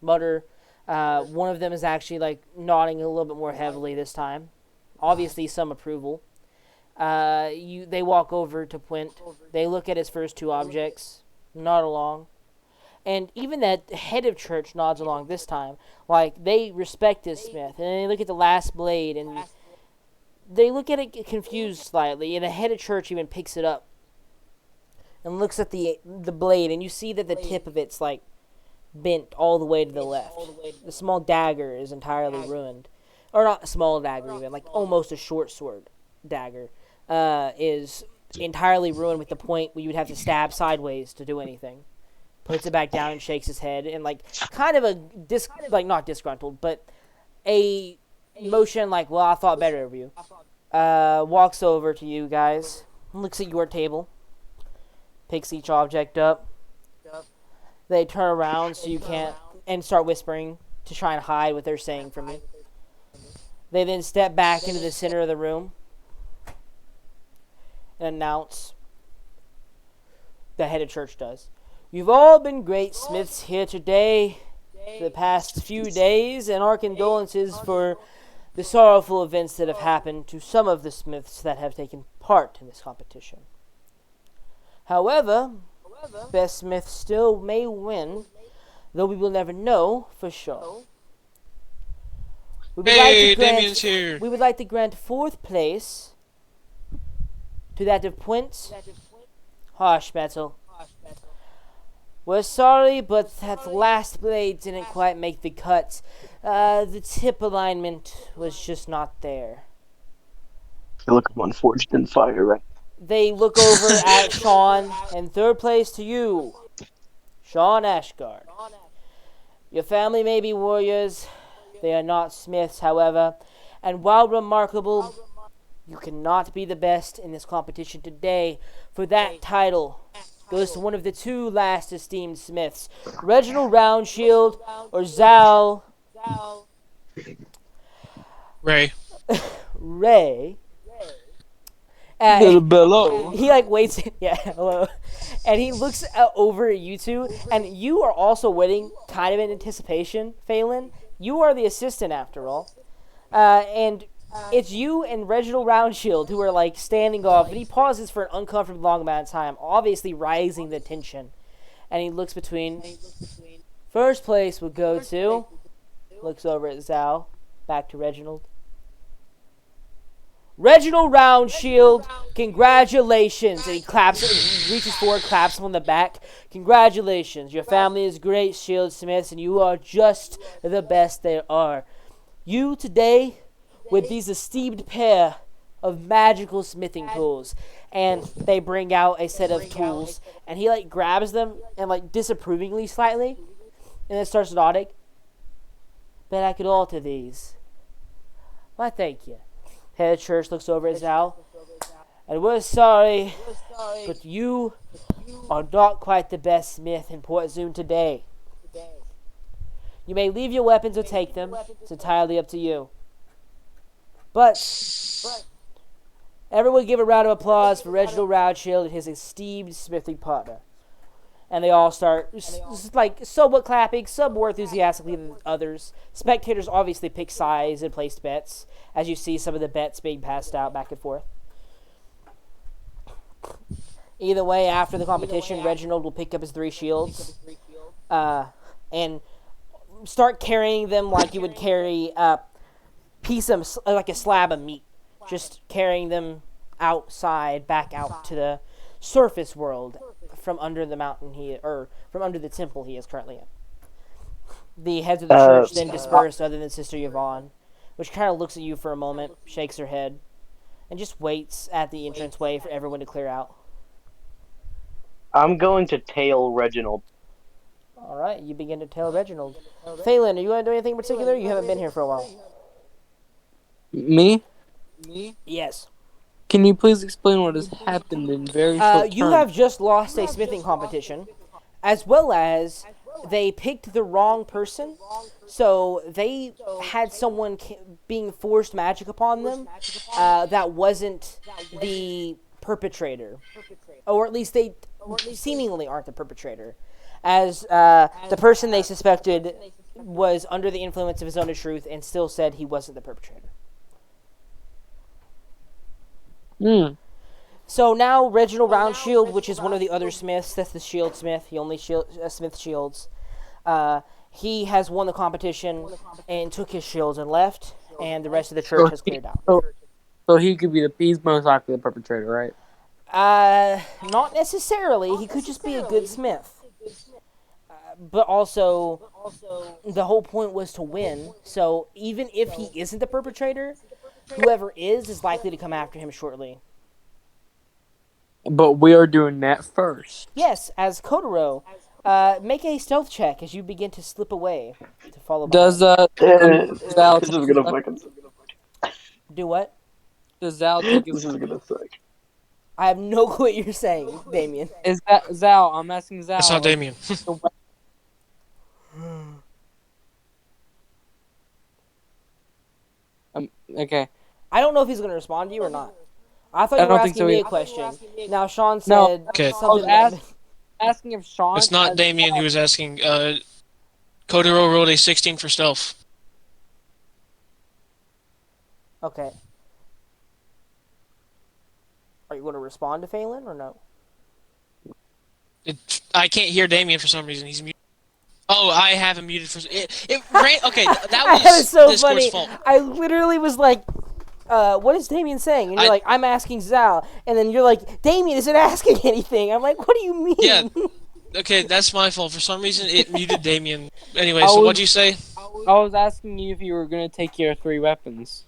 mutter. One of them is actually like nodding a little bit more heavily this time. Obviously, some approval. They walk over to Puent. They look at his first two objects, nod along, and even that head of church nods along this time. Like they respect his smith, and they look at the last blade, and they look at it confused slightly. And the head of church even picks it up and looks at the blade, and you see that the tip of it's like bent all the way to the left. The small dagger is entirely ruined, or not a small dagger even, like almost a short sword dagger. Is entirely ruined with the point where you would have to stab sideways to do anything. Puts it back down and shakes his head and like kind of a not disgruntled, but a motion like, well, I thought better of you. Walks over to you guys, looks at your table, picks each object up. They turn around so you can't, and start whispering to try and hide what they're saying from you. They then step back into the center of the room and announce, the head of church does, "You've all been great smiths here today for the past few days, and our condolences for the sorrowful events that have happened to some of the smiths that have taken part in this competition. However, best smith still may win, though we will never know for sure. Hey, Damien's here. We would like to grant fourth place to that of Puent Harshmetal. We're sorry, but that last blade didn't quite make the cut. The tip alignment was just not there." I feel like I'm unforged in fire, right? They look over at Sean, and third place to you, Sean Ashgard. Your family may be warriors, they are not smiths, however, and while remarkable, you cannot be the best in this competition today, for that title goes to one of the two last esteemed smiths, Reginald Roundshield or Zal Ray. Ray. Little below. He like waits, yeah, hello, and he looks over at you two, and you are also waiting, kind of in anticipation. Phelan, you are the assistant after all, and it's you and Reginald Roundshield who are like standing off, and he pauses for an uncomfortably long amount of time, obviously rising the tension, and he looks between. First place will go to, looks over at Zal, back to Reginald. Reginald Roundshield, congratulations. And he claps, he reaches forward, claps him on the back. Congratulations. Your family is great, Shield Smiths, and you are just the best there are. You today, with these esteemed pair of magical smithing tools, and they bring out a set of tools, and he like grabs them and like disapprovingly slightly, and then starts nodding. Bet I could alter these. Why, thank you. Head of church looks over at Zal. And we're sorry, but you are not quite the best smith in Port Zoom today. You may leave your weapons or take them. It's entirely up to you. But everyone give a round of applause for Reginald Roundshield and his esteemed smithing partner. And they all start like somewhat clapping, some more enthusiastically than others. Spectators obviously pick sides and placed bets, as you see some of the bets being passed out back and forth. Either way, after the competition, Reginald will pick up his 3 shields and start carrying them like you would carry a piece of, like a slab of meat. Just carrying them outside, back out to the surface world from under the mountain or from under the temple he is currently in. The heads of the church then disperse, other than Sister Yvonne, which kind of looks at you for a moment, shakes her head, and just waits at the entranceway for everyone to clear out. I'm going to tail Reginald. All right, you begin to tail Reginald. Phelan, are you going to do anything in particular? You haven't been here for a while. Me? Yes. Can you please explain what has happened in very short You term? have just lost a smithing competition, as well as they picked the wrong person, so they had someone being forced magic upon them that wasn't the perpetrator, or at least they seemingly aren't the perpetrator, as the person they suspected was under the influence of his own truth and still said he wasn't the perpetrator. So now Reginald Roundshield, which is one of the other smiths, that's the shield smith, he only smith shields, he has won the competition and took his shields and left, and the rest of the church has cleared out. So he could be he's most likely the perpetrator, right? Not necessarily. He could just be a good smith. But also, the whole point was to win, so even if he isn't the perpetrator, whoever is likely to come after him shortly. But we are doing that first. Yes, as Kotaro, make a stealth check as you begin to slip away to follow Does behind. Zal This is gonna fucking. Do what? does Zal take This his is gonna suck. I have no clue what you're saying, Damien. is that Zal? I'm asking Zal. That's not Damien. Okay. I don't know if he's going to respond to you or not. I thought you were asking me a question. Now, Sean said Okay. something that... Asking if Sean. It's not Damien who was asking. Kotaro rolled a 16 for stealth. Okay. Are you going to respond to Phelan or no? I can't hear Damien for some reason. He's muted. Oh, I have him muted for. Okay, that was That was so Discord's funny. fault. I literally was like, what is Damien saying? And you're like, I'm asking Zal. And then you're like, Damien isn't asking anything. I'm like, what do you mean? Yeah. Okay, that's my fault. For some reason, it muted Damien. Anyway, so what'd you say? I was asking you if you were gonna take your 3 weapons.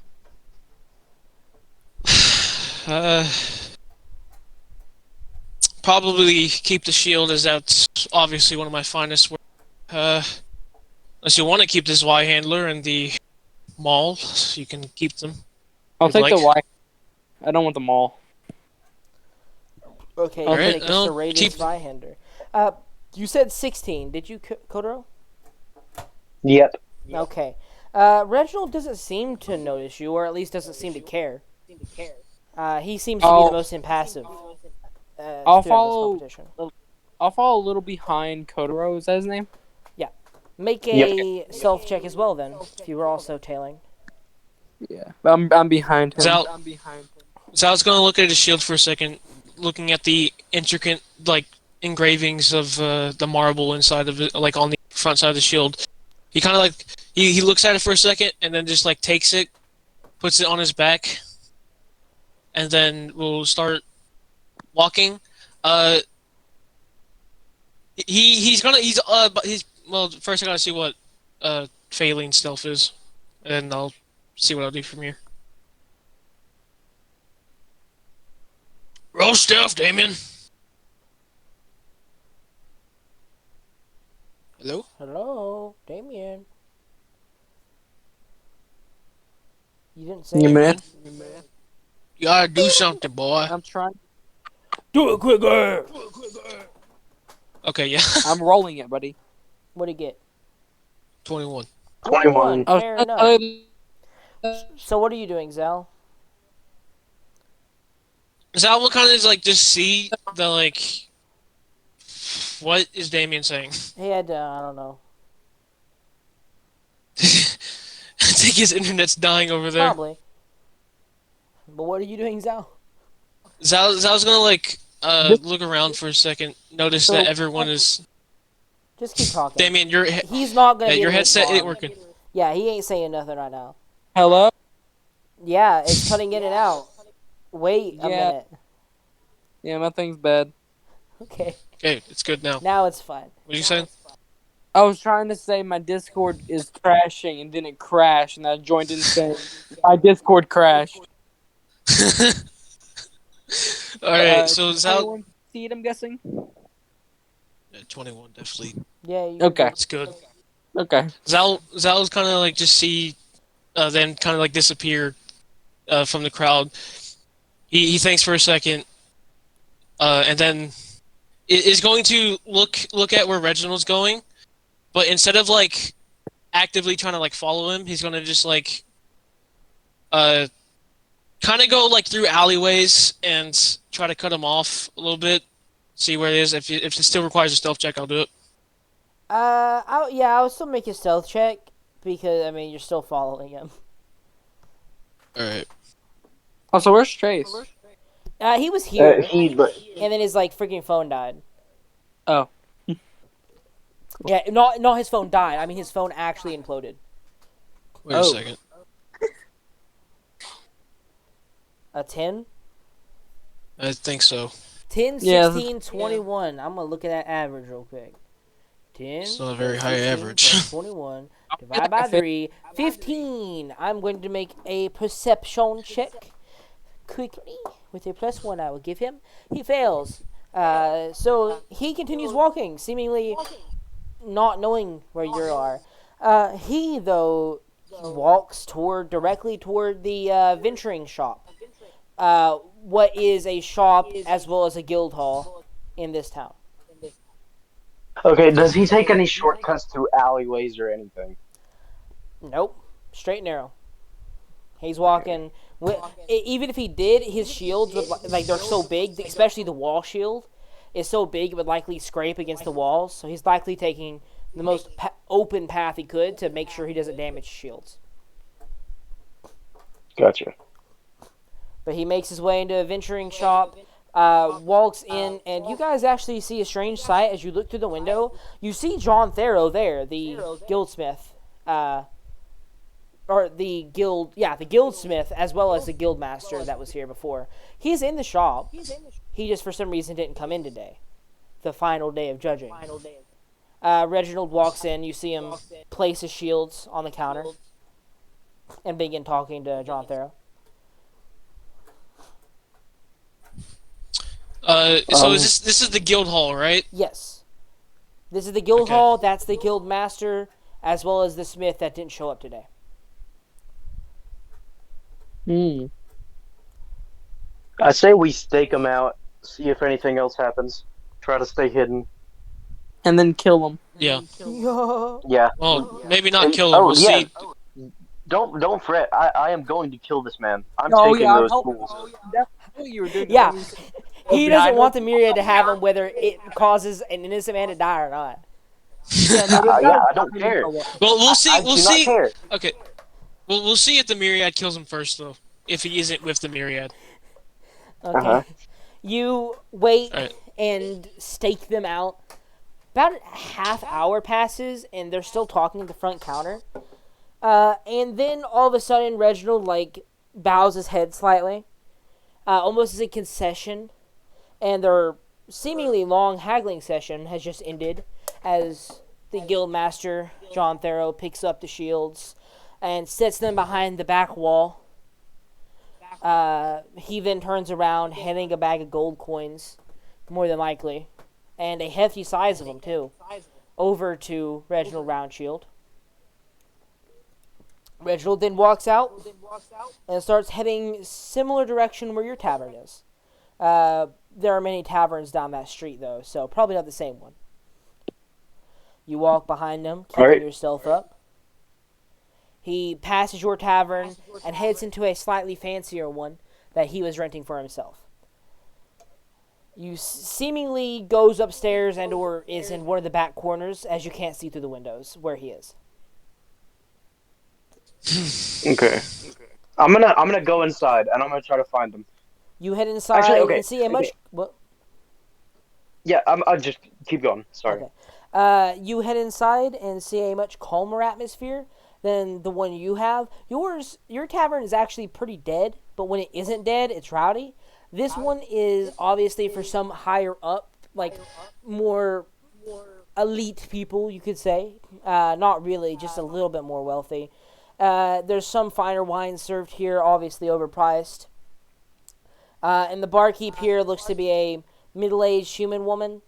Probably keep the shield, as that's obviously one of my finest work. Unless you want to keep this Y handler and the maul, you can keep them. I'll You'd take like. the Y. I don't want them all. Okay, you Alright, take the I'll Serradius keep- Zweihander. You said 16. Did you, Kotaro? Yep. Okay. Reginald doesn't seem to notice you, or at least doesn't seem to care. He seems to be the most impassive. I'll throughout this follow. competition. I'll follow a little behind Kotaro. Is that his name? Make a self check as well, then, if you were also tailing. Yeah. I'm behind him. Zal's gonna look at his shield for a second, looking at the intricate, engravings of the marble inside of it, on the front side of the shield. He kind of he looks at it for a second, and then just takes it, puts it on his back, and then we'll start walking. Well, first I gotta see what Phelan's stealth is, and I'll see what I'll do from here. Roll stealth, Damien. Hello? Hello, Damien. You didn't say You anything. man. You gotta do something, boy. I'm trying. Do it quicker! Okay, yeah. I'm rolling it, buddy. What'd he get? 21. 21. Fair enough. So what are you doing, Zal? Zal will kind of just see the What is Damien saying? He had I don't know. I think his internet's dying over there. Probably. But what are you doing, Zhao? Zal's gonna like This- look around for a second, notice that So, everyone is. Just keep talking. Damien, He's not gonna yeah, be your able to headset ain't respond. working. Yeah, he ain't saying nothing right now. hello? Yeah, it's cutting in and out. Wait a Yeah. minute. Yeah, my thing's bad. Okay, Okay, it's good now. now it's fine. What are you saying? I was trying to say my Discord is crashing, and then it crashed, and I joined in saying my Discord crashed. All right, so Can Zal, anyone see it, I'm guessing? 21 definitely. Yeah, you Okay. It's good. Okay. Zal's kind of like just see, then kind of like disappear, from the crowd. He thinks for a second, and then is going to look at where Reginald's going, but instead of like actively trying to like follow him, he's gonna just like uh kind of go like through alleyways and try to cut him off a little bit. See where it is. If it still requires a stealth check, I'll do it. I'll still make a stealth check because I mean you're still following him. All right. Also, where's Chase? He was here, But and then his like freaking phone died. Oh. Yeah, not his phone died. I mean his phone actually imploded. Wait a second. A 10? I think so. 10, Yeah, 16, 21. I'm gonna look at that average real quick. 10. It's not a very high 16, average. plus 21. Divide by 3. 15. I'm going to make a perception check quickly. With a +1 I will give him. He fails. So he continues walking, seemingly not knowing where you are. He, though, walks directly toward the venturing shop. What is a shop as well as a guild hall in this town. okay, does he take any shortcuts through alleyways or anything? Nope. Straight and narrow. He's walking. Even if he did, his shields would like they're so big, especially the wall shield is so big it would likely scrape against the walls. So he's likely taking the most open path he could to make sure he doesn't damage shields. Gotcha. But he makes his way into a venturing shop, walks in, and you guys actually see a strange sight as you look through the window. You see John Theroux there, the guildsmith, or the guildsmith, as well as the guildmaster that was here before. He's in the shop. He just, for some reason, didn't come in today, the final day of judging. Reginald walks in. You see him place his shields on the counter and begin talking to John Theroux. So this is the guild hall, right? Yes. This is the guild Okay. hall. That's the guild master, as well as the smith that didn't show up today. I say we stake him out, see if anything else happens. Try to stay hidden. And then kill him. Yeah. Yeah. Well, maybe not kill him. Oh, We'll yeah. see. Don't fret. I am going to kill this man. I'm Oh, taking yeah, those I'm fools. That's what you were doing. Yeah. He doesn't behind want the myriad to have him, whether it causes an innocent man to die or not. Yeah, I don't care. Well, we'll see. I We'll do see. not care. Okay. Well, we'll see if the myriad kills him first, though. If he isn't with the myriad. Okay. Uh-huh. You wait Alright. and stake them out. About a half hour passes, and they're still talking at the front counter. And then all of a sudden, Reginald bows his head slightly, almost as a concession, and their seemingly long haggling session has just ended as the guildmaster John Theroux picks up the shields and sets them behind the back wall. He then turns around, handing a bag of gold coins, more than likely, and a hefty size of them too, over to Reginald Roundshield. Reginald then walks out and starts heading similar direction where your tavern is. There are many taverns down that street, though, so probably not the same one. You walk behind him, keeping Alright. yourself up. He passes your tavern and heads into a slightly fancier one that he was renting for himself. You seemingly goes upstairs and or is in one of the back corners as you can't see through the windows where he is. Okay. I'm gonna go inside and I'm gonna try to find him. You head Actually, inside okay. and see a Okay. much what? Yeah, I'll just keep going. Sorry. Okay. You head inside and see a much calmer atmosphere than the one you have. Your tavern is actually pretty dead, but when it isn't dead, it's rowdy. This one is obviously for some higher up, like more elite people, you could say. Not really, just a little bit more wealthy. There's some finer wines served here, obviously overpriced. And the barkeep here looks to be a middle-aged human woman,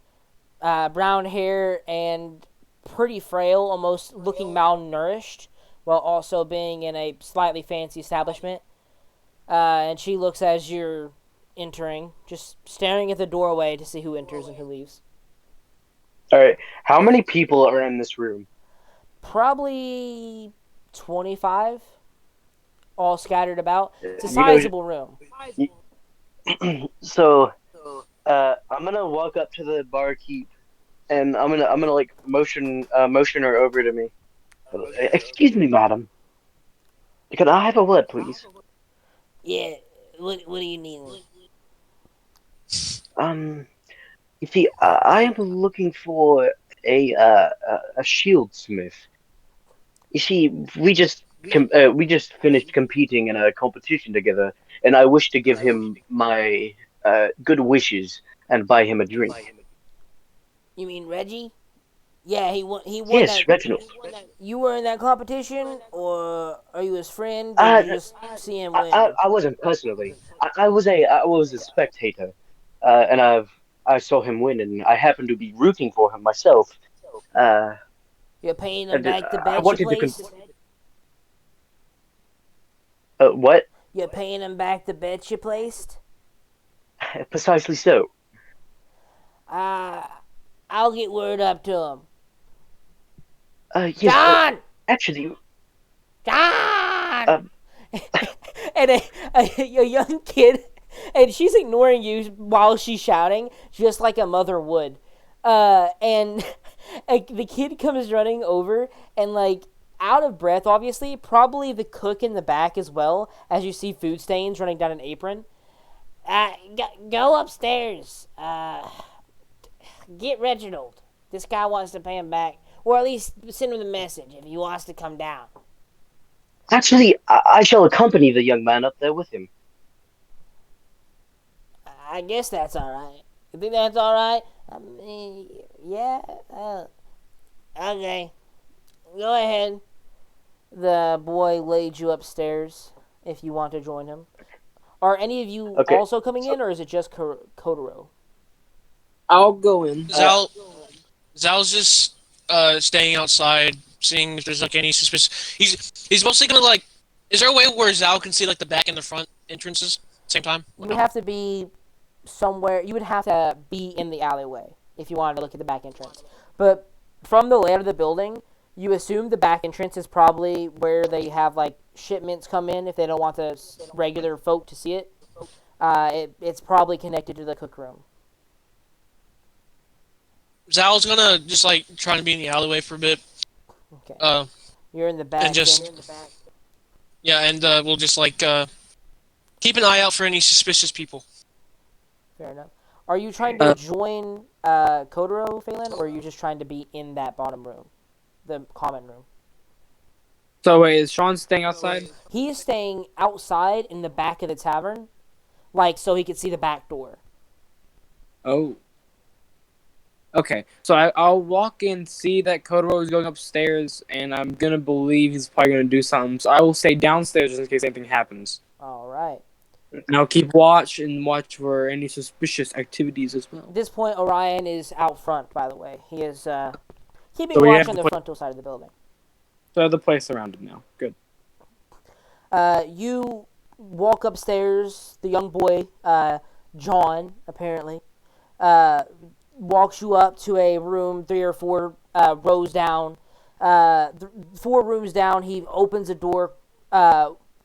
brown hair and pretty frail, almost looking malnourished, while also being in a slightly fancy establishment. And she looks as you're entering, just staring at the doorway to see who enters and who leaves. All right. How many people are in this room? Probably 25, all scattered about. It's a You know. sizable room. So, I'm gonna walk up to the barkeep and I'm gonna like motion her over to me. Excuse me, madam. Could I have a word, please? Yeah, what do you need? Um, you see, I am looking for a shield smith. You see, we just finished competing in a competition together, and I wish to give him my good wishes and buy him a drink. You mean Reggie? Yeah, he won that. Yes, Reginald. You were in that competition, or are you his friend, or Uh, did you just see him win? I wasn't personally. I was a spectator, and I saw him win, and I happened to be rooting for him myself. Uh, You're paying him and back the I bet you wanted to placed. what? You're paying him back the bet you placed. Precisely so. Uh, I'll get word up to him. Yes. John, Actually, John, uh, and a young kid, and she's ignoring you while she's shouting, just like a mother would. And the kid comes running over and like out of breath, obviously, probably the cook in the back as well, as you see food stains running down an apron. Go upstairs. Get Reginald. This guy wants to pay him back, or at least send him the message if he wants to come down. actually, I shall accompany the young man up there with him. I guess that's all right. You think that's all right? I mean, yeah. Okay. Go ahead. The boy laid you upstairs if you want to join him. Are any of you Okay. also coming So, in, or is it just Kotaro? I'll go in. Zal's just staying outside, seeing if there's like any suspicious. He's mostly gonna like. Is there a way where Zal can see like the back and the front entrances at the same time? You Or would no? have to be somewhere. You would have to be in the alleyway if you wanted to look at the back entrance. But from the layout of the building, you assume the back entrance is probably where they have like shipments come in if they don't want the regular folk to see it. It's probably connected to the cook room. Zal's gonna just like try to be in the alleyway for a bit. Okay. Uh, You're in the back. and just yeah, and we'll just like keep an eye out for any suspicious people. Fair enough. Are you trying to Uh, join Kotaro, Phelan, or are you just trying to be in that bottom room, the common room? so wait, is Sean staying outside? He is staying outside in the back of the tavern, like so he could see the back door. Oh. Okay, so I'll walk in, see that Kotaro is going upstairs, and I'm gonna believe he's probably gonna do something. So I will stay downstairs just in case anything happens. All right. And I'll keep watch and watch for any suspicious activities as well. At this point, Orion is out front. By the way, he is keeping So we watch have on the the frontal side of the building. So I have the place surrounded now. Good. You walk upstairs. The young boy, John, apparently, walks you up to a room 3 or 4 rows down. 4 rooms down, he opens a door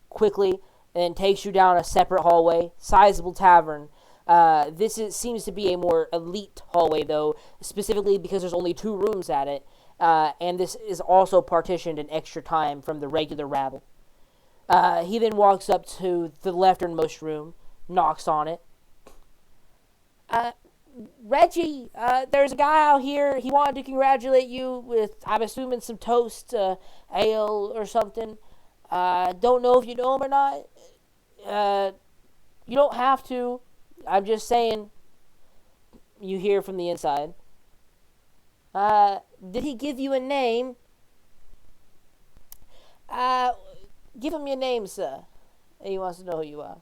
quickly and then takes you down a separate hallway. Sizable tavern, Seems to be a more elite hallway, though, specifically because there's only 2 rooms at it, and this is also partitioned an extra time from the regular rabble. He then walks up to the lefternmost room, knocks on it. Reggie, there's a guy out here. He wanted to congratulate you with, I'm assuming, some toast, ale or something. Don't know if you know him or not. You don't have to. I'm just saying. You hear from the inside. Did he give you a name? Give him your name, sir. He wants to know who you are.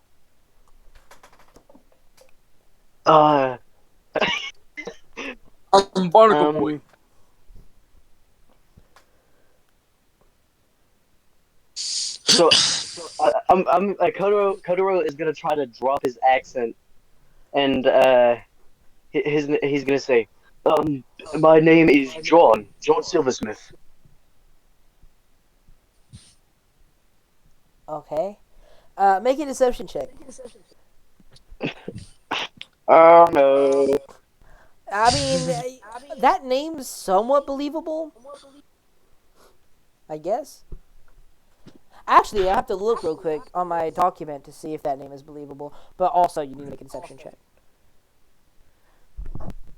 Uh, Barnacle Boy. so I'm Kotaro is gonna try to drop his accent, and he's gonna say, my name is John Silversmith. Okay. Make a deception check. Oh no. I mean, that name's somewhat believable. I guess. Actually, I have to look real quick on my document to see if that name is believable. But also, you need to make a deception check.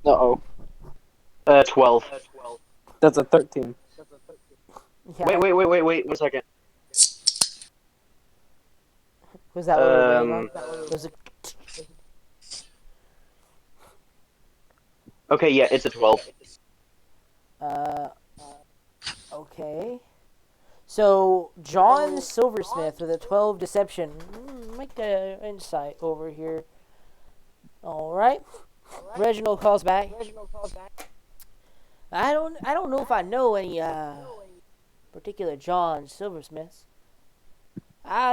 Uh-oh. 12. That's a 13. Yeah. Wait, 1 second. Was that what we were waiting on? Was it... Okay, yeah, it's a 12. Okay. So, John Silversmith with a 12 deception. Make an insight over here. Alright. Reginald calls back. I don't know if I know any particular John Silversmiths.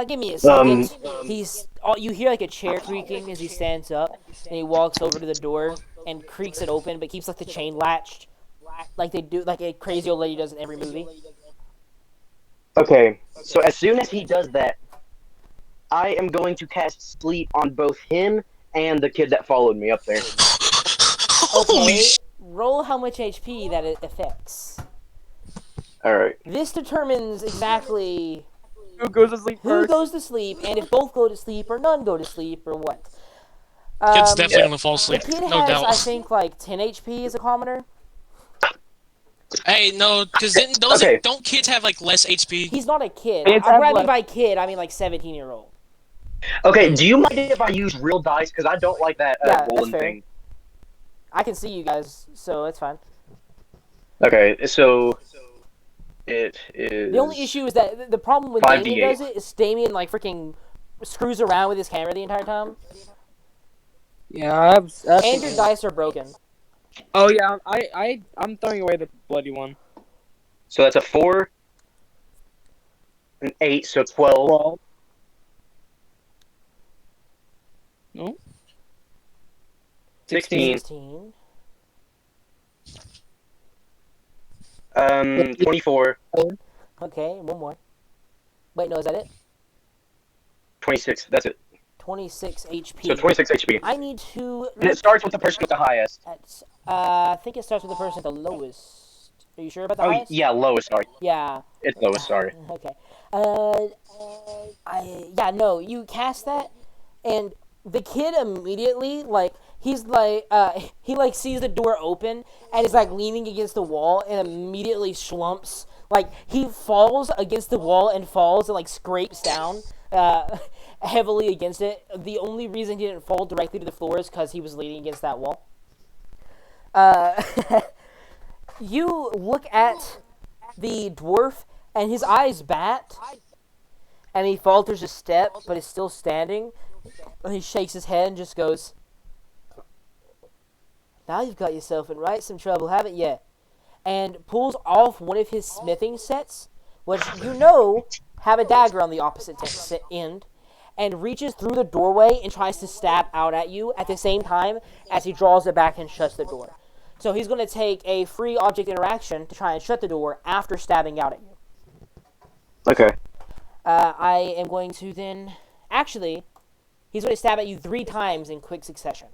Give me a second. You hear like a chair creaking as he stands up, and he walks over to the door and creaks it open, but keeps like the chain latched, like they do, like a crazy old lady does in every movie. Okay, so as soon as he does that, I am going to cast sleep on both him and the kid that followed me up there. Okay, roll how much HP that it affects. Alright. This determines exactly Who goes to sleep who first? goes to sleep, and if both go to sleep or none go to sleep or what. Kid's definitely gonna fall The asleep, kid no has, doubt. I think, like 10 HP as a commoner. Hey, no, because don't kids have like less HP? He's not a kid. Kids I'm have grabbing less- by kid, I mean like 17-year-old. Okay, do you mind if I use real dice? Because I don't like that Yeah, that's rolling fair. thing. I can see you guys, so it's fine. Okay, so it is... The only issue is that the problem when 5d8. Damien does it is Damien like freaking screws around with his camera the entire time, Yeah, and your dice are broken. Oh yeah, I'm throwing away the bloody one. So that's a 4, an 8, so 12. 12. No. 16. 16. 24. Okay, one more. Wait, no, is that it? 26, that's it. 26 HP. So 26 HP. I need to. And it starts with the person with the highest. I think it starts with the person at the lowest. Are you sure about the Oh, highest? yeah, lowest, sorry. Yeah. It's lowest, sorry. Okay. No, you cast that, and the kid immediately, like, he's like, he like sees the door open and is like leaning against the wall and immediately slumps. Like, he falls against the wall and falls and like scrapes down, heavily against it. The only reason he didn't fall directly to the floor is because he was leaning against that wall. You look at the dwarf, and his eyes bat, and he falters a step, but is still standing. And he shakes his head and just goes, "Now you've got yourself in right some trouble, haven't you?" And pulls off one of his smithing sets, which you know have a dagger on the opposite end, and reaches through the doorway and tries to stab out at you at the same time as he draws it back and shuts the door. So he's going to take a free object interaction to try and shut the door after stabbing out at you. Okay. I am going to then... Actually, He's going to stab at you 3 times in quick succession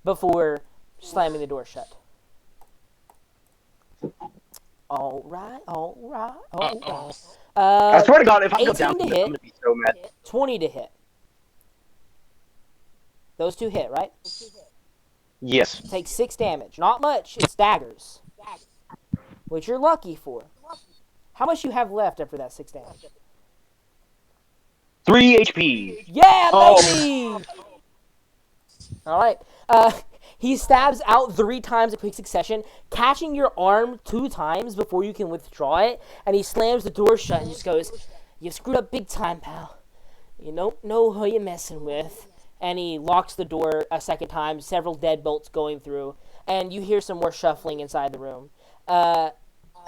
before slamming the door shut. All right. Uh-oh. I swear to God, if I go 18 down, to I'm hit, gonna be so mad. 20 to hit. Those 2 hit, right? Yes. Take 6 damage. Not much. It's daggers, which you're lucky for. How much you have left after that 6 damage? 3 HP. Yeah, Oh. baby! All right. He stabs out 3 times in quick succession, catching your arm 2 times before you can withdraw it, and he slams the door shut and just goes, "You screwed up big time, pal. You don't know who you're messing with." And he locks the door a second time, several deadbolts going through, and you hear some more shuffling inside the room.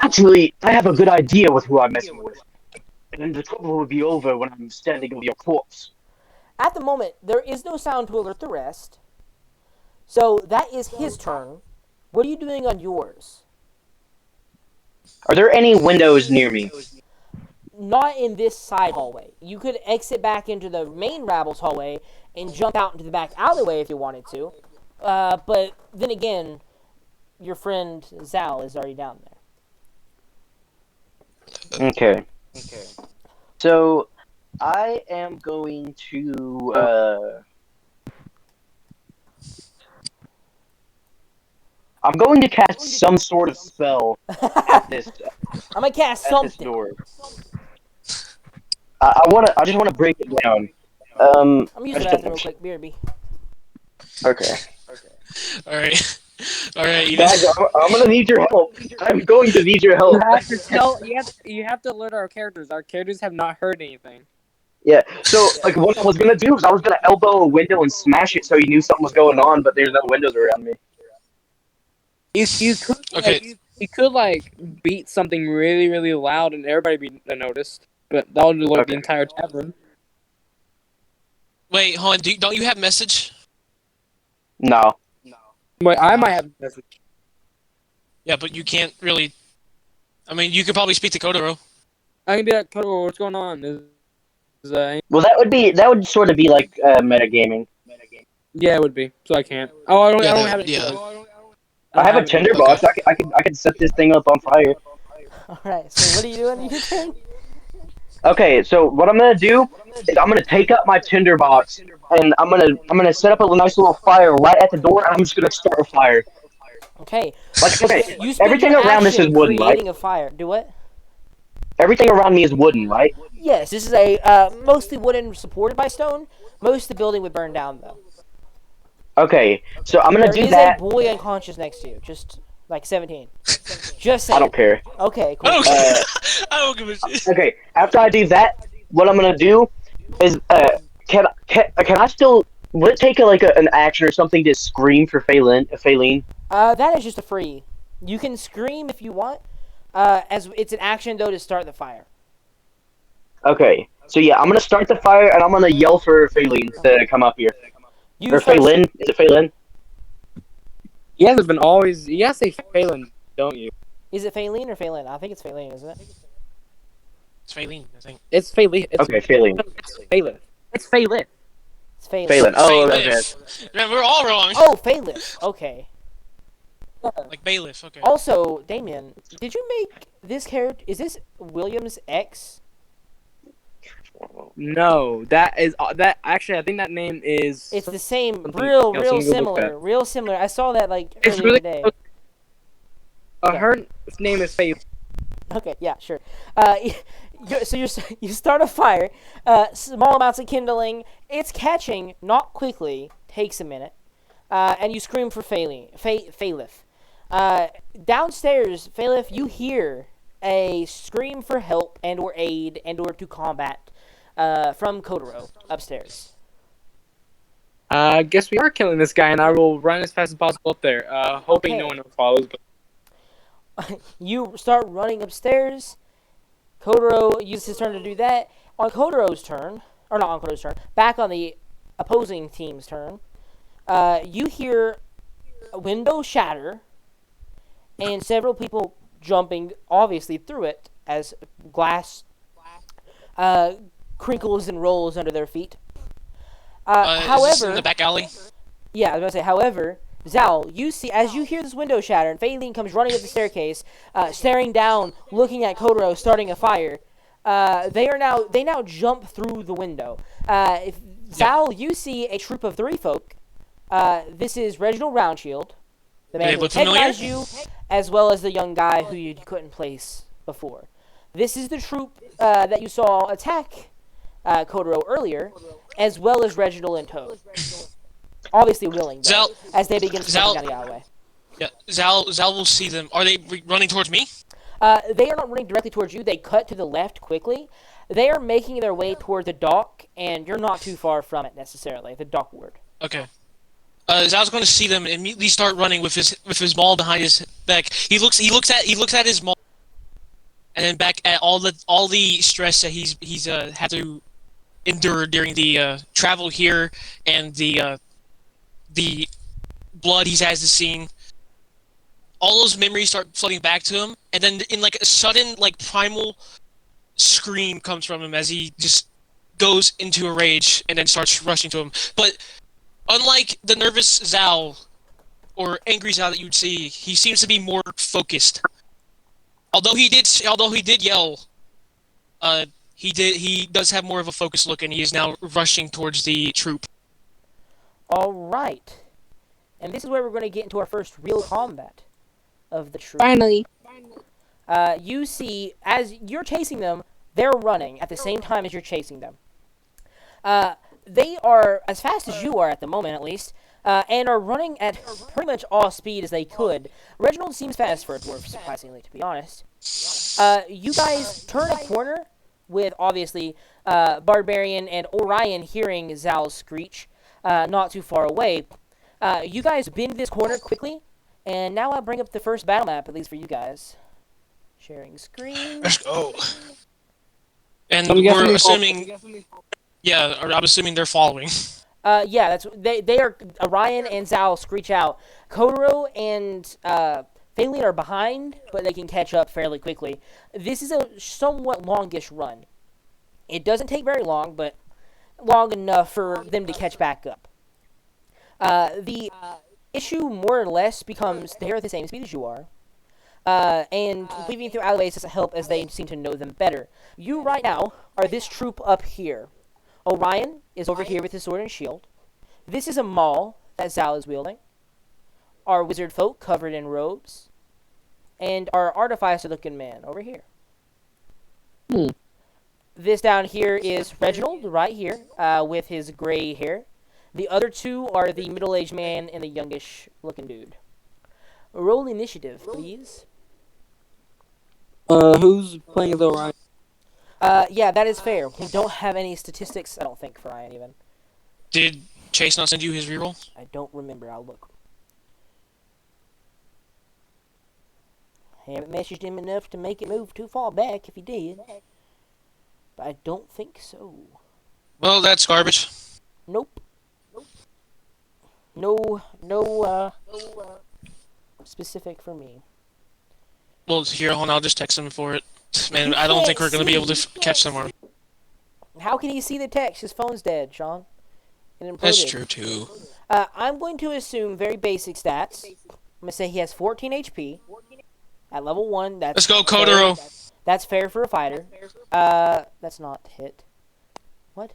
Actually, I have a good idea with who I'm messing with. And the trouble will be over when I'm standing over your corpse. At the moment, there is no sound to alert the rest, so that is his turn. What are you doing on yours? Are there any windows near me? Not in this side hallway. You could exit back into the main Rabbles hallway and jump out into the back alleyway if you wanted to. But then again, your friend Zal is already down there. Okay. So, I am going to, I'm going to cast some sort of spell at this I'm gonna cast at this something. door. I just wanna break it down. I'm I using the just bathroom real don't. quick. BRB. Okay. All right. All right. You Guys, I'm gonna need your help. I'm going to need your You help. have to tell. You have to alert our characters. Our characters have not heard anything. Yeah. So, like, what I was gonna do is I was gonna elbow a window and smash it so you knew something was going on, but there's no windows around me. You could Okay. you could like beat something really really loud and everybody be noticed, but that would alert the Okay. entire tavern. Wait, hold on. Don't you have message? No. Wait, I might have a message. Yeah, but you can't really. I mean, you could probably speak to Kotaro. I can do that. Kotaro, what's going on? Well, that would sort of be like metagaming. Yeah, it would be. So I can't. Oh, I don't have it. Yeah. I have a it. tinderbox. I could set this thing up on fire. All right. So what are you doing in your turn? Okay, so what I'm gonna do is I'm gonna take up my tinderbox and I'm gonna set up a nice little fire right at the door and I'm just gonna start a fire. Okay. Like, okay, You spend everything your around this is action wooden, right? creating a fire. Do what? Everything around me is wooden, right? Yes. This is a mostly wooden, supported by stone. Most of the building would burn down though. Okay, so I'm gonna There do is that. a boy unconscious next to you, just like 17. Just saying. I don't care. Okay, cool. I don't care. I don't give a shit. Okay, after I do that, what I'm gonna do is can I still would it take an action or something to scream for Faylene? That is just a free. You can scream if you want. As it's an action though to start the fire. Okay, so yeah, I'm gonna start the fire and I'm gonna yell for Faylene to come up here. You Or start- Faylene? Is it Faylene? You guys have been always. You guys say Phelan, don't you? Is it Faylene or Phelan? I think it's Faylene, isn't it? It's Faylene, I think. It's Phelan. Okay, Faylene. It's Phelan. It's Phelan. It's Phelan. Faylene. Oh, Bailiff. okay. Yeah, we're all wrong. Oh, Phelan. Okay. Like bailiff. Okay. Also, Damien, did you make this character? Is this William's ex? No, that is that. Actually, I think that name is. It's the same. Something Real else. Let me go look similar. that. Real similar. I saw that like It's earlier really. today. Her name is Phelan. Okay, yeah, sure. So you start a fire, small amounts of kindling. It's catching, not quickly. Takes a minute, and you scream for Phalif. Downstairs, Phalif, you hear a scream for help and or aid and or to combat from Kotaro upstairs. I guess we are killing this guy, and I will run as fast as possible up there, hoping Okay. no one follows. But You start running upstairs. Kotaro uses his turn to do that. On Kotaro's turn, or not on Kotaro's turn, back on the opposing team's turn, you hear a window shatter and several people jumping, obviously, through it as glass crinkles and rolls under their feet. Is this in However, the back alley? yeah, I was gonna say. However, Zal, you see as you hear this window shatter, and Faylene comes running up the staircase, staring down, looking at Kotaro starting a fire. They now jump through the window. Zal, you see a troop of 3 folk. This is Reginald Roundshield, the Do man they who look familiar? antagonized you, as well as the young guy who you couldn't place before. This is the troop that you saw attack Kotaro earlier, as well as Reginald and Toad. Obviously willing, though, Zal, as they begin stepping Zal, down the alleyway. yeah, Zal will see them. Are they running towards me? They are not running directly towards you. They cut to the left quickly. They are making their way toward the dock, and you're not too far from it necessarily. The dock ward. Okay. Zal's going to see them and immediately start running with his maul behind his back. He looks at his maul, and then back at all the stress that he's had to endure during the travel here and the blood he's has seen. All those memories start flooding back to him, and then in like a sudden like primal scream comes from him as he just goes into a rage and then starts rushing to him. But unlike the nervous Zal or angry Zal that you'd see, he seems to be more focused. Although he did yell, he does have more of a focused look, and he is now rushing towards the troop. All right, and this is where we're going to get into our first real combat of the troop. Finally. You see, as you're chasing them, they're running at the same time as you're chasing them. They are as fast as you are at the moment, at least, and are running at pretty much all speed as they could. Reginald seems fast for a dwarf, surprisingly, to be honest. You guys turn a corner with, obviously, Barbarian and Orion hearing Zal's screech not too far away. You guys bend this corner quickly, and now I'll bring up the first battle map, at least for you guys. Sharing screen. Let's go. And So I'm guessing we're they assuming, yeah, I'm assuming they're following. Yeah, they are. Orion and Zal screech out. Kotaro and Faylene are behind, but they can catch up fairly quickly. This is a somewhat longish run. It doesn't take very long, but long enough for them to catch back up. The issue more or less becomes they're at the same speed as you are. And weaving through alleyways doesn't help as they seem to know them better. You right now are this troop up here. Orion is over here with his sword and shield. This is a maul that Zal is wielding. Our wizard folk covered in robes. And our artificer-looking man over here. This down here is Reginald, right here, with his gray hair. The other two are the middle-aged man and the youngish-looking dude. Roll initiative, please. Who's playing as Orion? Yeah, that is fair. We don't have any statistics, I don't think, for Ryan, even. Did Chase not send you his reroll? I don't remember. I'll look. I haven't messaged him enough to make it move too far back if he did. But I don't think so. Well, that's garbage. Nope. No, specific for me. Well, here, hold on, I'll just text him for it. Man, I don't think we're going to be able to catch someone. How can he see the text? His phone's dead, Sean. It That's imploded. true, too. I'm going to assume very basic stats. I'm going to say he has 14 HP. At level 1, that's Let's go, fair. Kotaro. That's fair for a fighter. That's not hit. What?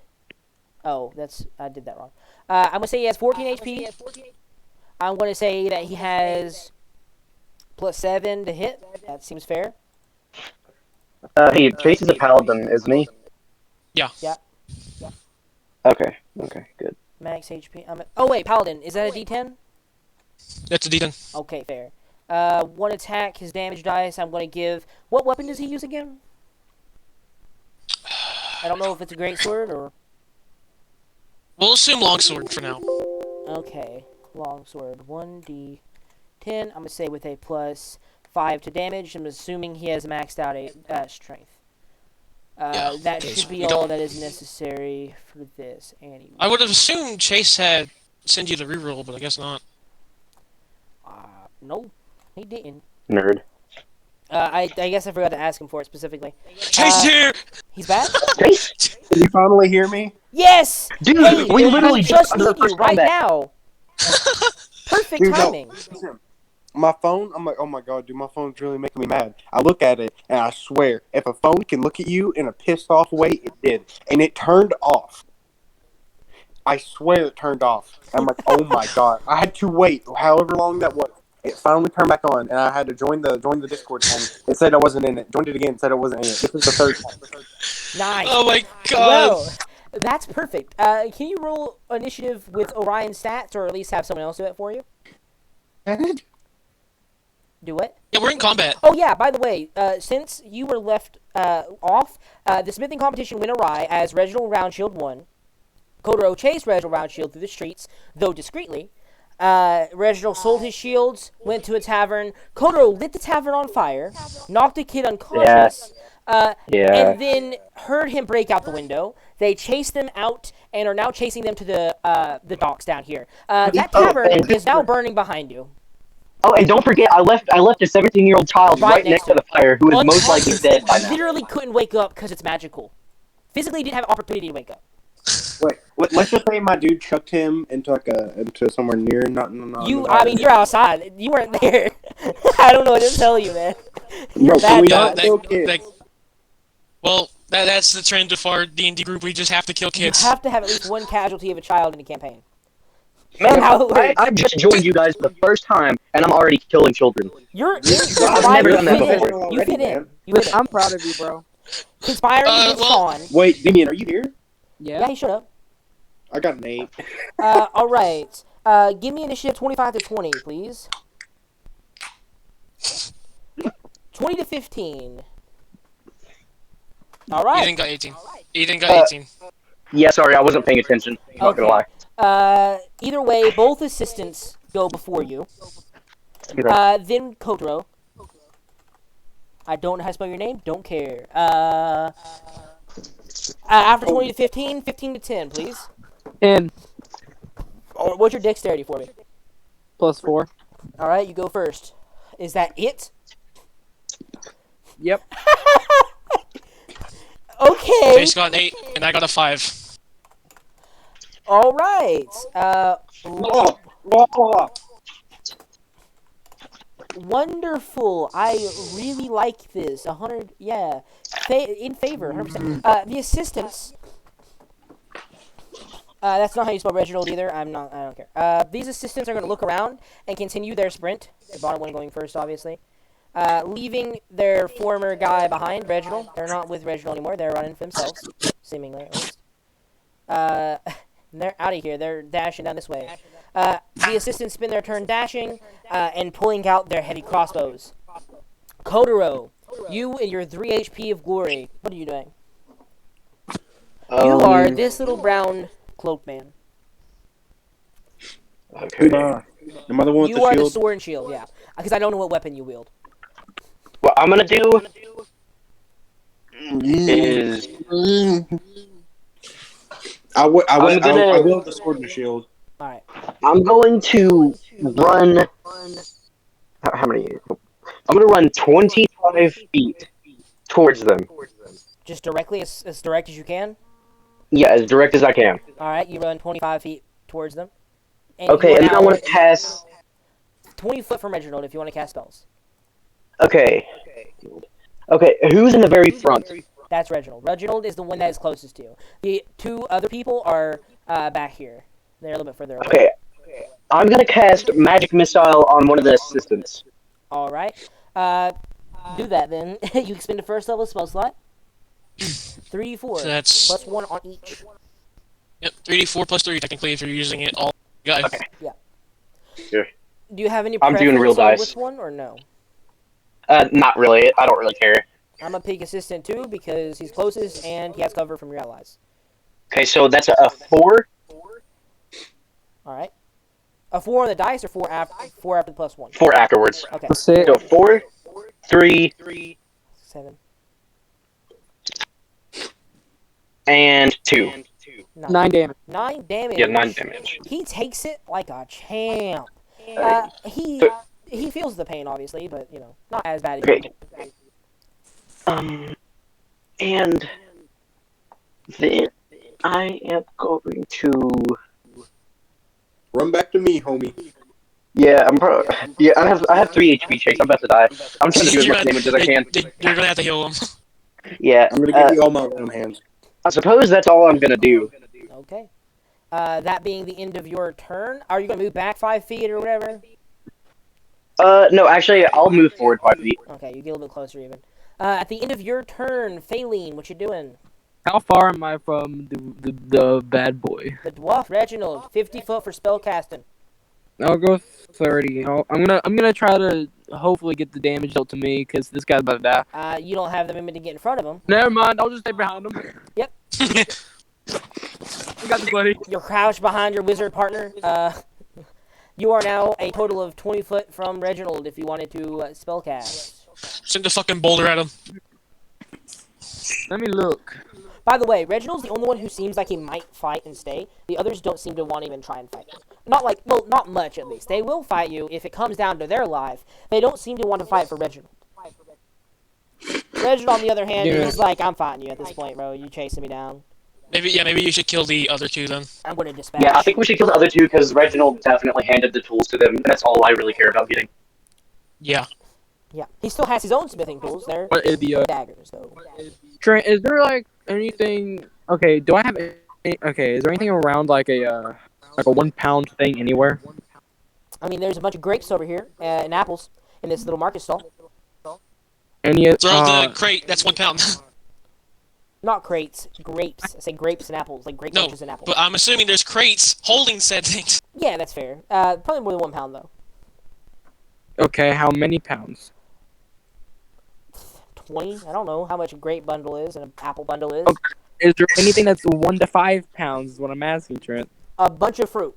Oh, I did that wrong. I'm going to say he has 14 HP. I'm going to say that he has +7 to hit. That seems fair. Hey, Chase is a paladin, isn't he? Yeah. Yeah. Okay, good. Max HP. Oh, wait, Paladin. Is that a D10? That's a D10. Okay, fair. 1 attack, his damage dice, I'm going to give... What weapon does he use again? I don't know if it's a greatsword or... We'll assume longsword for now. Okay, longsword. 1d10. I'm going to say with a +5 to damage. I'm assuming he has maxed out strength. Yeah, that okay, should so be we all don't- that is necessary for this. Anyway. I would have assumed Chase had sent you the reroll, but I guess not. No, he didn't. Nerd. I guess I forgot to ask him for it specifically. Chase is here! He's back? Chase? Can you finally hear me? Yes! Dude, Hey, we literally just just under our need you first right combat. now. Perfect Dude, no. timing. Listen, my phone, I'm like, oh my god, dude, my phone's really making me mad. I look at it, and I swear, if a phone can look at you in a pissed off way, it did. And it turned off. I swear it turned off. I'm like, oh my god. I had to wait however long that was. It finally turned back on, and I had to join the Discord thing. It said I wasn't in it. Joined it again, said I wasn't in it. This is the third time. Nice. Oh my god. Well, that's perfect. Can you roll initiative with Orion's stats, or at least have someone else do it for you? Do what? Yeah, we're in combat. Oh yeah. By the way, since you were left off, the smithing competition went awry as Reginald Roundshield won. Kotaro chased Reginald Roundshield through the streets, though discreetly. Reginald sold his shields, went to a tavern. Kotaro lit the tavern on fire, knocked a kid unconscious, and then heard him break out the window. They chased them out and are now chasing them to the docks down here. That tavern is now burning behind you. Oh, and don't forget, I left a 17-year-old child right next to the fire, who is most likely dead by now. Literally couldn't wake up because it's magical. Physically didn't have opportunity to wake up. Wait, let's just say my dude chucked him into into somewhere near. You're outside. You weren't there. I don't know what to tell you, man. You're Bro, bad. can we guy. not kill kids? Well, that's the trend of our D&D group. We just have to kill You kids. have to have at least one casualty of a child in a campaign. Man, How it works. I just joined you guys for the first time, and I'm already killing children. You're I've never done that before. You fit in. You fit in. I'm proud of you, bro. Conspiring against Sean. Wait, Damien, are you here? Yeah, he showed up. I got an 8. All right. Give me initiative 25 to 20, please. 20 to 15. All right. Ethan got 18. Ethan got 18. Yeah, sorry, I wasn't paying attention. I'm not gonna lie. Either way, both assistants go before you. Then Kotaro. I don't know how to spell your name. Don't care. After 20 to 15, 15 to 10, please. And Or what's your dexterity for me? +4. All right, you go first. Is that it? Yep. Okay. Face got an 8, and I got a 5. All right. Wonderful. I really like this. 100. Yeah. In favor. 100%. The assistants. That's not how you spell Reginald either. I don't care. These assistants are going to look around and continue their sprint. The bottom one going first, obviously. Leaving their former guy behind, Reginald. They're not with Reginald anymore. They're running for themselves, seemingly at least. They're out of here. They're dashing down this way. The assistants spend their turn dashing and pulling out their heavy crossbows. Kotaro, you and your 3 HP of glory. What are you doing? You are this little brown cloaked man. Okay. Your mother wants You the are the shield. sword and shield, yeah. Because I don't know what weapon you wield. What I'm gonna do is I gonna- wield the sword and the shield. All right. I'm going to run. How many? I'm gonna run 25 feet towards them. Just directly, as direct as you can. Yeah, as direct as I can. All right, you run 25 feet towards them. And Okay, you are and then I now want to cast. 20 foot from Reginald if you want to cast spells. Okay. Okay, who's in the very front? That's Reginald. Reginald is the one that is closest to you. The 2 other people are back here. They're a little bit further away. Okay, I'm gonna cast Magic Missile on one of the assistants. All right. Do that then. You expend a first level spell slot. 3d4. So that's Plus 1 on each. yep, 3d4 plus 3 technically if you're using it all. Yeah. Okay. Do you have any I'm doing real preference on dice. which one or no? Not really. I don't really care. I'm gonna pick assistant 2 because he's closest and he has cover from your allies. Okay, so that's a 4. All right. A 4 on the dice or 4 after the plus 1? 4 afterwards. Okay. That's it. So 4, 3, 7. and 2. 9 damage. 9 damage. Yeah, 9 damage. He takes it like a champ. He feels the pain, obviously, but, you know, not as bad as Okay. you. And Then I am going to. Run back to me, homie. Yeah, yeah. I have 3 HP, Chase. I'm about to die. I'm trying to do as you're much gonna, damage as I can. you're gonna have to heal him. Yeah. I'm gonna give you all my round hands. I suppose that's all I'm gonna do. Okay. That being the end of your turn, are you gonna move back 5 feet or whatever? No, actually, I'll move forward 5 feet. Okay, you get a little bit closer even. At the end of your turn, Faline, what you doing? How far am I from the bad boy? The dwarf Reginald, 50 foot for spell casting. I'll go 30. I'm gonna try to hopefully get the damage dealt to me because this guy's about to die. You don't have the movement to get in front of him. Never mind. I'll just stay behind him. Yep. We got this, buddy. You're crouched behind your wizard partner. You are now a total of 20 foot from Reginald if you wanted to spell cast. Send a fucking boulder at him. Let me look. By the way, Reginald's the only one who seems like he might fight and stay. The others don't seem to want to even try and fight. Not much at least. They will fight you if it comes down to their life. They don't seem to want to fight for Reginald. Reginald, on the other hand, is like, I'm fighting you at this point, bro. You chasing me down. Maybe you should kill the other two then. I'm going to dispatch. Yeah, I think we should kill the other 2 because Reginald definitely handed the tools to them. That's all I really care about getting. Yeah. Yeah, he still has his own smithing tools. They're What is the daggers, though. Trent? Is there like anything? Okay. Do I have? Okay. Is there anything around like a 1 pound thing anywhere? I mean, there's a bunch of grapes over here and apples in this little market stall. Any? Throw the crate. That's 1 pound. Not crates, grapes. I say grapes and apples, like grape No, bunches and apples. but I'm assuming there's crates holding said things. Yeah, that's fair. Probably more than 1 pound, though. Okay. How many pounds? 20? I don't know how much a grape bundle is and an apple bundle is. Okay. Is there anything that's 1 to 5 pounds? Is what I'm asking, Trent. A bunch of fruit.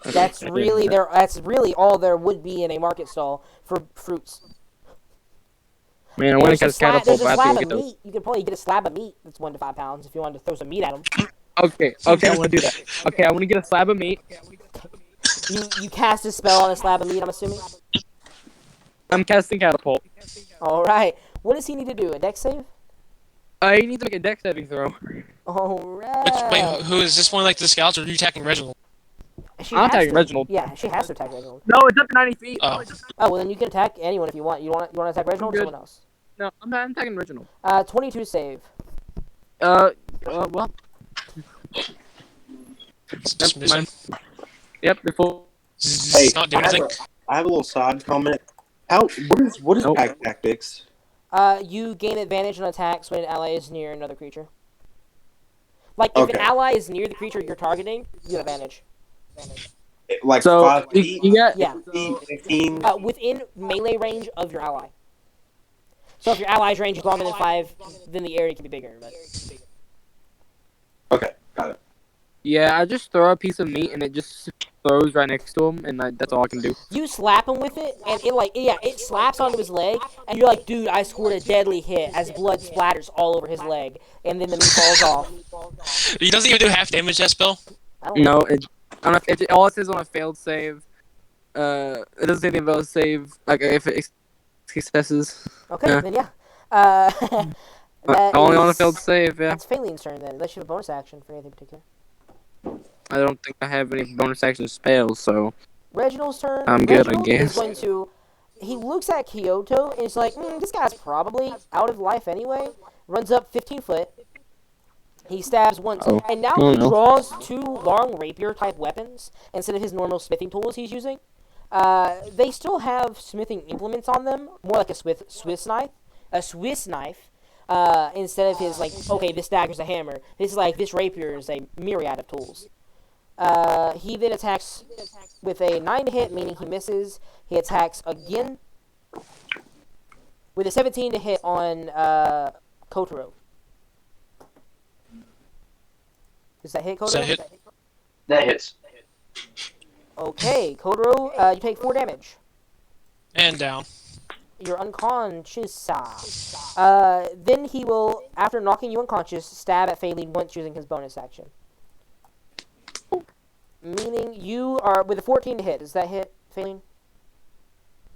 That's really all there would be in a market stall for fruits. Man, I want to There's catch catapult, a but I slab have to of get those. meat. You could probably get a slab of meat that's 1 to 5 pounds if you wanted to throw some meat at them. Okay, I want to do that. Okay, I want to get a slab of meat. You cast a spell on a slab of meat, I'm assuming? I'm casting catapult. Alright. What does he need to do? A dex save? I need to make a dex saving throw. Alright. Wait, who is this one like the scouts or are you attacking Reginald? She I'm has attacking to- Reginald. Yeah, she has to attack Reginald. No, it's up to 90 feet. Oh. Oh, well then you can attack anyone if you want. You want to attack Reginald or Good. someone else? No, I'm attacking Reginald. 22 save. Well. Dismiss him. Yep, they're full. Hey, Not doing anything. I have a little side comment. What is Nope. pack tactics? You gain advantage on attacks when an ally is near another creature. Like, if an Okay. ally is near the creature you're targeting, you have advantage. Like So 5 you, feet, you got Yeah. 15. Within melee range of your ally. So if your ally's range is longer than 5, then the area can be bigger. But Okay, got it. Yeah, I just throw a piece of meat and it just throws right next to him, and that's all I can do. you slap him with it, and it slaps onto his leg, and you're like, dude, I scored a deadly hit as blood splatters all over his leg, and then the meat falls off. He doesn't even do half damage that spell. I don't know. No, all it says on a failed save. It doesn't say anything about a save. Like if it successes. Okay, Yeah. then yeah. That Only on a is- failed save. Yeah. That's Phalene's turn then, unless you have a bonus action for anything particular. I don't think I have any bonus action spells, so Reginald's turn. I'm good, I Reginald guess. Is going to. He looks at Kyoto and is like, this guy's probably out of life anyway. Runs up 15 foot. He stabs once, Oh. and now Oh, he no. draws 2 long rapier type weapons instead of his normal smithing tools he's using. They still have smithing implements on them, more like a Swiss knife. A Swiss knife. Instead of his like, okay, this dagger's a hammer. This rapier is a myriad of tools. He then attacks with a 9 to hit, meaning he misses. He attacks again with a 17 to hit on Kotaro. Does that hit, Kotaro? Does that hit? That hits. Okay, Kotaro, you take 4 damage. And down. You're unconscious. Then he will, after knocking you unconscious, stab at Phaline once using his bonus action. Meaning you are with a 14 to hit. Does that hit, Phaline?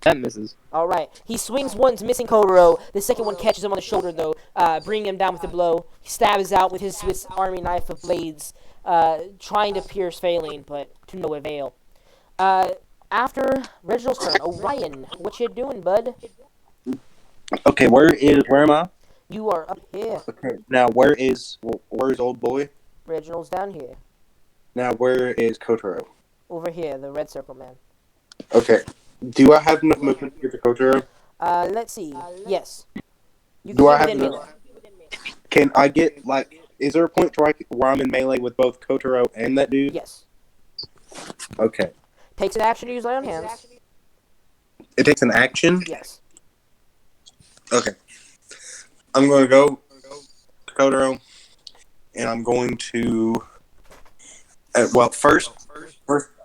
That misses. All right. He swings once, missing Kotaro. The second one catches him on the shoulder, though, bringing him down with a blow. He stabs out with his Swiss Army knife of blades, trying to pierce, failing, but to no avail. After Reginald's turn, Orion, what you doing, bud? Okay, where am I? You are up here. Okay, now where's old boy? Reginald's down here. Now where is Kotaro? Over here, the red circle man. Okay, do I have enough movement to get to Kotaro? Let's see. Yes. You can Do I get have within enough? melee. Can I get Is there a point where I'm in melee with both Kotaro and that dude? Yes. Okay. Takes an action to use lay on hands. It takes an action. Yes. Okay. I'm going to go to Kotaro, and I'm going to.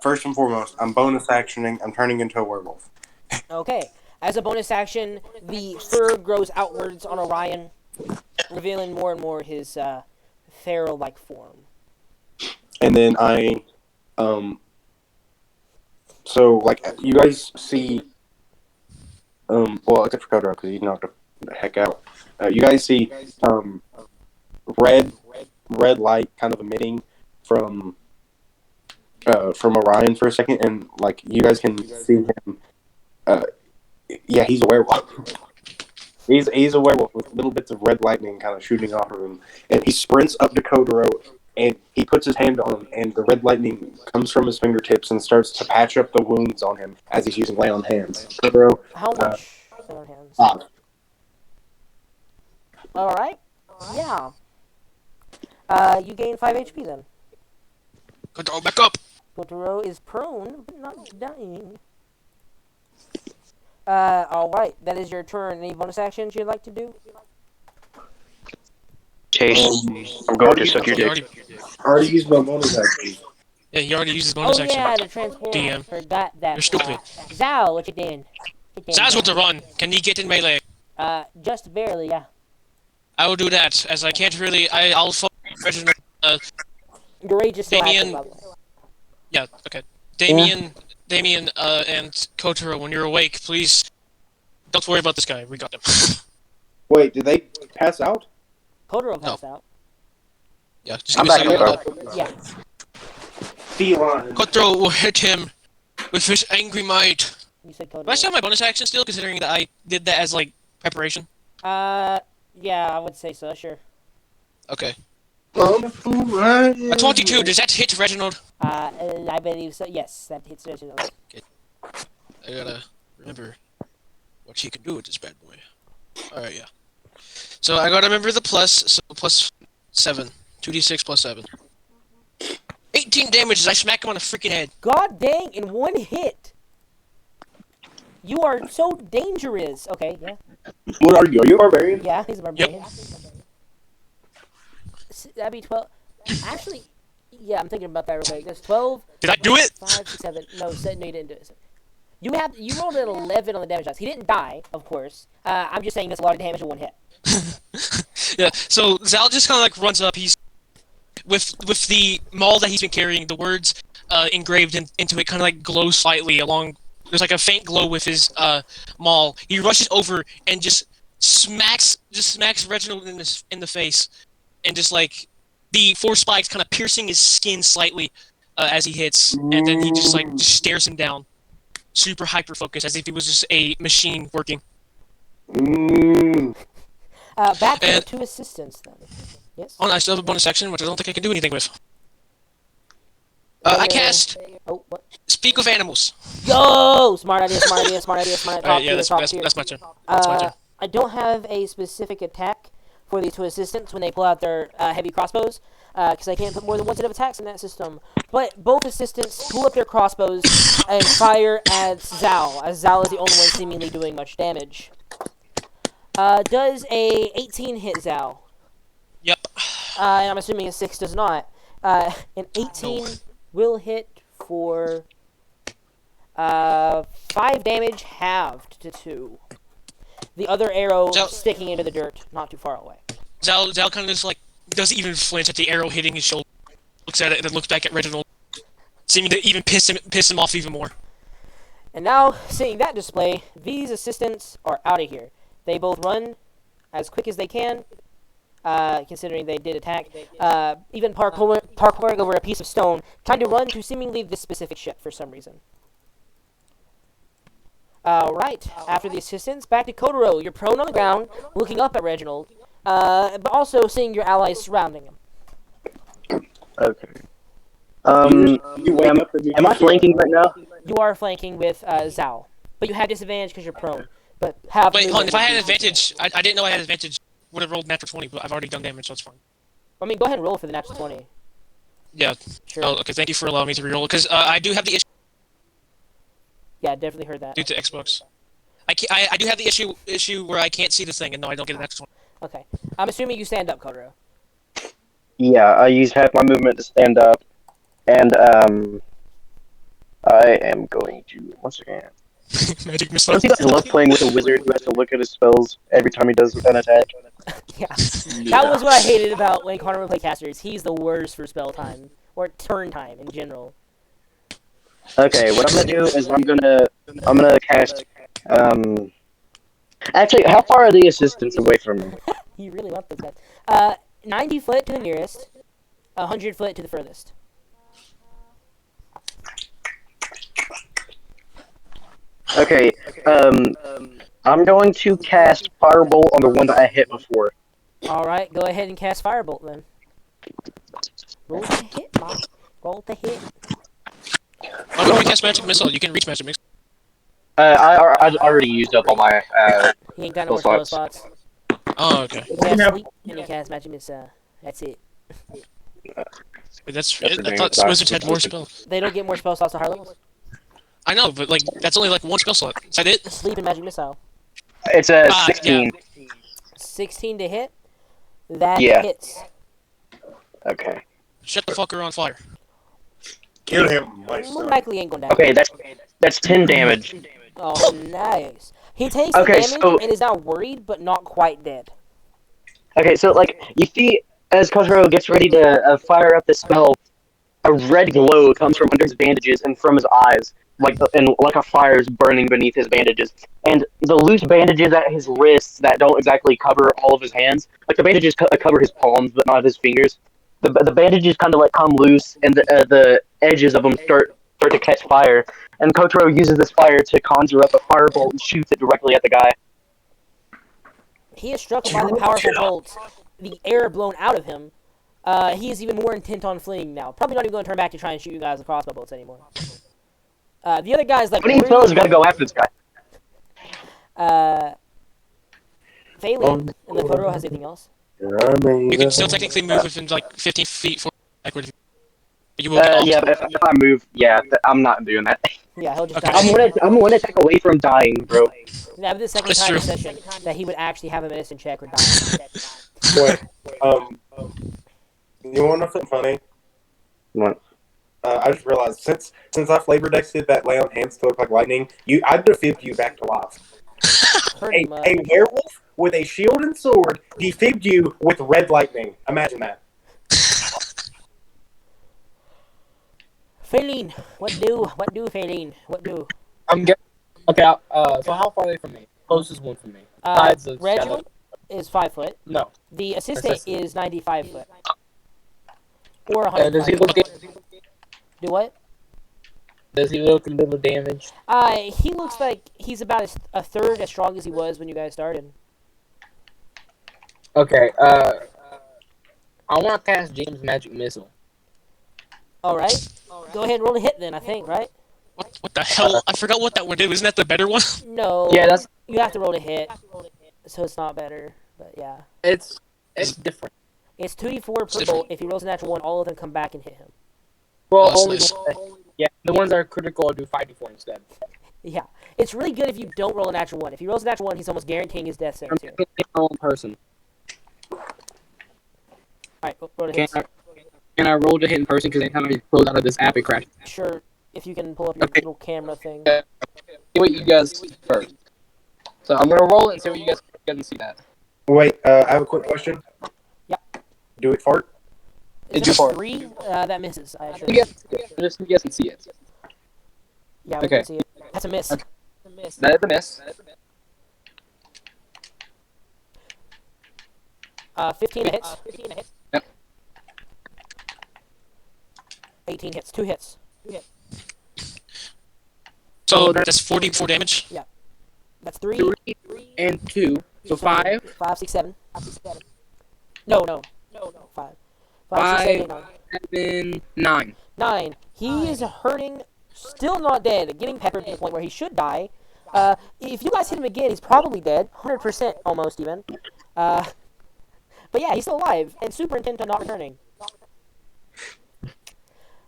First and foremost, I'm bonus actioning. I'm turning into a werewolf. Okay. As a bonus action, the fur grows outwards on Orion, revealing more and more his feral-like form. And then so you guys see, well, except for Kotaro because he's knocked the heck out. You guys see, red light kind of emitting from Orion for a second, and you guys can see him. Yeah, he's a werewolf. He's a werewolf with little bits of red lightning kind of shooting off of him, and he sprints up to Kotaro, and he puts his hand on him, and the red lightning comes from his fingertips and starts to patch up the wounds on him as he's using lay on hands. Kotaro, How much lay on hands? 5. All right. Yeah. You gain 5 HP then. Control back up. Kotaro is prone, but not dying. Alright, that is your turn. Any bonus actions you'd like to do? Chase, I'm going to suck your dick. I already used my bonus action. Yeah, he already used his bonus Oh action. yeah, the transform. DM. Forgot that. You're stupid. Zao, what you doing? Zaz with the run. Can he get in melee? Just barely, yeah. I will do that, as I can't really. I'll follow Reginald. Your rage is still Damien- active, by the way. Yeah, okay. Damien, and Kotaro, when you're awake, please don't worry about this guy. We got him. Wait, did they pass out? Kotaro passed out. Yeah, just give me a second. Yeah. Feline. Kotaro will hit him with his angry might. You said Kotaro. Do I still have my bonus action still, considering that I did that as, preparation? Yeah, I would say so, sure. Okay. A 22, does that hit Reginald? I believe so. Yes, that hits Reginald. I gotta remember what he can do with this bad boy. Alright, yeah. So I gotta remember the plus, so plus 7. 2d6 plus 7. 18 damage as I smack him on the freaking head. God dang, in one hit! You are so dangerous. Okay, yeah. What are you? Are you a barbarian? Yeah, he's a barbarian. Yep. That'd be 12. Actually, yeah, I'm thinking about that real quick. There's 12. Did I do it? 5, 6, 7. No, no, you didn't do it. You rolled an 11 on the damage dice. He didn't die, of course. I'm just saying that's a lot of damage in one hit. Yeah, so Zal just kind of runs up. He's with the maul that he's been carrying. The words engraved into it kind of glow slightly along. There's a faint glow with his maul. He rushes over and just smacks Reginald in the face, and just the 4 spikes kind of piercing his skin slightly as he hits, and then he just just stares him down, super hyper focused, as if he was just a machine working. Back to the And- 2 assistants then. Yes. Oh, I still have a bonus action, which I don't think I can do anything with. I cast Oh, what? Speak of Animals. Yo! Smart idea, smart idea, smart idea, smart idea. Top Yeah, tier, that's top my tier. turn. That's my turn. I don't have a specific attack for these 2 assistants when they pull out their heavy crossbows, because I can't put more than 1 set of attacks in that system. But both assistants pull up their crossbows and fire at Zal, as Zal is the only one seemingly doing much damage. Does a 18 hit Zal? Yep. And I'm assuming a 6 does not. An 18 will hit for 5 damage, halved to 2. The other arrow Zal- sticking into the dirt, not too far away. Zal kind of just doesn't even flinch at the arrow hitting his shoulder. Looks at it and then looks back at Reginald, seeming to even piss him off even more. And now, seeing that display, these assistants are out of here. They both run as quick as they can, considering they did attack. Even parkouring over a piece of stone, trying to run to seemingly this specific ship for some reason. Alright, after the assistants, back to Kotaro. You're prone on the ground, looking up at Reginald, but also seeing your allies surrounding him. Okay. You wake up and Am I flanking right now? You are flanking with Zhao, but you have disadvantage because you're prone. But have Wait, hold on. movement If I would had be- advantage, I didn't know I had advantage. Would have rolled natural 20, but I've already done damage, so it's fine. I mean, go ahead and roll for the natural 20. Yeah. Sure. Oh, okay. Thank you for allowing me to reroll because I do have the issue Yeah, definitely heard that. due to Xbox. I do have the issue where I can't see the thing, and no, I don't get an natural 20. Okay. I'm assuming you stand up, Kotaro. Yeah, I use half my movement to stand up, and I am going to once again. Magic missile. Don't you guys love playing with a wizard who has to look at his spells every time he does an attack? Yeah. That was what I hated about when Connor would play casters. He's the worst for spell time. Or turn time in general. Okay, what I'm gonna do is I'm gonna cast. Actually, how far are the assistants away from me? You really want those guys. 90 foot to the nearest. 100 foot to the furthest. Okay, I'm going to cast Firebolt on the one that I hit before. Alright, go ahead and cast Firebolt then. Roll the hit, Mom. Roll the hit. I'm going to cast magic missile. You can reach magic missile. I already used up all my He ain't got no more spell slots. Oh, okay. You cast sleep and you cast magic missile. That's it. Wait, that's That's I thought wizards had more spells. They don't get more spell slots on higher levels. I know, but like that's only like one spell slot. Is that it? Sleep and magic missile. It's a Ah, 16. 16 to hit. That Yeah. hits. Okay. Shut the fucker on fire. kill him, my More son. likely ain't going down. Okay, that's 10 damage. Oh, nice. He takes Okay, the damage so- and is now worried, but not quite dead. Okay, so like you see, as Kotaro gets ready to fire up the spell, a red glow comes from under his bandages and from his eyes, like a fire is burning beneath his bandages. And the loose bandages at his wrists that don't exactly cover all of his hands, like the bandages cover his palms but not his fingers. The bandages kind of like come loose, and the edges of them start to catch fire. And Kotaro uses this fire to conjure up a firebolt and shoots it directly at the guy. He is struck by the powerful bolt, the air blown out of him. He is even more intent on fleeing now. Probably not even going to turn back to try and shoot you guys with crossbow bolts anymore. The other guy's like... What do you fellas gotta go after this guy? Phelan, and the Kotaro has anything else? You can still technically move within like 15 feet for backward. But you will get Yeah, but if I move, I'm not doing that. Yeah, he'll just Okay. die. I'm one attack away from dying, bro. Yeah, but the second That's time in true. session that he would actually have a medicine check or die. Wait, you want to know something funny? What? I just realized since I flavor dexted that lay on hands to look like lightning, I defibbed you back to life. Pretty much. A werewolf with a shield and sword defibbed you with red lightning. Imagine that. Phelan, what do, Phelan? What do? I'm getting. Okay, so how far are they from me? Closest one from me. Besides the Reginald is 5 foot. No. The assistant Assistant. is 95 foot. Or Does he 105 look? foot. Do what? Does he look a little damaged? He looks like he's about a third as strong as he was when you guys started. Okay. I want to cast James' magic missile. Alright. Go ahead and roll a hit then, I think, right? What the hell? I forgot what that one did. Isn't that the better one? No. Yeah, that's You have to roll a hit. So it's not better. But yeah. it's different. It's 2d4 per bolt. If he rolls a natural 1, all of them come back and hit him. Well, That's only nice. yeah, the ones that are critical I'll do 5d4 instead. Yeah. It's really good if you don't roll a natural 1. If he rolls a natural 1, he's almost guaranteeing his death I'm sentence here. taking my own person. Alright, roll a Can hit. I roll to hit in person because anytime I close out of this app it crashes? Sure. If you can pull up your Okay. little camera thing. See what you guys see first. So I'm gonna roll it and see what you guys can see that. Wait, I have a quick question. Yeah. Do it fart? Is It's it a your 3? That misses, I assure You you. guys, just so you guys can see it. Yeah, we Okay. can see it. That's a miss. That is a miss. 15 hits. Yep. 18 hits. 2 hits. So that's 44 damage. That's 3. 3 and 2. So 5. 5, 6, 7. No. 5. 5, 6, 7, 8, 9. 7, 9. 9. He is hurting, still not dead, getting peppered to the point where he should die. If you guys hit him again, he's probably dead. 100% almost even. But yeah, he's still alive and super intent on not returning.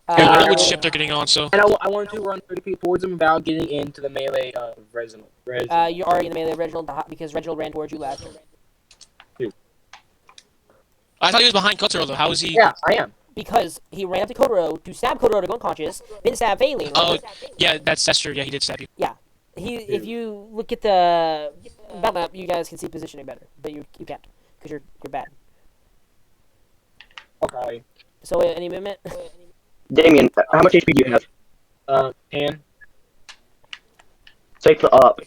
I don't know which ship they're getting on, so. And I wanted to run 30 feet towards him without getting into the melee of Reginald. You're already in the melee of Reginald because Reginald ran towards you last turn. I thought he was behind Kotaro, though. How is he? Yeah, I am. Because he ran up to Kotaro to stab Kotaro to go unconscious, then stab Valine. Oh, yeah, that's true. Yeah, he did stab you. If you look at the battle map, you guys can see positioning better, but you can't because you're bad. Okay. So any movement? Damien, how much HP do you have? 10. Take the up.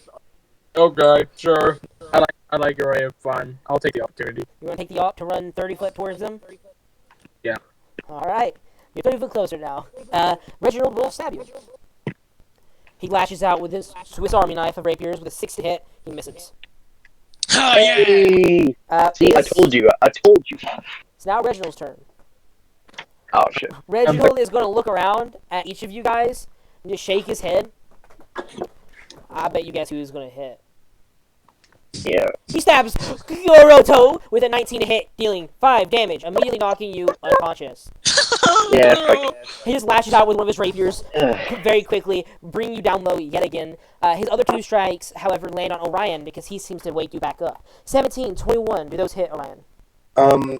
Okay, sure. I like your way of fun. I'll take the opportunity. You want to take the op to run 30 foot towards them? Yeah. All right. You're 30 foot closer now. Reginald will stab you. He lashes out with his Swiss Army knife of rapiers with a 6 to hit. He misses. Oh, yeah! Hey! See, I told you. It's now Reginald's turn. Oh, shit. Reginald is going to look around at each of you guys and just shake his head. I bet you guess who he's going to hit. Yeah. He stabs Yoroto with a 19 to hit, dealing 5 damage, immediately knocking you unconscious. Yeah, fuck. He just lashes out with one of his rapiers very quickly, bringing you down low yet again. His other 2 strikes, however, land on Orion because he seems to wake you back up. 17, 21, do those hit, Orion?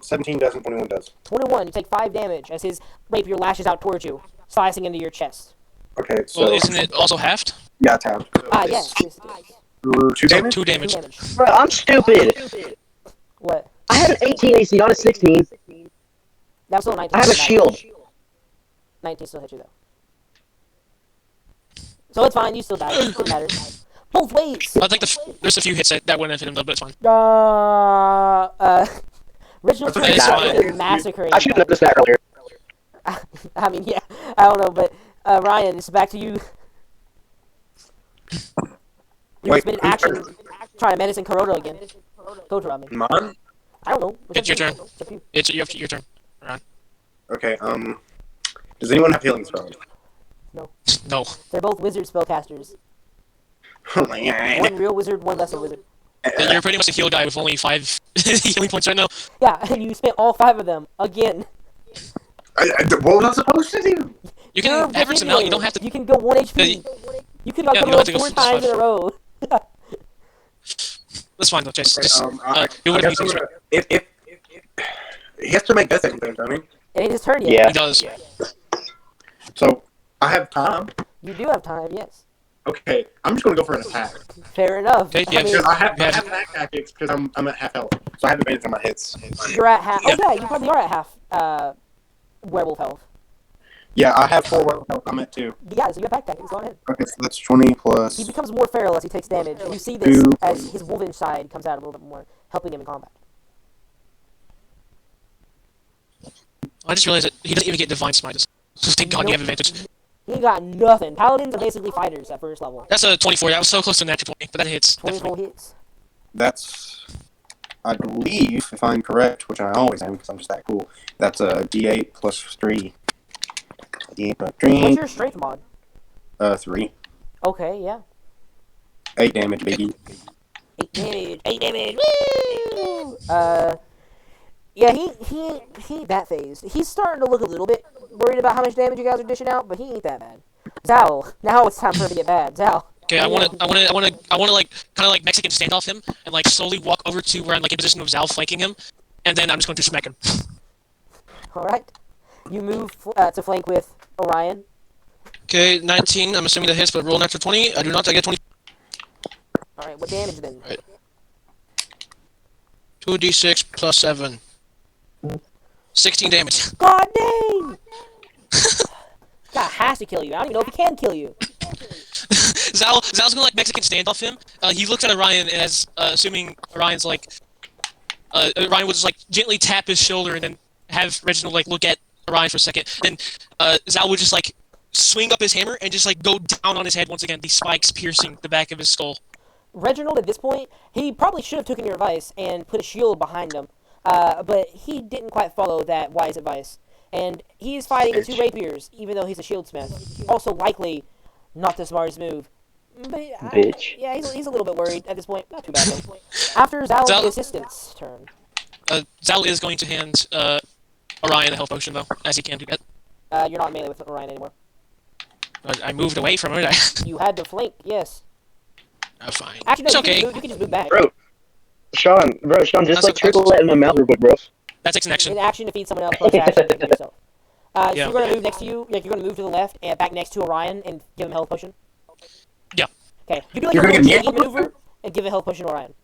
17 doesn't, 21 does. 21, you take 5 damage as his rapier lashes out towards you, slicing into your chest. Okay, so... Well, isn't it also halved? Yeah, it's half. So Yes. it's 2 damage? 2 damage. 2 damage. Bro, I'm stupid. What? I have an 18 AC, not a 16. That was still a 19. I have a shield. 19 still hit you, though. So it's fine, you still died. It doesn't matter. Both ways! I think there's a few hits that wouldn't have hit him, though, but it's fine. Reginald's Okay, it's fine. massacring. I should have noticed that earlier. I mean, yeah, I don't know, but Ryan, it's back to you. You've been in action, trying to medicine Kotaro again. Kotaro, I mean. Mine? I don't know. It's your turn. It's up to you. It's your turn. Okay, does anyone have healing spells? No. They're both wizard spellcasters. Oh my god. One real wizard, one lesser wizard. Then you're pretty much a heal guy with only 5 healing points right now. Yeah, and you spent all 5 of them again. What was I supposed to do? You can average them out. You don't have to. You can go 1 HP. You could have Yeah, you come don't have to go 4 for times in a 5. row. That's fine though, Chase. Okay, Just do I whatever you guess think. if he has to make death saving throws, don't he? It ain't his turn yet. Yeah. He does. So I have time. You do have time, yes. Okay, I'm just gonna go for an attack. Fair enough. Okay, yeah, I mean, Because I Yeah. have attack tactics because I'm at half health, so I have advantage on my hits. you're at half. Yeah. Oh, yeah, you probably are at half werewolf health. Yeah, I have 4 weapon health. I'm at 2. Yeah, so you have back tactics. Go ahead. Okay, so that's 20 plus. He becomes more feral as he takes damage. And you see this 2 as his wolven side comes out a little bit more, helping him in combat. I just realized that he doesn't even get divine smite. Thank God you have advantage. He got nothing. Paladins are basically fighters at first level. That's a 24. I was so close to a natural 20, but that hits. 24 Definitely. hits. That's, I believe, if I'm correct, which I always am because I'm just that cool. That's a D8 plus 3. D8 plus 3. What's your strength mod? 3. Okay, yeah. 8 damage, baby. 8 damage. 8 damage. Woo! Yeah, he ain't that phased. He's starting to look a little bit worried about how much damage you guys are dishing out, but he ain't that bad. Zal, now it's time for him to get bad. Zal. Okay, I want to like kind of like Mexican standoff him and like slowly walk over to where I'm like in position of Zal flanking him, and then I'm just going to smack him. All right. You move to flank with Orion. Okay, 19. I'm assuming that hits, but roll natural 20. I do not. I get 20. All right. What damage then? 2d6 plus 7. 16 damage. God dang! God has to kill you. I don't even know if he can kill you. Zal's gonna like Mexican standoff him. He looks at Orion as assuming Orion's like Orion would just like gently tap his shoulder and then have Reginald like look at Orion for a second. Then Zal would just like swing up his hammer and just like go down on his head once again. These spikes piercing the back of his skull. Reginald, at this point, he probably should have taken your advice and put a shield behind him, but he didn't quite follow that wise advice. And he is fighting with two rapiers, even though he's a shieldsmith. Also, likely not the smartest move. But, Bitch. Yeah, he's a little bit worried at this point. Not too bad, though. After Zal's assistant's turn. Zal is going to hand Orion a health potion, though, as he can do that. You're not melee with Orion anymore. I moved away from it. You had to flank, yes. Oh, fine. Actually, no, It's you okay. can just move back. Sean, just like trickle that in my mouth real quick, bro. That takes an action. In action to feed someone else, plus action to feed yourself. So Yeah. you're going to move next to you, like you're going to move to the left and back next to Orion and give him a health potion? Yeah. Okay, you do like You're a gonna little get jiggy maneuver and give a health potion to Orion.